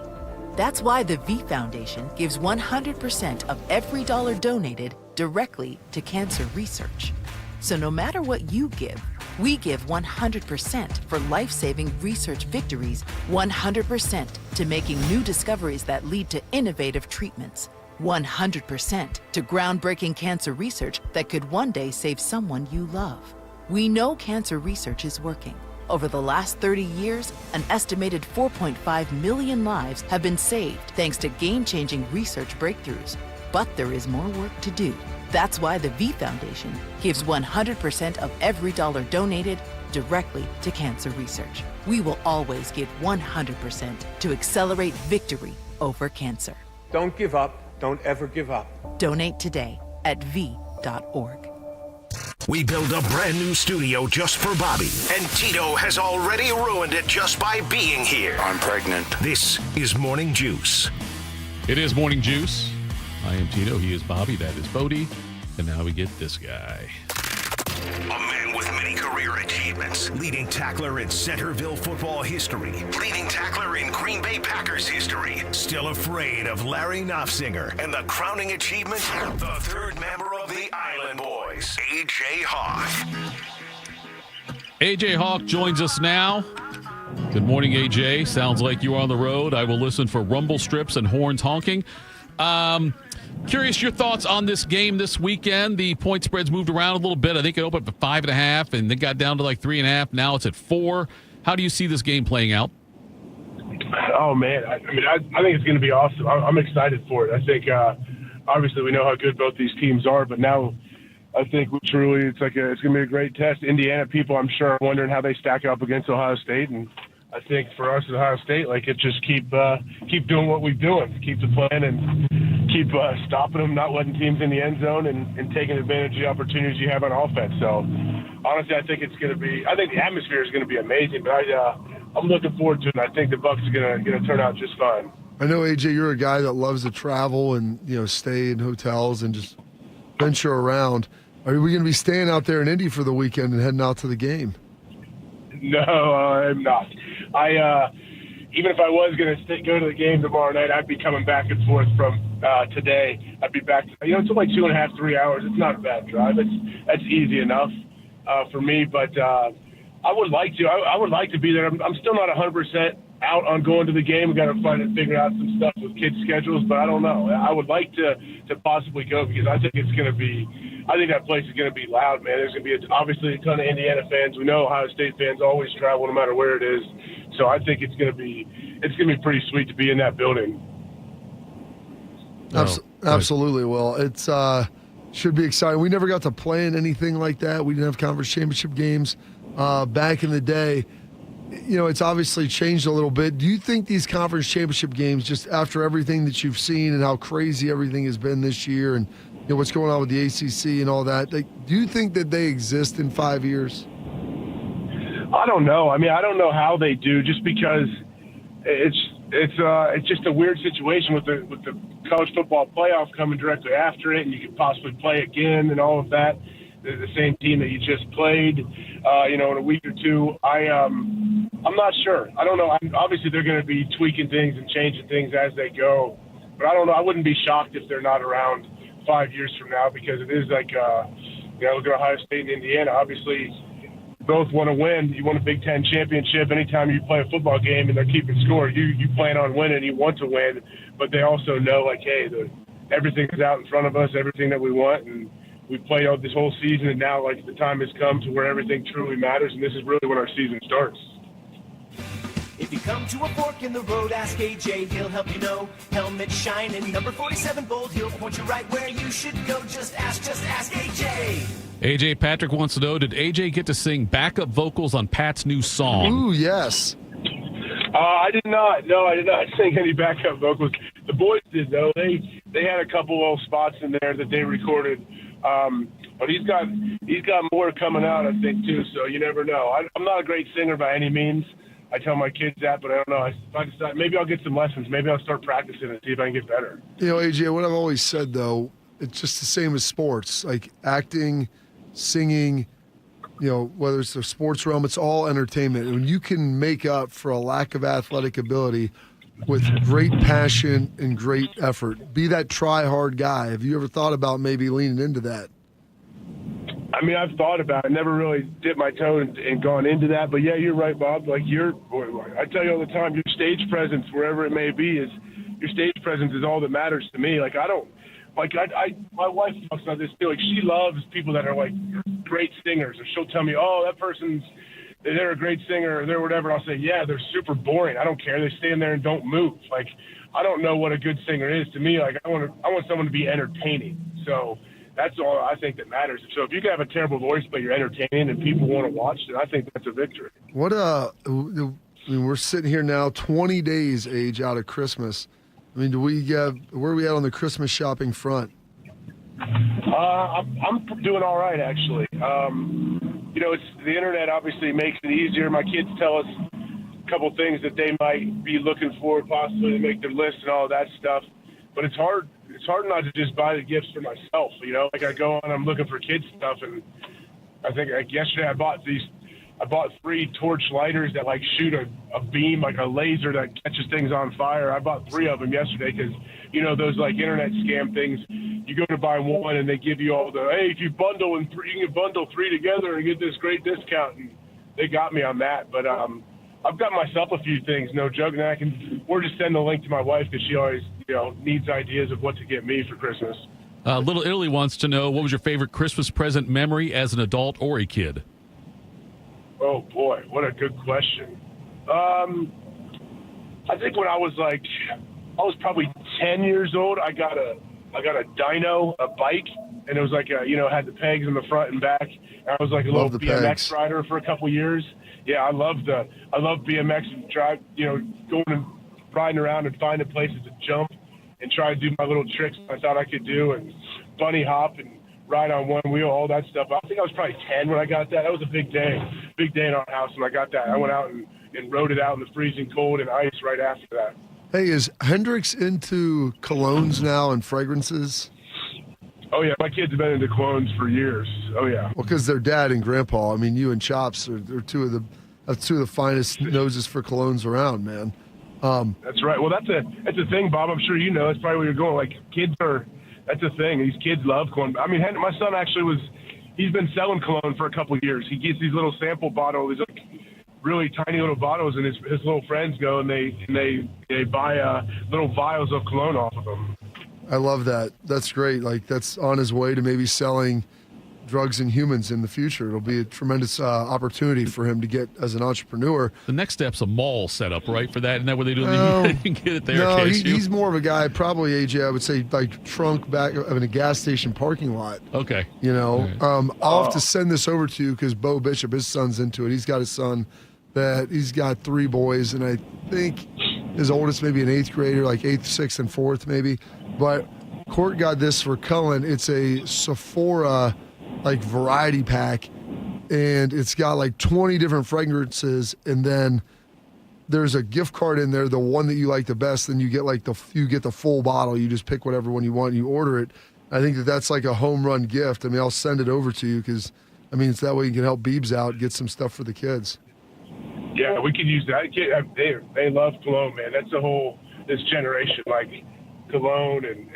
That's why the V Foundation gives 100% of every dollar donated directly to cancer research. So no matter what you give, we give 100% for life-saving research victories, 100% to making new discoveries that lead to innovative treatments, 100% to groundbreaking cancer research that could one day save someone you love. We know cancer research is working. Over the last 30 years, an estimated 4.5 million lives have been saved thanks to game-changing research breakthroughs. But there is more work to do. That's why the V Foundation gives 100% of every dollar donated directly to cancer research. We will always give 100% to accelerate victory over cancer. Don't give up. Don't ever give up. Donate today at v.org. We built a brand new studio just for Bobby, and Tito has already ruined it just by being here. I'm pregnant. This is Morning Juice. It is Morning Juice. I am Tito. He is Bobby. That is Bodie. And now we get this guy. A man with many career achievements. Leading tackler in Centerville football history. Leading tackler in Green Bay Packers history. Still afraid of Larry Knopfsinger. And the crowning achievement, the third member of the Island Boys, AJ Hawk. AJ Hawk joins us now. Good morning, AJ. Sounds like you are on the road. I will listen for rumble strips and horns honking. Curious your thoughts on this game this weekend. The point spread's moved around a little bit. I think it opened up at 5.5 and then got down to like 3.5. Now it's at 4. How do you see this game playing out? Oh, man. I think it's going to be awesome. I'm excited for it. I think, obviously, we know how good both these teams are, but now I think truly it's going to be a great test. Indiana people, I'm sure, are wondering how they stack up against Ohio State, and I think for us at Ohio State, it's just keep doing what we're doing, keep the plan, and keep stopping them, not letting teams in the end zone, and taking advantage of the opportunities you have on offense. So, honestly, I think the atmosphere is going to be amazing, but I'm looking forward to it. And I think the Bucs are going to turn out just fine. I know, AJ, you're a guy that loves to travel and stay in hotels and just venture around. Are we going to be staying out there in Indy for the weekend and heading out to the game? No, I'm not. even if I was going to go to the game tomorrow night, I'd be coming back and forth from today. I'd be back. It's only 2.5, 3 hours. It's not a bad drive. That's easy enough for me. But I would like to. I would like to be there. I'm still not 100% out on going to the game. We got to figure out some stuff with kids' schedules, but I don't know. I would like to possibly go because I think it's going to be. I think that place is going to be loud, man. There's going to be obviously a ton of Indiana fans. We know Ohio State fans always travel no matter where it is. So I think it's going to be pretty sweet to be in that building. Absolutely. Well, it's should be exciting. We never got to play in anything like that. We didn't have conference championship games back in the day. It's obviously changed a little bit. Do you think these conference championship games, just after everything that you've seen and how crazy everything has been this year and what's going on with the ACC and all that, do you think that they exist in 5 years? I don't know. I mean, I don't know how they do, just because it's just a weird situation with the college football playoff coming directly after it, and you could possibly play again and all of that. The same team that you just played, in a week or two. I'm not sure. I don't know. Obviously, they're going to be tweaking things and changing things as they go. But I don't know. I wouldn't be shocked if they're not around 5 years from now, because it is like, look at Ohio State and Indiana. Obviously, both want to win. You won a Big Ten championship. Anytime you play a football game and they're keeping score, you plan on winning. You want to win, but they also know, like, hey, everything is out in front of us, everything that we want, and we played out this whole season, and now, like, the time has come to where everything truly matters, and this is really when our season starts. If you come to a fork in the road, ask AJ, he'll help you know. Helmet shining, number 47 bold, he'll point you right where you should go. Just ask AJ. AJ Patrick wants to know, did AJ get to sing backup vocals on Pat's new song? Ooh, yes. I did not. No, I did not sing any backup vocals. The boys did, though. They had a couple little spots in there that they recorded. But he's got more coming out, I think, too, so you never know. I'm not a great singer by any means. I tell my kids that, but I don't know. I decide, maybe I'll get some lessons. Maybe I'll start practicing and see if I can get better. AJ, what I've always said, though, it's just the same as sports. Like acting, singing, whether it's the sports realm, it's all entertainment. And you can make up for a lack of athletic ability with great passion and great effort. Be that try-hard guy. Have you ever thought about maybe leaning into that? I mean, I've thought about it. Never really dipped my toe and gone into that. But, yeah, you're right, Bob. Like, I tell you all the time, your stage presence, wherever it may be, your stage presence is all that matters to me. Like, my wife talks about this too. Like, she loves people that are, like, great singers. Or she'll tell me, oh, that person's, they're a great singer or they're whatever. And I'll say, yeah, they're super boring. I don't care. They stand there and don't move. Like, I don't know what a good singer is to me. Like, I want someone to be entertaining. So that's all I think that matters. So if you can have a terrible voice but you're entertaining and people want to watch it, I think that's a victory. We're sitting here now 20 days out of Christmas. I mean, where are we at on the Christmas shopping front? I'm doing all right, actually. It's the internet obviously makes it easier. My kids tell us a couple things that they might be looking for, possibly to make their list and all that stuff. But it's hard not to just buy the gifts for myself. Like I go on, I'm looking for kids stuff, and I think yesterday I bought 3 torch lighters that like shoot a beam, like a laser that catches things on fire. I bought 3 of them yesterday because, those like internet scam things, you go to buy one and they give you all hey, if you bundle you can bundle 3 together and get this great discount. And they got me on that. But I've got myself a few things, no joke. And we're just sending the link to my wife because she always, needs ideas of what to get me for Christmas. Little Italy wants to know, what was your favorite Christmas present memory as an adult or a kid? Oh boy, what a good question. I think when I was probably 10 years old, I got a dyno, a bike, and it was like had the pegs in the front and back. And I was like a little BMX rider for a couple years. Yeah, I love BMX and drive, going and riding around and finding places to jump and try to do my little tricks I thought I could do, and bunny hop and ride on one wheel, all that stuff. I think I was probably 10 when I got that. That was a big day in our house when I got that. I went out and rode it out in the freezing cold and ice right after that. Hey, is Hendrix into colognes now and fragrances? Oh, yeah. My kids have been into colognes for years. Oh, yeah. Well, because their dad and grandpa, I mean, you and Chops are two of the finest noses for colognes around, man. That's right. Well, that's a thing, Bob. I'm sure you know. That's probably where you're going. Like, that's a thing. These kids love cologne. I mean, my son actually he's been selling cologne for a couple of years. He gets these little sample bottles, these like really tiny little bottles, and his little friends go and they buy little vials of cologne off of them. I love that. That's great. Like, that's on his way to maybe selling drugs in humans in the future. It'll be a tremendous opportunity for him to get as an entrepreneur. The next step's a mall setup, right? For that, isn't that what they do? You can get it there. No, he's more of a guy, probably, AJ, I would say, like trunk back in a gas station parking lot. Okay. You know, I'll have to send this over to you because Bo Bishop, his son's into it. He's got a son that he's got 3 boys, and I think his oldest maybe an 8th grader, like 8th, 6th, and 4th maybe. But Court got this for Cullen. It's a Sephora like variety pack, and it's got like 20 different fragrances, and then there's a gift card in there, the one that you like the best, then you get like the full bottle. You just pick whatever one you want and you order it. I think that's like a home run gift. I mean, I'll send it over to you because I mean, it's that way you can help Beebs out, get some stuff for the kids. Yeah, we could use that. They love cologne, man. That's this generation, like cologne and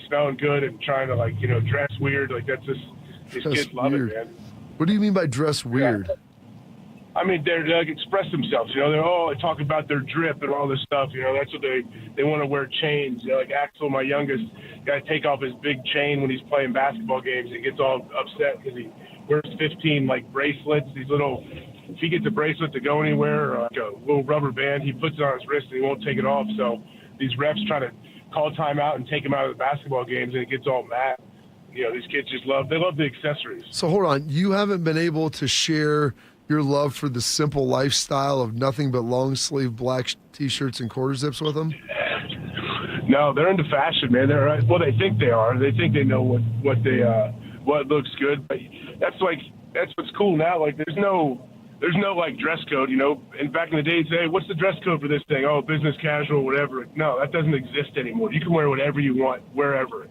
smelling good and trying to, like, dress weird. Like, that's just, these kids love it, man. What do you mean by dress weird? Yeah. I mean, they like express themselves. They talk about their drip and all this stuff. That's what they want to wear chains. Like Axel, my youngest, got to take off his big chain when he's playing basketball games. He gets all upset because he wears 15 like bracelets. These little, if he gets a bracelet to go anywhere or like a little rubber band, he puts it on his wrist and he won't take it off. So these refs try to call timeout and take him out of the basketball games, and it gets all mad. These kids just love the accessories. So hold on, you haven't been able to share your love for the simple lifestyle of nothing but long sleeve black t-shirts and quarter zips with them? No, they're into fashion, man. They think they are. They think they know what looks good. But that's what's cool now. Like there's no like dress code, And back in the day, say, hey, what's the dress code for this thing? Oh, business casual, whatever. No, that doesn't exist anymore. You can wear whatever you want, wherever.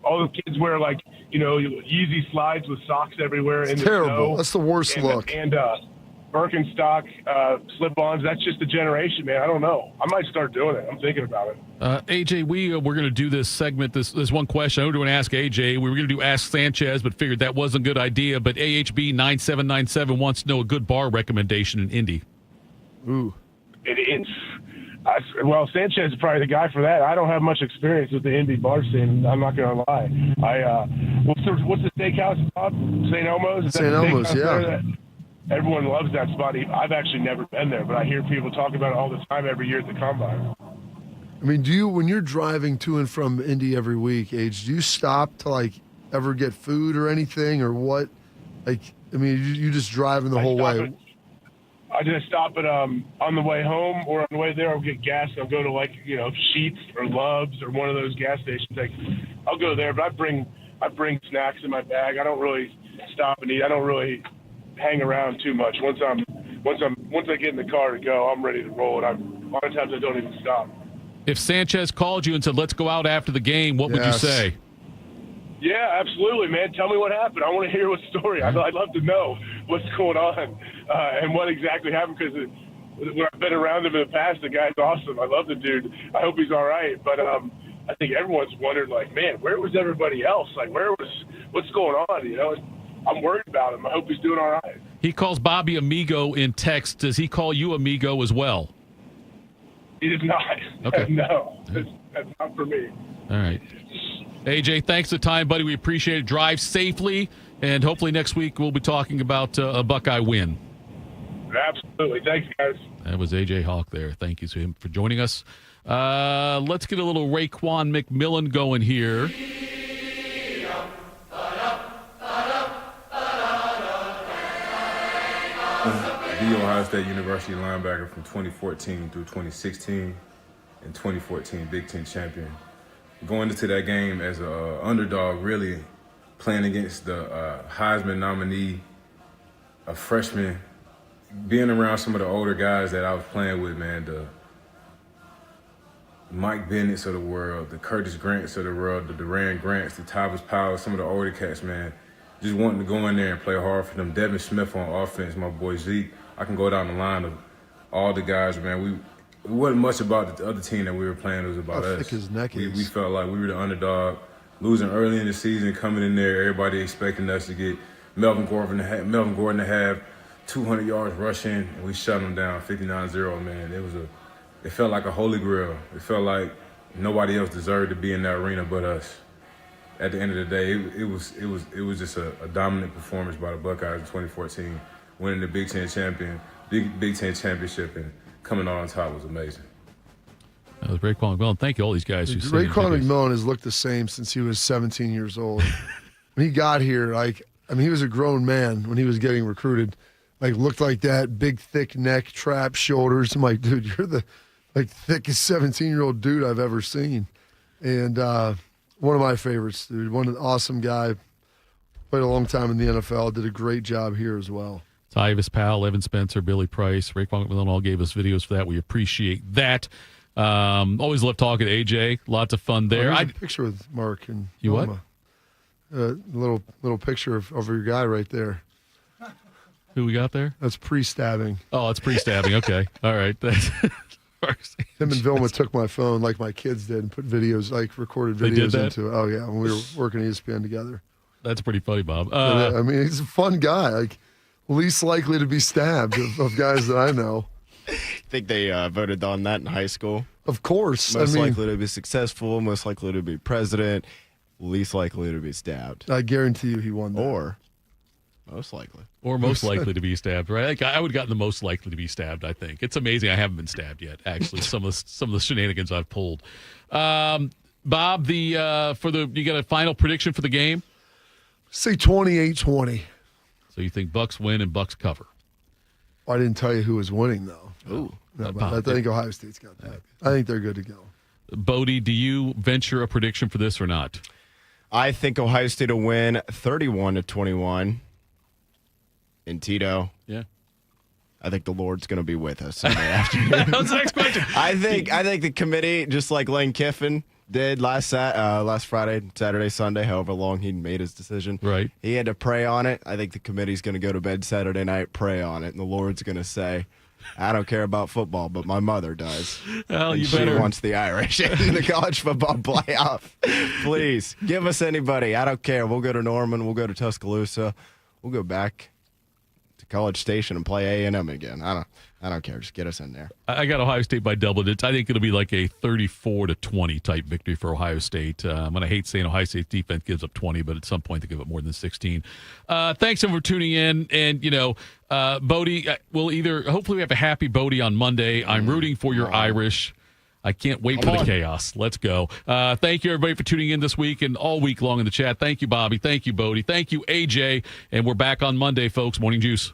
All the kids wear like, Yeezy slides with socks everywhere. It's in the terrible. snow. That's the worst look. And Birkenstock slip-ons. That's just a generation, man. I don't know. I might start doing it. I'm thinking about it. AJ, we're going to do this segment. This one question. I was going to ask AJ. We were going to do Ask Sanchez, but figured that wasn't a good idea. But AHB 9797 wants to know a good bar recommendation in Indy. Ooh. Well, Sanchez is probably the guy for that. I don't have much experience with the Indy bar scene. I'm not going to lie. What's the steakhouse, Bob? St. Elmo's? St. Elmo's, yeah. Everyone loves that spot. I've actually never been there, but I hear people talk about it all the time every year at the Combine. I mean, when you're driving to and from Indy every week, do you stop to, like, ever get food or anything, or what? Like, I mean, you just driving the whole way. I just stop at on the way home or on the way there. I'll get gas. I'll go to like Sheetz or Love's or one of those gas stations. Like, I'll go there, but I bring snacks in my bag. I don't really stop and eat. I don't really hang around too much. Once I get in the car to go, I'm ready to roll. And a lot of times I don't even stop. If Sanchez called you and said, "Let's go out after the game," what would you say? Yeah, absolutely, man. Tell me what happened. I want to hear what story. I'd love to know what's going on and what exactly happened, because when I've been around him in the past, the guy's awesome. I love the dude. I hope he's all right. But I think everyone's wondered, like, man, where was everybody else? Like, what's going on? I'm worried about him. I hope he's doing all right. He calls Bobby amigo in text. Does he call you amigo as well? He does not. Okay. No, that's not for me. All right. AJ, thanks for the time, buddy. We appreciate it. Drive safely, and hopefully next week we'll be talking about a Buckeye win. Absolutely. Thanks, guys. That was AJ Hawk there. Thank you to him for joining us. Let's get a little Raekwon McMillan going here. The Ohio State University linebacker from 2014 through 2016 and 2014 Big Ten champion. Going into that game as an underdog, really playing against the Heisman nominee, a freshman, being around some of the older guys that I was playing with, man, the Mike Bennett's of the world, the Curtis Grants of the world, the Duran Grants, the Tyvis Powers, some of the older cats, man, just wanting to go in there and play hard for them. Devin Smith on offense, my boy Zeke. I can go down the line of all the guys, man. it wasn't much about the other team that we were playing. It was about How us. thick his neck is. We felt like we were the underdog, losing early in the season, coming in there, everybody expecting us to get Melvin Gordon to have 200 yards rushing, and we shut them down 59-0, man. It felt like a holy grail. It felt like nobody else deserved to be in that arena but us. At the end of the day, it was just a dominant performance by the Buckeyes in 2014, winning the Big Ten championship and coming out on top was amazing. That was Raekwon McMillan. Thank you, all these guys. Raekwon McMillan has looked the same since he was 17 years old. When he got here, he was a grown man when he was getting recruited. Looked like that, big, thick neck, trap shoulders. I'm like, dude, you're the thickest 17-year-old dude I've ever seen. And one of my favorites, dude. One awesome guy. Played a long time in the NFL. Did a great job here as well. Tyvis Powell, Evan Spencer, Billy Price, Raekwon McMillan all gave us videos for that. We appreciate that. Always love talking to AJ. Lots of fun there. I a picture with Mark and you Mama. Little picture of your guy right there. Who we got there? That's pre-stabbing. Oh, that's pre-stabbing. Okay. All right. Him and Vilma took my phone like my kids did and put videos, recorded videos into it. Oh, yeah, when we were working at ESPN together. That's pretty funny, Bob. He's a fun guy. Least likely to be stabbed of guys that I know. I think they voted on that in high school. Of course. Most likely to be successful, most likely to be president, least likely to be stabbed. I guarantee you he won that. Or most likely. Or most likely to be stabbed, right? I would have gotten the most likely to be stabbed, I think. It's amazing I haven't been stabbed yet, actually, some of the shenanigans I've pulled. Bob, you got a final prediction for the game? Say 28-20. So you think Bucks win and Bucks cover? I didn't tell you who was winning, though. Ooh. No, but I think Ohio State's got that. I think they're good to go. Bodie, do you venture a prediction for this or not? I think Ohio State will win 31-21. And Tito. Yeah. I think the Lord's going to be with us Sunday afternoon. That was the next question. I think the committee, just like Lane Kiffin did last Friday, Saturday, Sunday, however long he made his decision. Right. He had to pray on it. I think the committee's going to go to bed Saturday night, pray on it, and the Lord's going to say, I don't care about football, but my mother does. Well, and she wants the Irish in the college football playoff. Please, give us anybody. I don't care. We'll go to Norman. We'll go to Tuscaloosa. We'll go back to College Station and play A&M again. I don't care. Just get us in there. I got Ohio State by double digits. I think it'll be like a 34-20 type victory for Ohio State. I'm going to hate saying Ohio State's defense gives up 20, but at some point they give up more than 16. Thanks everyone for tuning in. And, Bodie, hopefully we have a happy Bodie on Monday. I'm rooting for your Irish. I can't wait for the chaos. Let's go. Thank you, everybody, for tuning in this week and all week long in the chat. Thank you, Bobby. Thank you, Bodie. Thank you, AJ. And we're back on Monday, folks. Morning Juice.